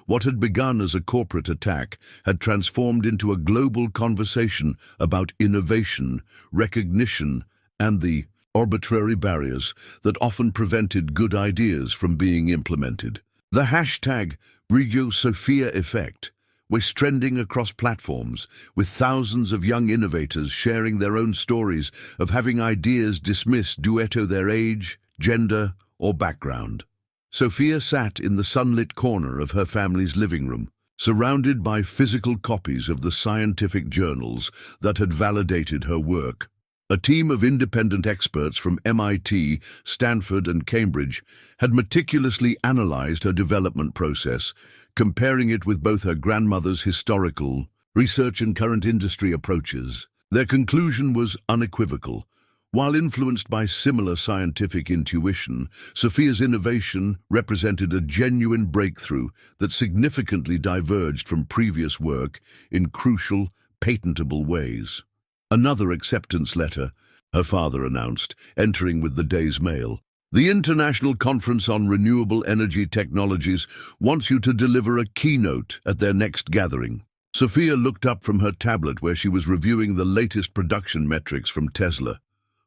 A: What had begun as a corporate attack had transformed into a global conversation about innovation, recognition, and the arbitrary barriers that often prevented good ideas from being implemented. The hashtag #RegioSophia effect was trending across platforms, with thousands of young innovators sharing their own stories of having ideas dismissed due to their age, gender, or background. Sophia sat in the sunlit corner of her family's living room, surrounded by physical copies of the scientific journals that had validated her work. A team of independent experts from MIT, Stanford, and Cambridge had meticulously analyzed her development process, comparing it with both her grandmother's historical, research and current industry approaches. Their conclusion was unequivocal. While influenced by similar scientific intuition, Sophia's innovation represented a genuine breakthrough that significantly diverged from previous work in crucial, patentable ways. "Another acceptance letter," her father announced, entering with the day's mail. "The International Conference on Renewable Energy Technologies wants you to deliver a keynote at their next gathering." Sophia looked up from her tablet where she was reviewing the latest production metrics from Tesla.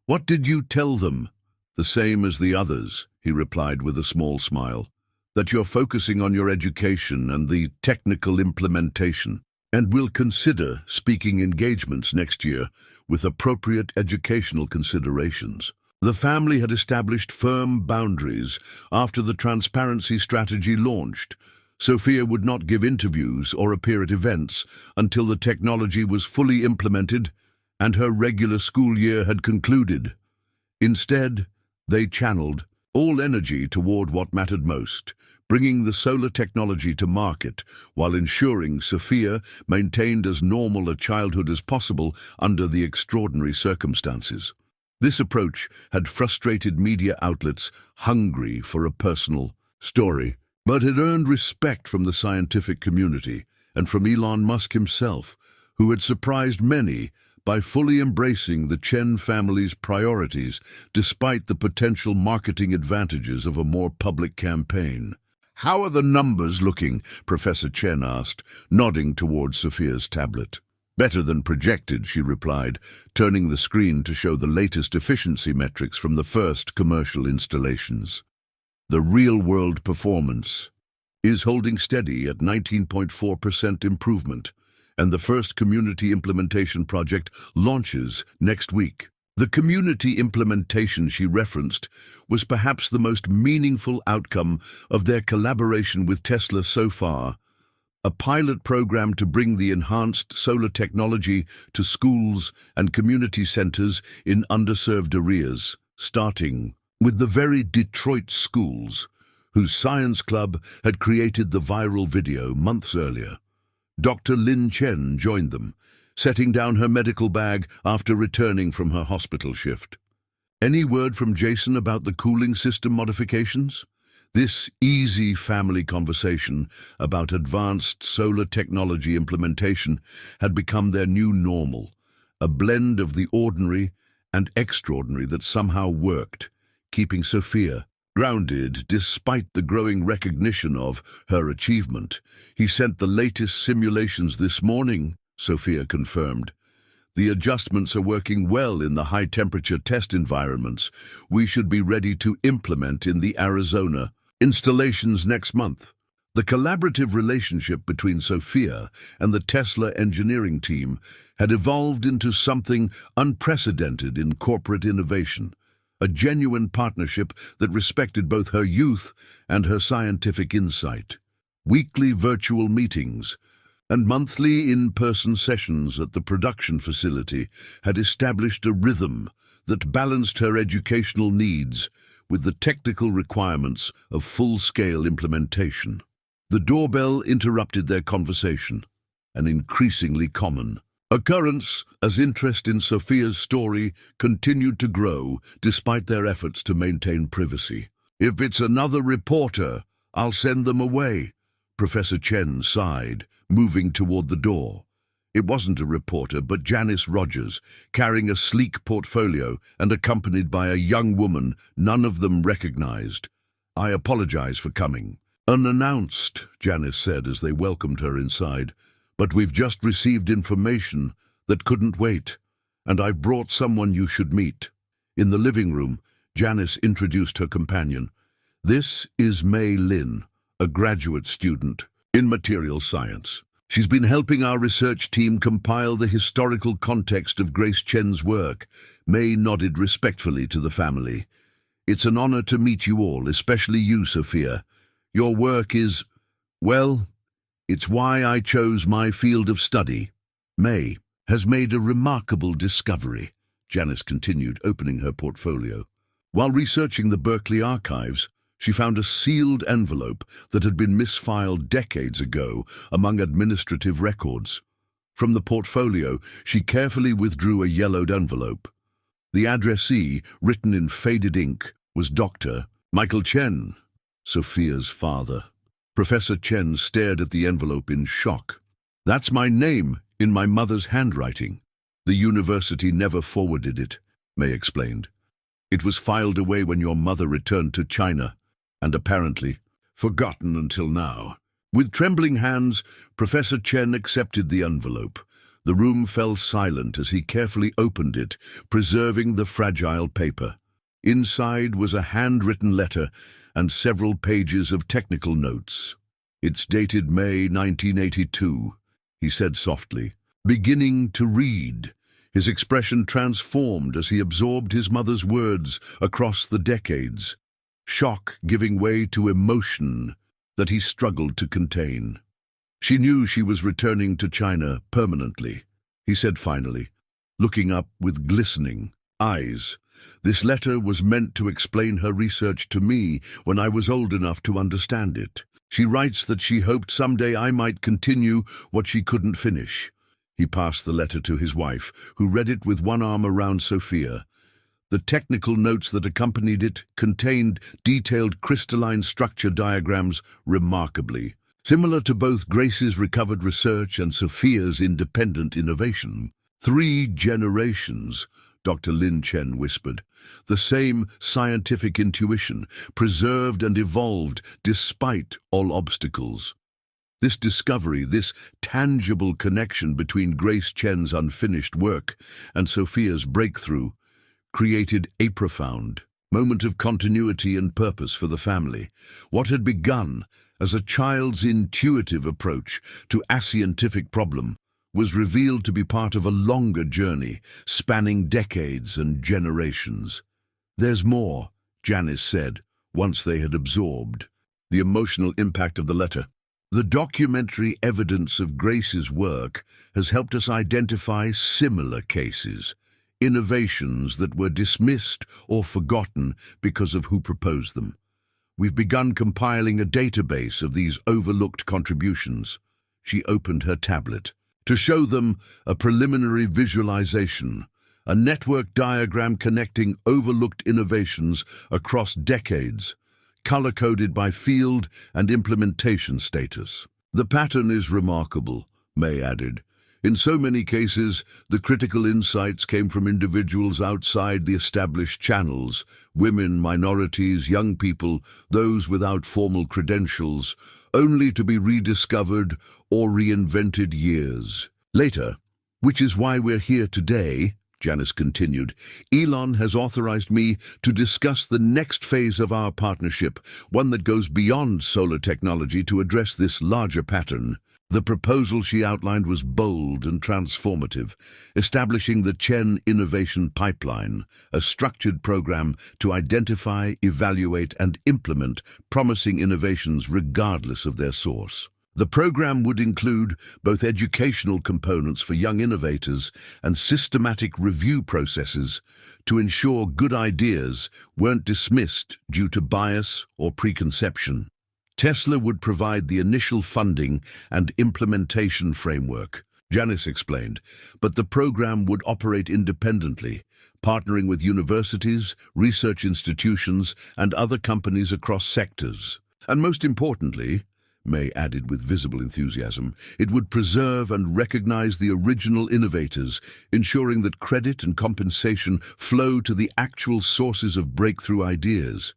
A: "What did you tell them?" "The same as the others," he replied with a small smile. "That you're focusing on your education and the technical implementation, and will consider speaking engagements next year with appropriate educational considerations." The family had established firm boundaries after the transparency strategy launched. Sophia would not give interviews or appear at events until the technology was fully implemented and her regular school year had concluded. Instead, they channeled all energy toward what mattered most, bringing the solar technology to market while ensuring Sophia maintained as normal a childhood as possible under the extraordinary circumstances. This approach had frustrated media outlets hungry for a personal story, but had earned respect from the scientific community and from Elon Musk himself, who had surprised many by fully embracing the Chen family's priorities despite the potential marketing advantages of a more public campaign. "How are the numbers looking?" Professor Chen asked, nodding towards Sophia's tablet. "Better than projected," she replied, turning the screen to show the latest efficiency metrics from the first commercial installations. The real-world performance is holding steady at 19.4% improvement, and the first community implementation project launches next week. The community implementation she referenced was perhaps the most meaningful outcome of their collaboration with Tesla so far, a pilot program to bring the enhanced solar technology to schools and community centers in underserved areas, starting with the very Detroit schools, whose science club had created the viral video months earlier. Dr. Lin Chen joined them, setting down her medical bag after returning from her hospital shift. "Any word from Jason about the cooling system modifications?" This easy family conversation about advanced solar technology implementation had become their new normal, a blend of the ordinary and extraordinary that somehow worked, keeping Sophia grounded despite the growing recognition of her achievement. "He sent the latest simulations this morning," Sophia confirmed. "The adjustments are working well in the high-temperature test environments we should be ready to implement in the Arizona installations next month." The collaborative relationship between Sophia and the Tesla engineering team had evolved into something unprecedented in corporate innovation, a genuine partnership that respected both her youth and her scientific insight. Weekly virtual meetings and monthly in-person sessions at the production facility had established a rhythm that balanced her educational needs with the technical requirements of full-scale implementation. The doorbell interrupted their conversation, an increasingly common occurrence as interest in Sophia's story continued to grow despite their efforts to maintain privacy. "If it's another reporter, I'll send them away," Professor Chen sighed, moving toward the door. It wasn't a reporter, but Janice Rogers, carrying a sleek portfolio and accompanied by a young woman none of them recognized. "I apologize for coming." "Unannounced," Janice said as they welcomed her inside. "But we've just received information that couldn't wait, and I've brought someone you should meet." In the living room, Janice introduced her companion. "This is Mei Lin, a graduate student in material science. She's been helping our research team compile the historical context of Grace Chen's work." Mei nodded respectfully to the family. "It's an honor to meet you all, especially you, Sophia. Your work is, well, it's why I chose my field of study." "Mei has made a remarkable discovery," Janice continued, opening her portfolio. While researching the Berkeley archives, she found a sealed envelope that had been misfiled decades ago among administrative records. From the portfolio, she carefully withdrew a yellowed envelope. The addressee, written in faded ink, was Dr. Michael Chen, Sophia's father. Professor Chen stared at the envelope in shock. "That's my name in my mother's handwriting. The university never forwarded it," Mei explained. "It was filed away when your mother returned to China, and apparently forgotten until now." With trembling hands, Professor Chen accepted the envelope. The room fell silent as he carefully opened it, preserving the fragile paper. Inside was a handwritten letter and several pages of technical notes. "It's dated May 1982, he said softly, beginning to read. His expression transformed as he absorbed his mother's words across the decades, shock giving way to emotion that he struggled to contain. "She knew she was returning to China permanently," he said finally, looking up with glistening eyes. This letter was meant to explain her research to me when I was old enough to understand it. She writes that she hoped someday I might continue what she couldn't finish. He passed the letter to his wife, who read it with one arm around Sophia. The technical notes that accompanied it contained detailed crystalline structure diagrams remarkably similar to both Grace's recovered research and Sophia's independent innovation. 3 generations, Dr. Lin Chen whispered. The same scientific intuition, preserved and evolved despite all obstacles. This discovery, this tangible connection between Grace Chen's unfinished work and Sophia's breakthrough, created a profound moment of continuity and purpose for the family. What had begun as a child's intuitive approach to a scientific problem was revealed to be part of a longer journey, spanning decades and generations. "There's more," Janice said, once they had absorbed the emotional impact of the letter. "The documentary evidence of Grace's work has helped us identify similar cases, innovations that were dismissed or forgotten because of who proposed them. We've begun compiling a database of these overlooked contributions." She opened her tablet to show them a preliminary visualization, a network diagram connecting overlooked innovations across decades, color-coded by field and implementation status. "The pattern is remarkable," May added. "In so many cases, the critical insights came from individuals outside the established channels, women, minorities, young people, those without formal credentials, only to be rediscovered or reinvented years later. Which is why we're here today," Janice continued. "Elon has authorized me to discuss the next phase of our partnership, one that goes beyond solar technology to address this larger pattern." The proposal she outlined was bold and transformative, establishing the Chen Innovation Pipeline, a structured program to identify, evaluate, and implement promising innovations regardless of their source. The program would include both educational components for young innovators and systematic review processes to ensure good ideas weren't dismissed due to bias or preconception. Tesla would provide the initial funding and implementation framework, Janice explained, but the program would operate independently, partnering with universities, research institutions, and other companies across sectors. And most importantly, May added with visible enthusiasm, it would preserve and recognize the original innovators, ensuring that credit and compensation flow to the actual sources of breakthrough ideas.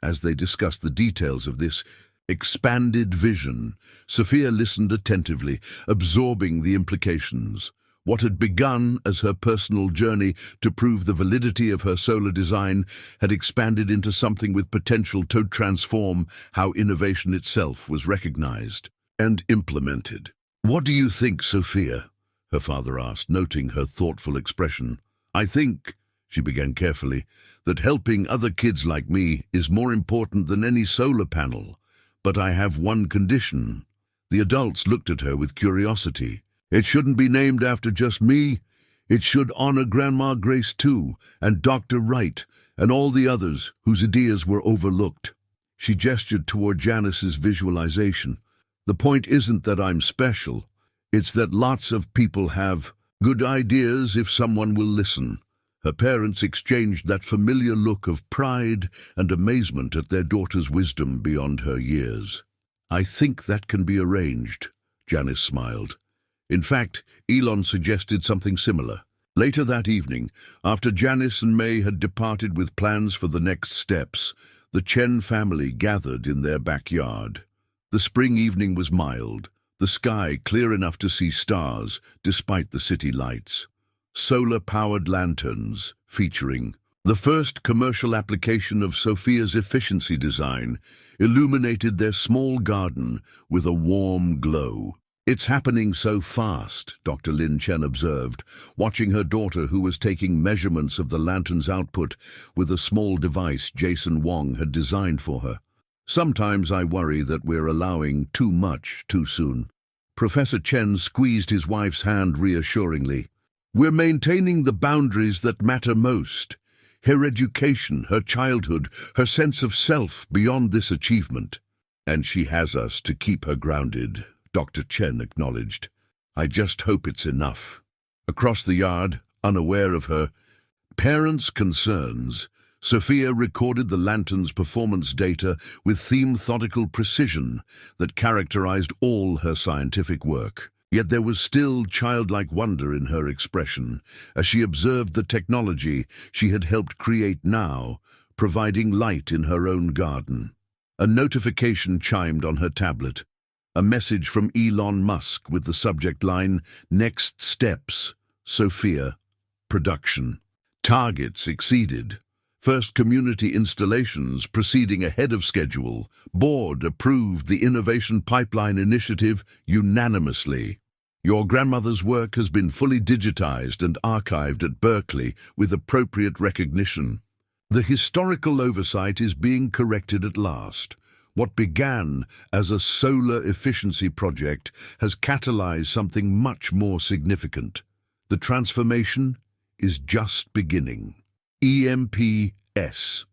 A: As they discussed the details of this expanded vision, Sophia listened attentively, absorbing the implications. What had begun as her personal journey to prove the validity of her solar design had expanded into something with potential to transform how innovation itself was recognized and implemented. "What do you think, Sophia?" her father asked, noting her thoughtful expression. "I think," she began carefully, "that helping other kids like me is more important than any solar panel. But I have one condition." The adults looked at her with curiosity. "It shouldn't be named after just me. It should honor Grandma Grace too, and Dr. Wright, and all the others whose ideas were overlooked." She gestured toward Janice's visualization. "The point isn't that I'm special. It's that lots of people have good ideas if someone will listen." Her parents exchanged that familiar look of pride and amazement at their daughter's wisdom beyond her years. "I think that can be arranged," Janice smiled. In fact, Elon suggested something similar. Later that evening, after Janice and May had departed with plans for the next steps, the Chen family gathered in their backyard. The spring evening was mild, the sky clear enough to see stars despite the city lights. Solar-powered lanterns, featuring the first commercial application of Sophia's efficiency design, illuminated their small garden with a warm glow. "It's happening so fast," Dr. Lin Chen observed, watching her daughter, who was taking measurements of the lantern's output with a small device Jason Wong had designed for her. "Sometimes I worry that we're allowing too much too soon." Professor Chen squeezed his wife's hand reassuringly. "We're maintaining the boundaries that matter most." her education, her childhood, her sense of self beyond this achievement. And she has us to keep her grounded, Dr. Chen acknowledged. I just hope it's enough. Across the yard, unaware of her parents' concerns, Sophia recorded the lantern's performance data with methodical precision that characterized all her scientific work. Yet there was still childlike wonder in her expression as she observed the technology she had helped create now, providing light in her own garden. A notification chimed on her tablet, a message from Elon Musk with the subject line, "Next Steps, Sophia, Production." Targets exceeded. First community installations proceeding ahead of schedule. Board approved the Innovation Pipeline Initiative unanimously. Your grandmother's work has been fully digitized and archived at Berkeley with appropriate recognition. The historical oversight is being corrected at last. What began as a solar efficiency project has catalyzed something much more significant. The transformation is just beginning. EMPS,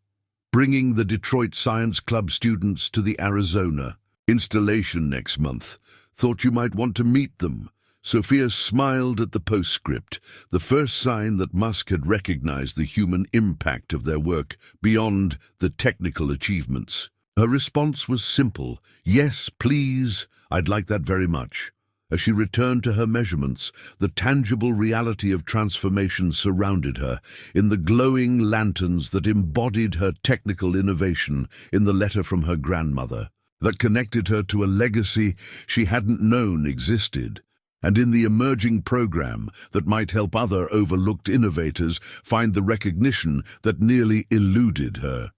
A: bringing the Detroit Science Club students to the Arizona installation next month. Thought you might want to meet them. Sophia smiled at the postscript, the first sign that Musk had recognized the human impact of their work beyond the technical achievements. Her response was simple. Yes, please, I'd like that very much. As she returned to her measurements, the tangible reality of transformation surrounded her in the glowing lanterns that embodied her technical innovation in the letter from her grandmother, that connected her to a legacy she hadn't known existed, and in the emerging program that might help other overlooked innovators find the recognition that nearly eluded her.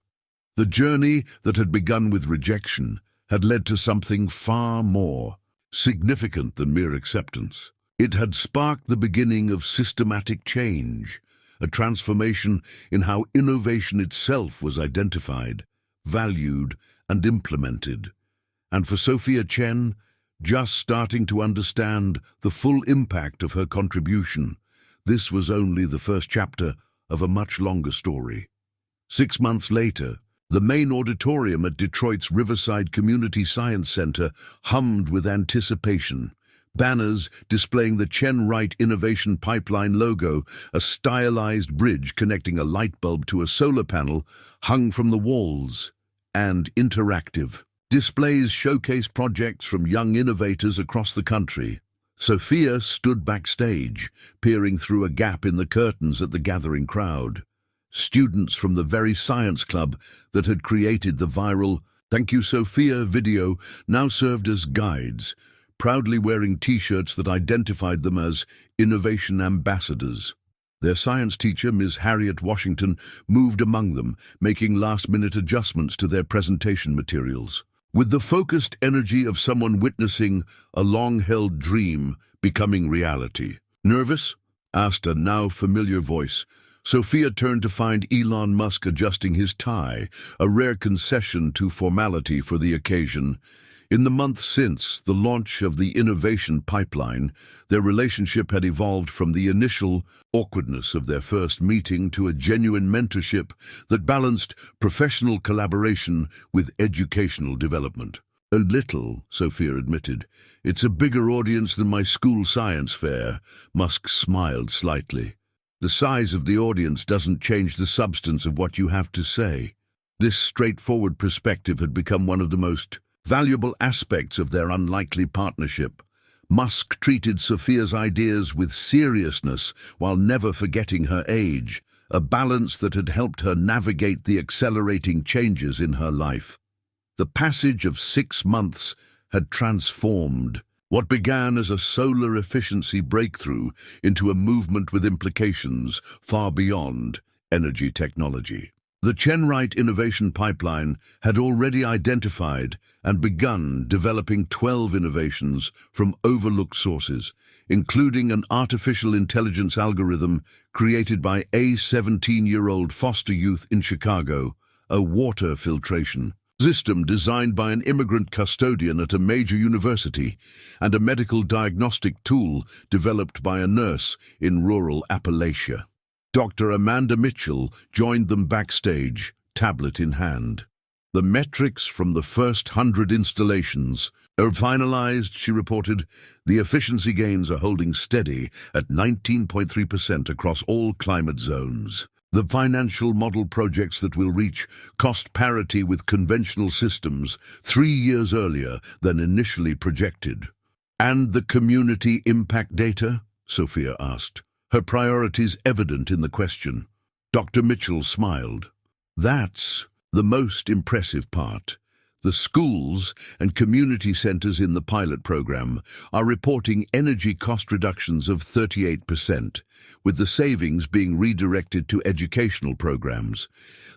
A: The journey that had begun with rejection had led to something far more significant than mere acceptance. It had sparked the beginning of systematic change, a transformation in how innovation itself was identified, valued, and implemented. And for Sophia Chen, just starting to understand the full impact of her contribution, this was only the first chapter of a much longer story. 6 months later, the main auditorium at Detroit's Riverside Community Science Center hummed with anticipation. Banners displaying the Chen Wright Innovation Pipeline logo, a stylized bridge connecting a light bulb to a solar panel, hung from the walls, and interactive displays showcase projects from young innovators across the country. Sophia stood backstage, peering through a gap in the curtains at the gathering crowd. Students from the very science club that had created the viral "Thank You Sophia" video now served as guides, proudly wearing t-shirts that identified them as innovation ambassadors. Their science teacher, Ms. Harriet Washington, moved among them, making last-minute adjustments to their presentation materials. With the focused energy of someone witnessing a long-held dream becoming reality. "Nervous?" asked a now familiar voice. Sophia turned to find Elon Musk adjusting his tie, a rare concession to formality for the occasion. In the months since the launch of the innovation pipeline, their relationship had evolved from the initial awkwardness of their first meeting to a genuine mentorship that balanced professional collaboration with educational development. "A little," Sophia admitted. "It's a bigger audience than my school science fair." Musk smiled slightly. "The size of the audience doesn't change the substance of what you have to say." This straightforward perspective had become one of the most valuable aspects of their unlikely partnership. Musk treated Sophia's ideas with seriousness while never forgetting her age, a balance that had helped her navigate the accelerating changes in her life. The passage of 6 months had transformed what began as a solar efficiency breakthrough into a movement with implications far beyond energy technology. The Chen Wright Innovation Pipeline had already identified and begun developing 12 innovations from overlooked sources, including an artificial intelligence algorithm created by a 17-year-old foster youth in Chicago, a water filtration system designed by an immigrant custodian at a major university, and a medical diagnostic tool developed by a nurse in rural Appalachia. Dr. Amanda Mitchell joined them backstage, tablet in hand. The metrics from the first 100 installations are finalized, she reported. The efficiency gains are holding steady at 19.3% across all climate zones. The financial model projects that will reach cost parity with conventional systems 3 years earlier than initially projected. And the community impact data? Sophia asked, her priorities evident in the question. Dr. Mitchell smiled. That's the most impressive part. The schools and community centers in the pilot program are reporting energy cost reductions of 38%, with the savings being redirected to educational programs.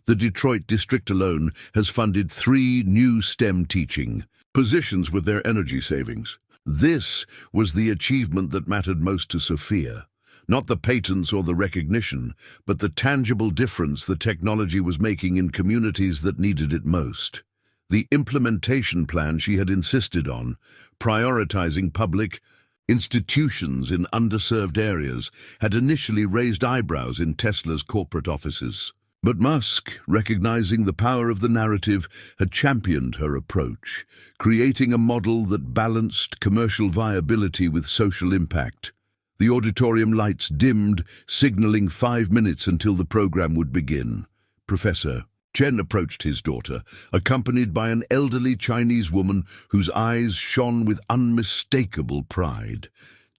A: The Detroit district alone has funded 3 new STEM teaching positions with their energy savings. This was the achievement that mattered most to Sophia. Not the patents or the recognition, but the tangible difference the technology was making in communities that needed it most. The implementation plan she had insisted on, prioritizing public institutions in underserved areas, had initially raised eyebrows in Tesla's corporate offices. But Musk, recognizing the power of the narrative, had championed her approach, creating a model that balanced commercial viability with social impact. The auditorium lights dimmed, signaling 5 minutes until the program would begin. Professor Chen approached his daughter, accompanied by an elderly Chinese woman whose eyes shone with unmistakable pride.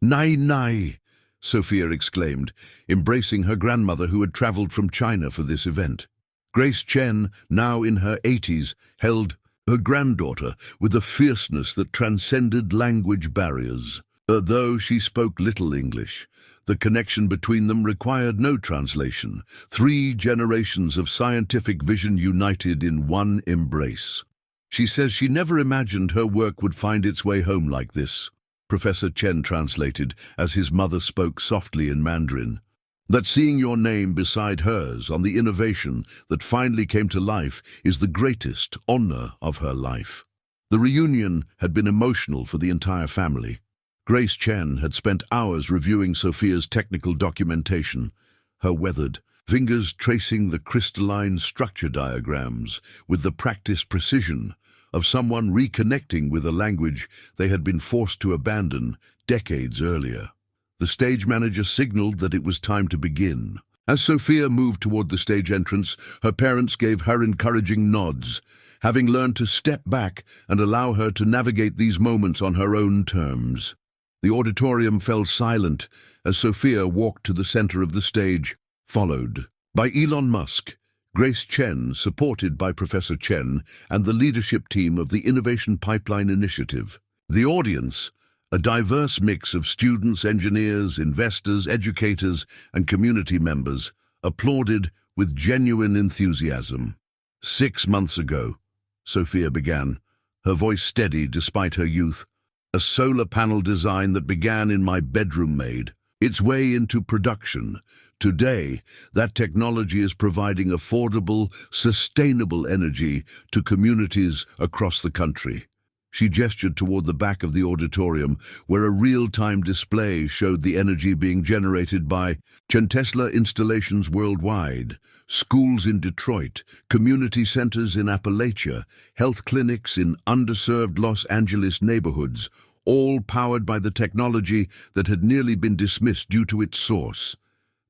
A: "Nai Nai," Sophia exclaimed, embracing her grandmother who had traveled from China for this event. Grace Chen, now in her 80s, held her granddaughter with a fierceness that transcended language barriers. Though she spoke little English, the connection between them required no translation. 3 generations of scientific vision united in one embrace. She says she never imagined her work would find its way home like this, Professor Chen translated as his mother spoke softly in Mandarin. That seeing your name beside hers on the innovation that finally came to life is the greatest honor of her life. The reunion had been emotional for the entire family. Grace Chen had spent hours reviewing Sophia's technical documentation, her weathered fingers tracing the crystalline structure diagrams with the practiced precision of someone reconnecting with a language they had been forced to abandon decades earlier. The stage manager signaled that it was time to begin. As Sophia moved toward the stage entrance, her parents gave her encouraging nods, having learned to step back and allow her to navigate these moments on her own terms. The auditorium fell silent as Sophia walked to the center of the stage, followed by Elon Musk, Grace Chen, supported by Professor Chen, and the leadership team of the Innovation Pipeline Initiative. The audience, a diverse mix of students, engineers, investors, educators, and community members, applauded with genuine enthusiasm. 6 months ago, Sophia began, her voice steady despite her youth. A solar panel design that began in my bedroom made its way into production. Today, that technology is providing affordable, sustainable energy to communities across the country. She gestured toward the back of the auditorium, where a real-time display showed the energy being generated by Tesla installations worldwide, schools in Detroit, community centers in Appalachia, health clinics in underserved Los Angeles neighborhoods, all powered by the technology that had nearly been dismissed due to its source.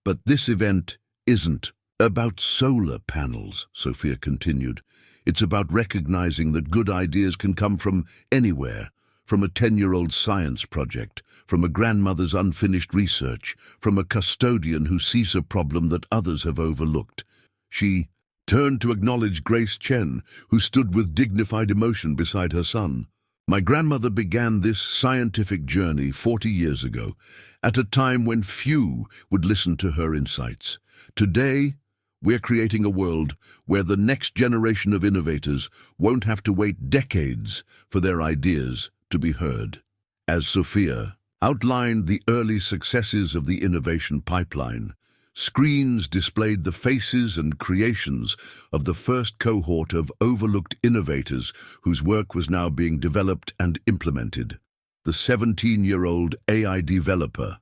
A: But this event isn't about solar panels, Sophia continued. It's about recognizing that good ideas can come from anywhere, from a 10-year-old science project, from a grandmother's unfinished research, from a custodian who sees a problem that others have overlooked. She turned to acknowledge Grace Chen, who stood with dignified emotion beside her son. My grandmother began this scientific journey 40 years ago, at a time when few would listen to her insights. Today, we're creating a world where the next generation of innovators won't have to wait decades for their ideas to be heard. As Sophia outlined the early successes of the innovation pipeline, screens displayed the faces and creations of the first cohort of overlooked innovators whose work was now being developed and implemented. The 17-year-old AI developer,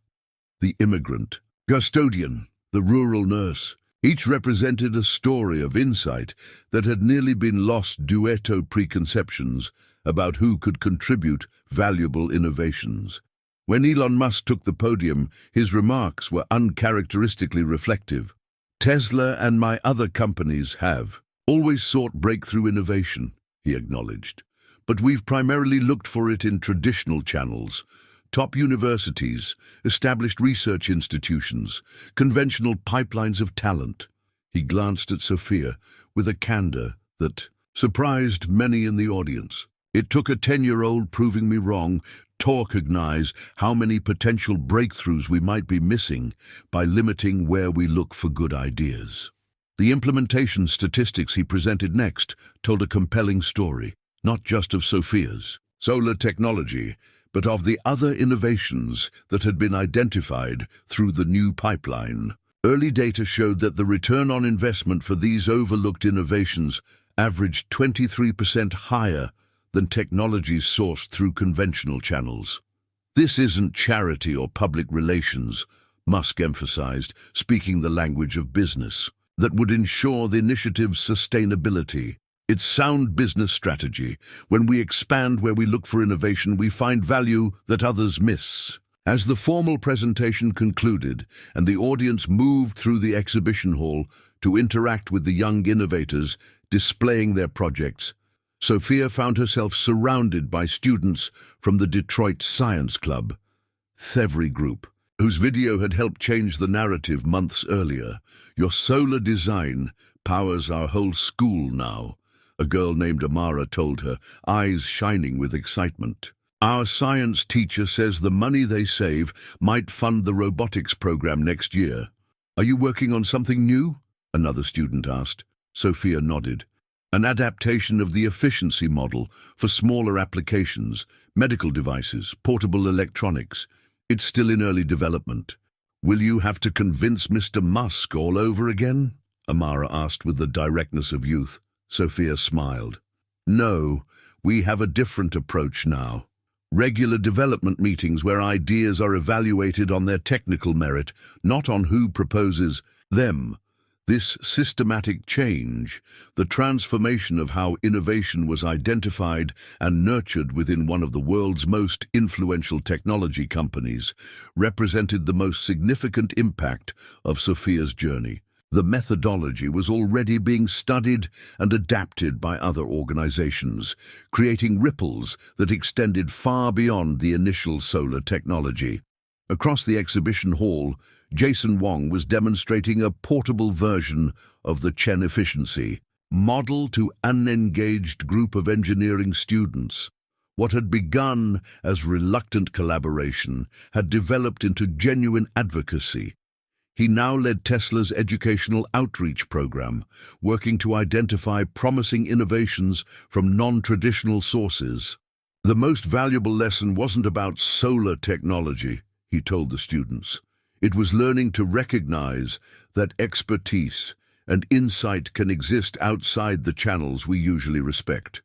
A: the immigrant, custodian, the rural nurse. Each represented a story of insight that had nearly been lost due to preconceptions about who could contribute valuable innovations. When Elon Musk took the podium, his remarks were uncharacteristically reflective. Tesla and my other companies have always sought breakthrough innovation, he acknowledged. But we've primarily looked for it in traditional channels: top universities, established research institutions, conventional pipelines of talent. He glanced at Sophia with a candor that surprised many in the audience. It took a 10-year-old proving me wrong to recognize how many potential breakthroughs we might be missing by limiting where we look for good ideas. The implementation statistics he presented next told a compelling story, not just of Sophia's solar technology, but of the other innovations that had been identified through the new pipeline. Early data showed that the return on investment for these overlooked innovations averaged 23% higher than technologies sourced through conventional channels. This isn't charity or public relations, Musk emphasized, speaking the language of business, that would ensure the initiative's sustainability. It's sound business strategy. When we expand where we look for innovation, we find value that others miss. As the formal presentation concluded and the audience moved through the exhibition hall to interact with the young innovators displaying their projects, Sophia found herself surrounded by students from the Detroit Science Club, Thevry Group, whose video had helped change the narrative months earlier. Your solar design powers our whole school now, a girl named Amara told her, eyes shining with excitement. Our science teacher says the money they save might fund the robotics program next year. Are you working on something new? Another student asked. Sophia nodded. An adaptation of the efficiency model for smaller applications, medical devices, portable electronics. It's still in early development. Will you have to convince Mr. Musk all over again? Amara asked with the directness of youth. Sophia smiled. No, we have a different approach now. Regular development meetings where ideas are evaluated on their technical merit, not on who proposes them. This systematic change, the transformation of how innovation was identified and nurtured within one of the world's most influential technology companies, represented the most significant impact of Sophia's journey. The methodology was already being studied and adapted by other organizations, creating ripples that extended far beyond the initial solar technology. Across the exhibition hall, Jason Wong was demonstrating a portable version of the Chen efficiency, model to an unengaged group of engineering students. What had begun as reluctant collaboration had developed into genuine advocacy. He now led Tesla's educational outreach program, working to identify promising innovations from non-traditional sources. The most valuable lesson wasn't about solar technology, he told the students. It was learning to recognize that expertise and insight can exist outside the channels we usually respect.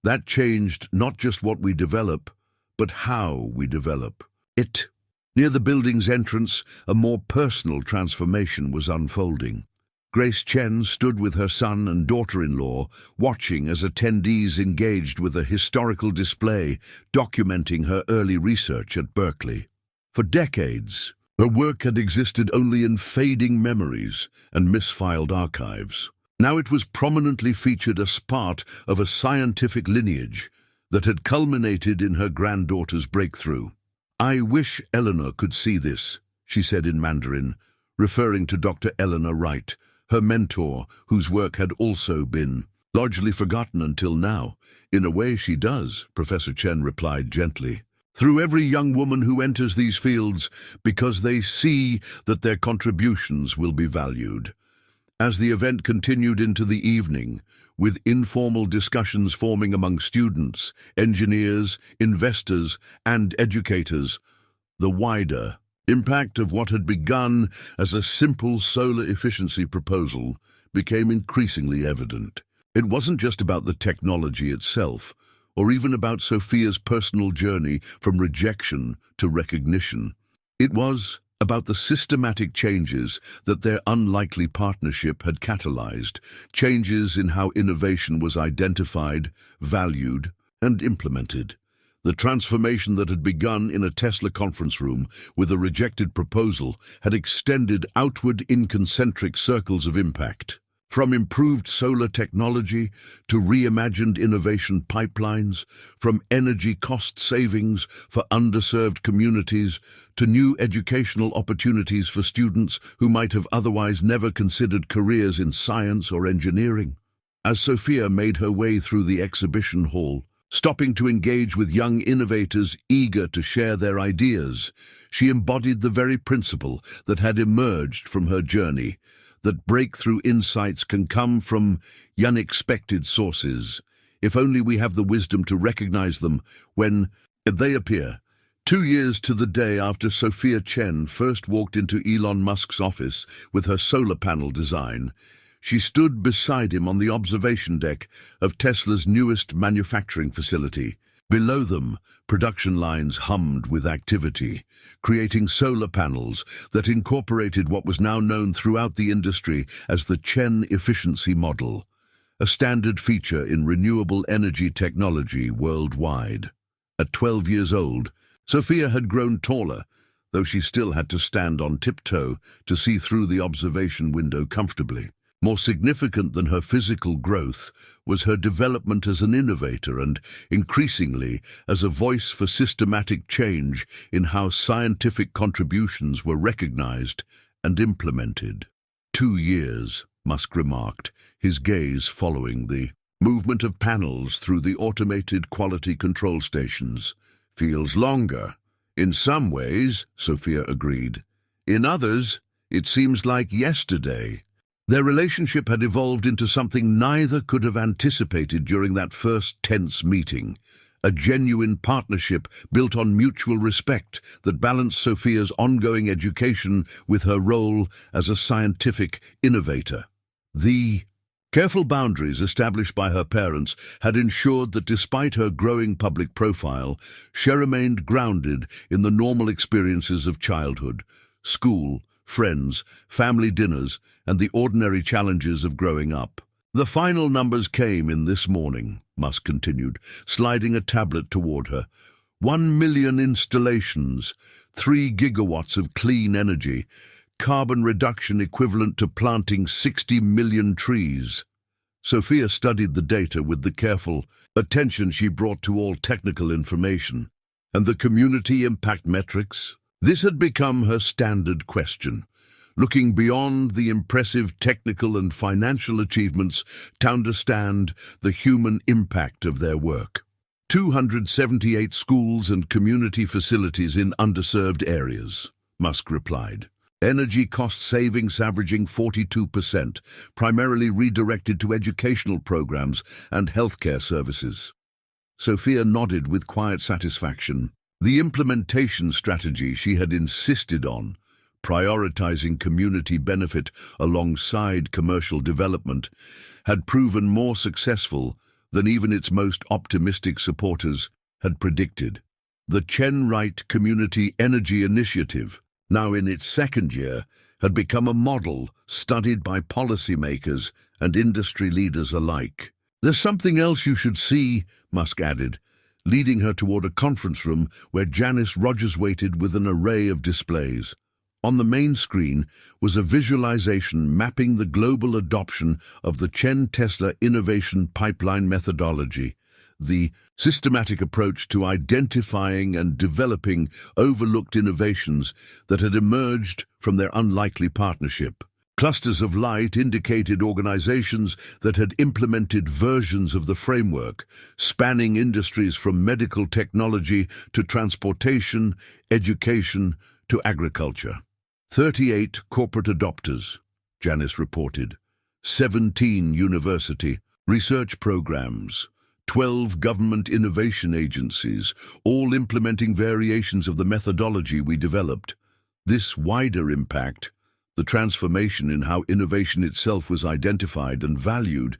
A: That changed not just what we develop, but how we develop it. Near the building's entrance, a more personal transformation was unfolding. Grace Chen stood with her son and daughter-in-law, watching as attendees engaged with a historical display documenting her early research at Berkeley. For decades, her work had existed only in fading memories and misfiled archives. Now it was prominently featured as part of a scientific lineage that had culminated in her granddaughter's breakthrough. I wish Eleanor could see this, she said in Mandarin, referring to Dr. Eleanor Wright, her mentor, whose work had also been largely forgotten until now. In a way she does, Professor Chen replied gently. Through every young woman who enters these fields, because they see that their contributions will be valued. As the event continued into the evening, with informal discussions forming among students, engineers, investors, and educators, the wider impact of what had begun as a simple solar efficiency proposal became increasingly evident. It wasn't just about the technology itself, or even about Sophia's personal journey from rejection to recognition. It was about the systematic changes that their unlikely partnership had catalyzed, changes in how innovation was identified, valued, and implemented. The transformation that had begun in a Tesla conference room with a rejected proposal had extended outward in concentric circles of impact. From improved solar technology to reimagined innovation pipelines, from energy cost savings for underserved communities to new educational opportunities for students who might have otherwise never considered careers in science or engineering. As Sophia made her way through the exhibition hall, stopping to engage with young innovators eager to share their ideas, she embodied the very principle that had emerged from her journey, that breakthrough insights can come from unexpected sources, if only we have the wisdom to recognize them when they appear. 2 years to the day after Sophia Chen first walked into Elon Musk's office with her solar panel design, she stood beside him on the observation deck of Tesla's newest manufacturing facility. Below them, production lines hummed with activity, creating solar panels that incorporated what was now known throughout the industry as the Chen efficiency model, a standard feature in renewable energy technology worldwide. At 12 years old, Sophia had grown taller, though she still had to stand on tiptoe to see through the observation window comfortably. More significant than her physical growth was her development as an innovator and, increasingly, as a voice for systematic change in how scientific contributions were recognized and implemented. 2 years, Musk remarked, his gaze following the movement of panels through the automated quality control stations. Feels longer. In some ways, Sophia agreed. In others, it seems like yesterday. Their relationship had evolved into something neither could have anticipated during that first tense meeting, a genuine partnership built on mutual respect that balanced Sophia's ongoing education with her role as a scientific innovator. The careful boundaries established by her parents had ensured that despite her growing public profile, she remained grounded in the normal experiences of childhood, school, friends, family dinners, and the ordinary challenges of growing up. The final numbers came in this morning, Musk continued, sliding a tablet toward her. 1 million installations, 3 gigawatts of clean energy, carbon reduction equivalent to planting 60 million trees. Sophia studied the data with the careful attention she brought to all technical information. And the community impact metrics? This had become her standard question, looking beyond the impressive technical and financial achievements to understand the human impact of their work. 278 schools and community facilities in underserved areas, Musk replied. Energy cost savings averaging 42%, primarily redirected to educational programs and healthcare services. Sophia nodded with quiet satisfaction. The implementation strategy she had insisted on, prioritizing community benefit alongside commercial development, had proven more successful than even its most optimistic supporters had predicted. The Chen Right Community Energy Initiative, now in its second year, had become a model studied by policymakers and industry leaders alike. There's something else you should see, Musk added, leading her toward a conference room where Janice Rogers waited with an array of displays. On the main screen was a visualization mapping the global adoption of the Chen Tesla Innovation Pipeline methodology, the systematic approach to identifying and developing overlooked innovations that had emerged from their unlikely partnership. Clusters of light indicated organizations that had implemented versions of the framework, spanning industries from medical technology to transportation, education to agriculture. 38 corporate adopters, Janice reported. 17 university research programs. 12 government innovation agencies, all implementing variations of the methodology we developed. This wider impact, the transformation in how innovation itself was identified and valued,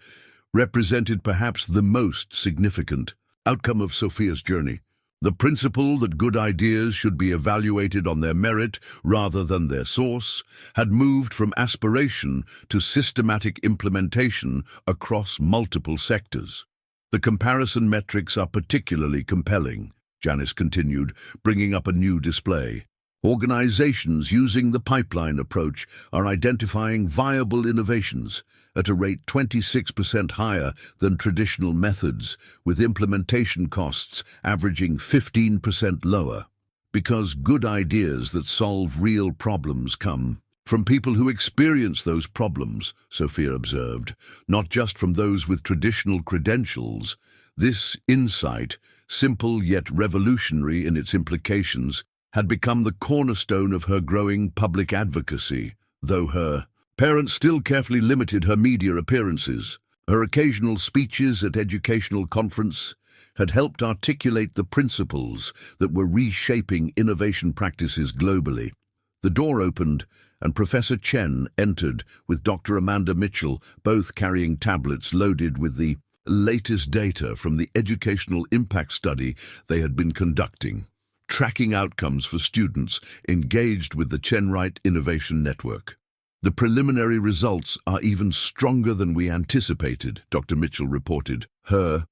A: represented perhaps the most significant outcome of Sophia's journey. The principle that good ideas should be evaluated on their merit rather than their source had moved from aspiration to systematic implementation across multiple sectors. The comparison metrics are particularly compelling, Janice continued, bringing up a new display. Organizations using the pipeline approach are identifying viable innovations at a rate 26% higher than traditional methods, with implementation costs averaging 15% lower. Because good ideas that solve real problems come from people who experience those problems, Sophia observed, not just from those with traditional credentials. This insight, simple yet revolutionary in its implications, had become the cornerstone of her growing public advocacy, though her parents still carefully limited her media appearances. Her occasional speeches at educational conferences had helped articulate the principles that were reshaping innovation practices globally. The door opened, and Professor Chen entered with Dr. Amanda Mitchell, both carrying tablets loaded with the latest data from the educational impact study they had been conducting, tracking outcomes for students engaged with the Chen-Wright Innovation Network. The preliminary results are even stronger than we anticipated, Dr. Mitchell reported, her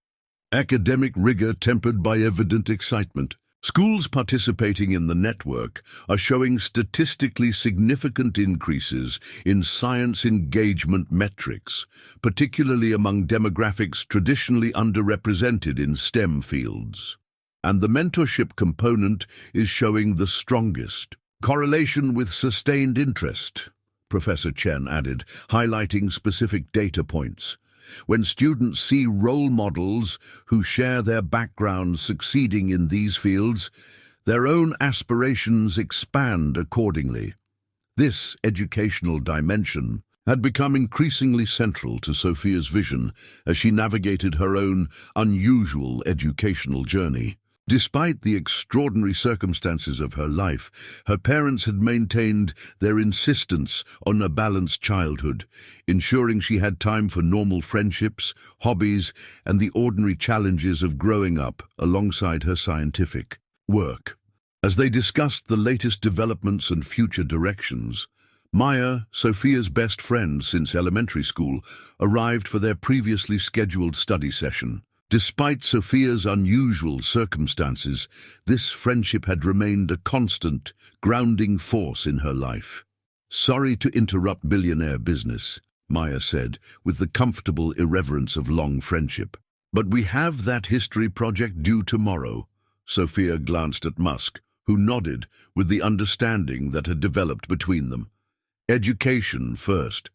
A: academic rigor tempered by evident excitement. Schools participating in the network are showing statistically significant increases in science engagement metrics, particularly among demographics traditionally underrepresented in STEM fields. And the mentorship component is showing the strongest correlation with sustained interest, Professor Chen added, highlighting specific data points. When students see role models who share their backgrounds succeeding in these fields, their own aspirations expand accordingly. This educational dimension had become increasingly central to Sophia's vision as she navigated her own unusual educational journey. Despite the extraordinary circumstances of her life, her parents had maintained their insistence on a balanced childhood, ensuring she had time for normal friendships, hobbies, and the ordinary challenges of growing up alongside her scientific work. As they discussed the latest developments and future directions, Maya, Sophia's best friend since elementary school, arrived for their previously scheduled study session. Despite Sophia's unusual circumstances, this friendship had remained a constant, grounding force in her life. "Sorry to interrupt billionaire business," Maya said, with the comfortable irreverence of long friendship. "But we have that history project due tomorrow." Sophia glanced at Musk, who nodded with the understanding that had developed between them. "Education first.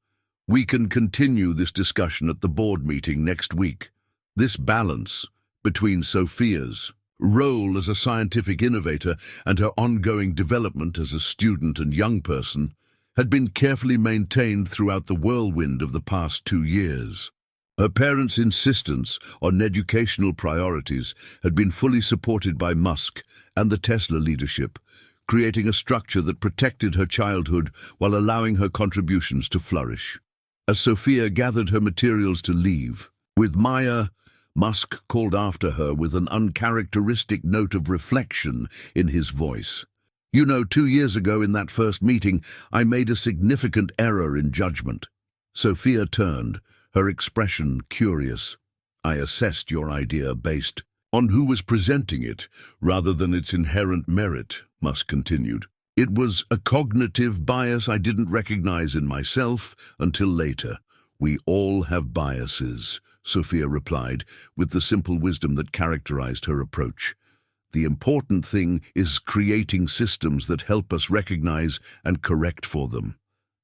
A: We can continue this discussion at the board meeting next week." This balance between Sophia's role as a scientific innovator and her ongoing development as a student and young person had been carefully maintained throughout the whirlwind of the past 2 years. Her parents' insistence on educational priorities had been fully supported by Musk and the Tesla leadership, creating a structure that protected her childhood while allowing her contributions to flourish. As Sophia gathered her materials to leave, with Maya, Musk called after her with an uncharacteristic note of reflection in his voice. "You know, 2 years ago in that first meeting, I made a significant error in judgment." Sophia turned, her expression curious. "I assessed your idea based on who was presenting it, rather than its inherent merit," Musk continued. "It was a cognitive bias I didn't recognize in myself until later." "We all have biases," Sophia replied, with the simple wisdom that characterized her approach. "The important thing is creating systems that help us recognize and correct for them."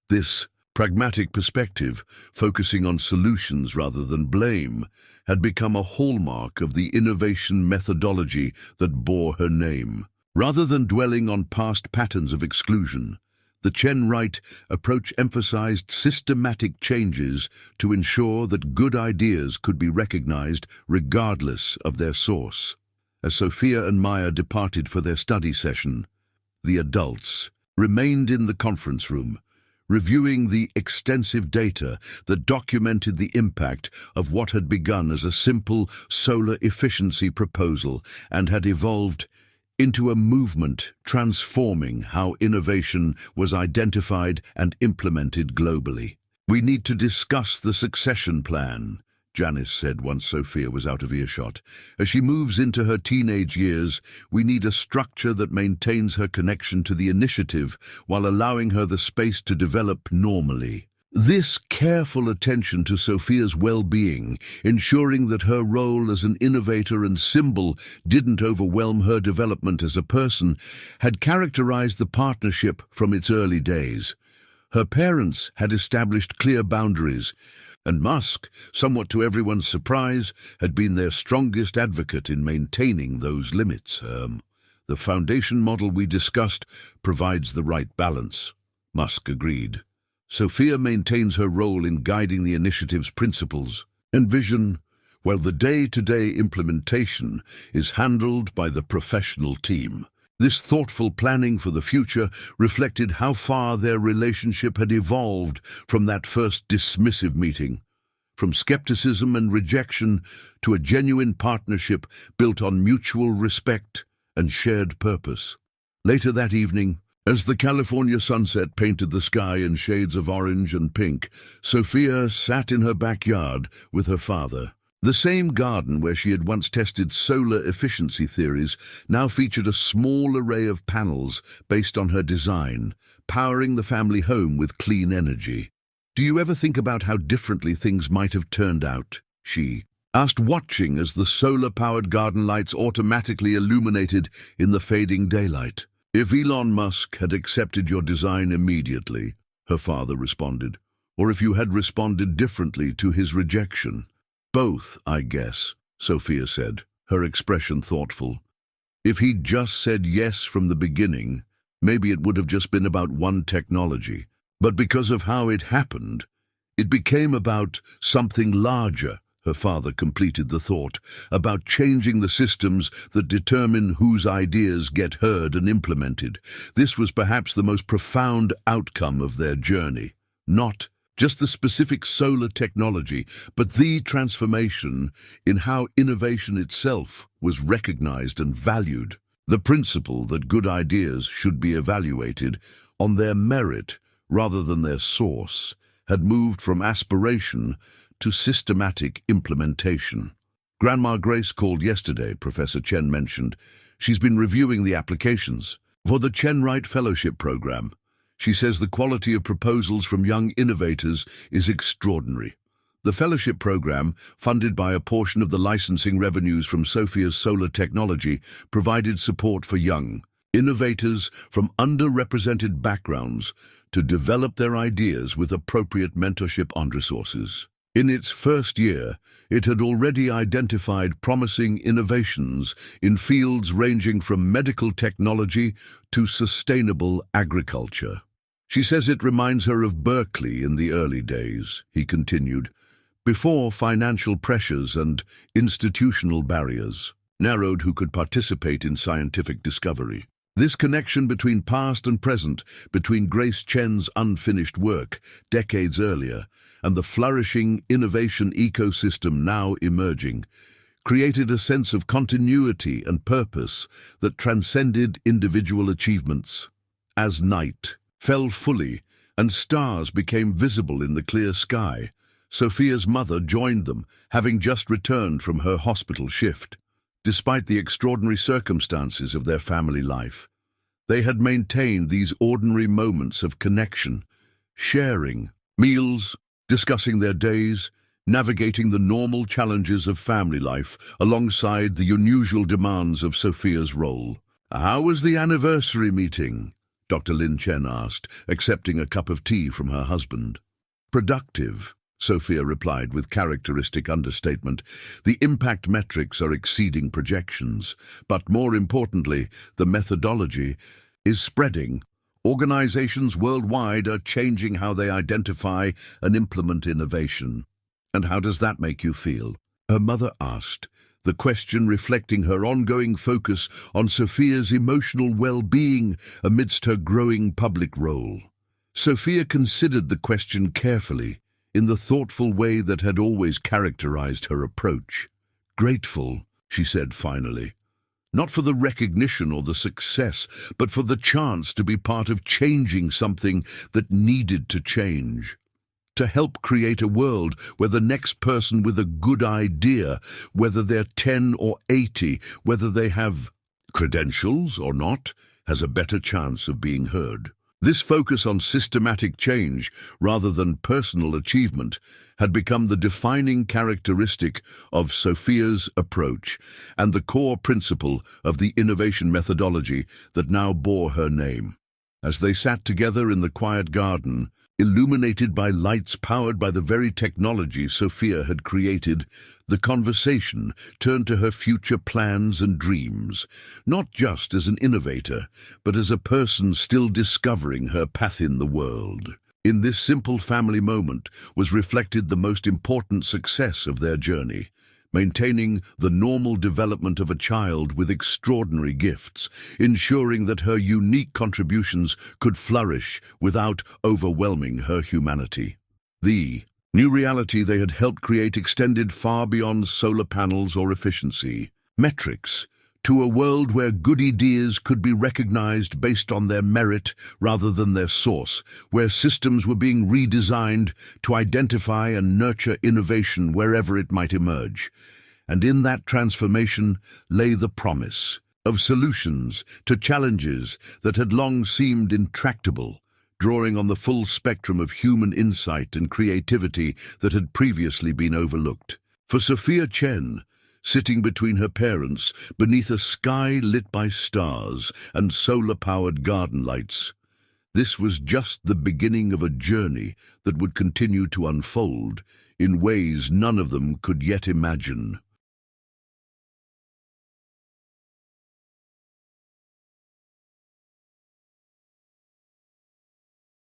A: This pragmatic perspective, focusing on solutions rather than blame, had become a hallmark of the innovation methodology that bore her name. Rather than dwelling on past patterns of exclusion, the Chen-Wright approach emphasized systematic changes to ensure that good ideas could be recognized regardless of their source. As Sophia and Maya departed for their study session, the adults remained in the conference room, reviewing the extensive data that documented the impact of what had begun as a simple solar efficiency proposal and had evolved into a movement transforming how innovation was identified and implemented globally. "We need to discuss the succession plan," Janice said once Sophia was out of earshot. "As she moves into her teenage years, we need a structure that maintains her connection to the initiative while allowing her the space to develop normally." This careful attention to Sophia's well-being, ensuring that her role as an innovator and symbol didn't overwhelm her development as a person, had characterized the partnership from its early days. Her parents had established clear boundaries, and Musk, somewhat to everyone's surprise, had been their strongest advocate in maintaining those limits. "The foundation model we discussed provides the right balance," Musk agreed. "Sophia maintains her role in guiding the initiative's principles and vision, while the day-to-day implementation is handled by the professional team." This thoughtful planning for the future reflected how far their relationship had evolved from that first dismissive meeting, from skepticism and rejection to a genuine partnership built on mutual respect and shared purpose. Later that evening, as the California sunset painted the sky in shades of orange and pink, Sophia sat in her backyard with her father. The same garden where she had once tested solar efficiency theories now featured a small array of panels based on her design, powering the family home with clean energy. "Do you ever think about how differently things might have turned out?" she asked, watching as the solar-powered garden lights automatically illuminated in the fading daylight. "If Elon Musk had accepted your design immediately," her father responded, "or if you had responded differently to his rejection." "Both, I guess," Sophia said, her expression thoughtful. "If he'd just said yes from the beginning, maybe it would have just been about one technology. But because of how it happened, it became about something larger." Her father completed the thought, "about changing the systems that determine whose ideas get heard and implemented." This was perhaps the most profound outcome of their journey. Not just the specific solar technology, but the transformation in how innovation itself was recognized and valued. The principle that good ideas should be evaluated on their merit rather than their source had moved from aspiration to systematic implementation. "Grandma Grace called yesterday," Professor Chen mentioned. "She's been reviewing the applications for the Chen Wright Fellowship Program. She says the quality of proposals from young innovators is extraordinary." The fellowship program, funded by a portion of the licensing revenues from Sophia's solar technology, provided support for young innovators from underrepresented backgrounds to develop their ideas with appropriate mentorship and resources. In its first year, it had already identified promising innovations in fields ranging from medical technology to sustainable agriculture. "She says it reminds her of Berkeley in the early days," he continued, "before financial pressures and institutional barriers narrowed who could participate in scientific discovery." This connection between past and present, between Grace Chen's unfinished work decades earlier and the flourishing innovation ecosystem now emerging, created a sense of continuity and purpose that transcended individual achievements. As night fell fully and stars became visible in the clear sky, Sophia's mother joined them, having just returned from her hospital shift. Despite the extraordinary circumstances of their family life, they had maintained these ordinary moments of connection, sharing meals, discussing their days, navigating the normal challenges of family life alongside the unusual demands of Sophia's role. "How was the anniversary meeting?" Dr. Lin Chen asked, accepting a cup of tea from her husband. "Productive," Sophia replied with characteristic understatement. "The impact metrics are exceeding projections, but more importantly, the methodology is spreading. Organizations worldwide are changing how they identify and implement innovation." "And how does that make you feel?" her mother asked, the question reflecting her ongoing focus on Sophia's emotional well-being amidst her growing public role. Sophia considered the question carefully, in the thoughtful way that had always characterized her approach. "Grateful," she said finally. "Not for the recognition or the success, but for the chance to be part of changing something that needed to change. To help create a world where the next person with a good idea, whether they're 10 or 80, whether they have credentials or not, has a better chance of being heard." This focus on systematic change, rather than personal achievement, had become the defining characteristic of Sophia's approach and the core principle of the innovation methodology that now bore her name. As they sat together in the quiet garden, illuminated by lights powered by the very technology Sophia had created, the conversation turned to her future plans and dreams, not just as an innovator, but as a person still discovering her path in the world. In this simple family moment was reflected the most important success of their journey, maintaining the normal development of a child with extraordinary gifts, ensuring that her unique contributions could flourish without overwhelming her humanity. The new reality they had helped create extended far beyond solar panels or efficiency metrics, to a world where good ideas could be recognized based on their merit rather than their source, where systems were being redesigned to identify and nurture innovation wherever it might emerge. And in that transformation lay the promise of solutions to challenges that had long seemed intractable, drawing on the full spectrum of human insight and creativity that had previously been overlooked. For Sophia Chen, sitting between her parents beneath a sky lit by stars and solar-powered garden lights, this was just the beginning of a journey that would continue to unfold in ways none of them could yet imagine.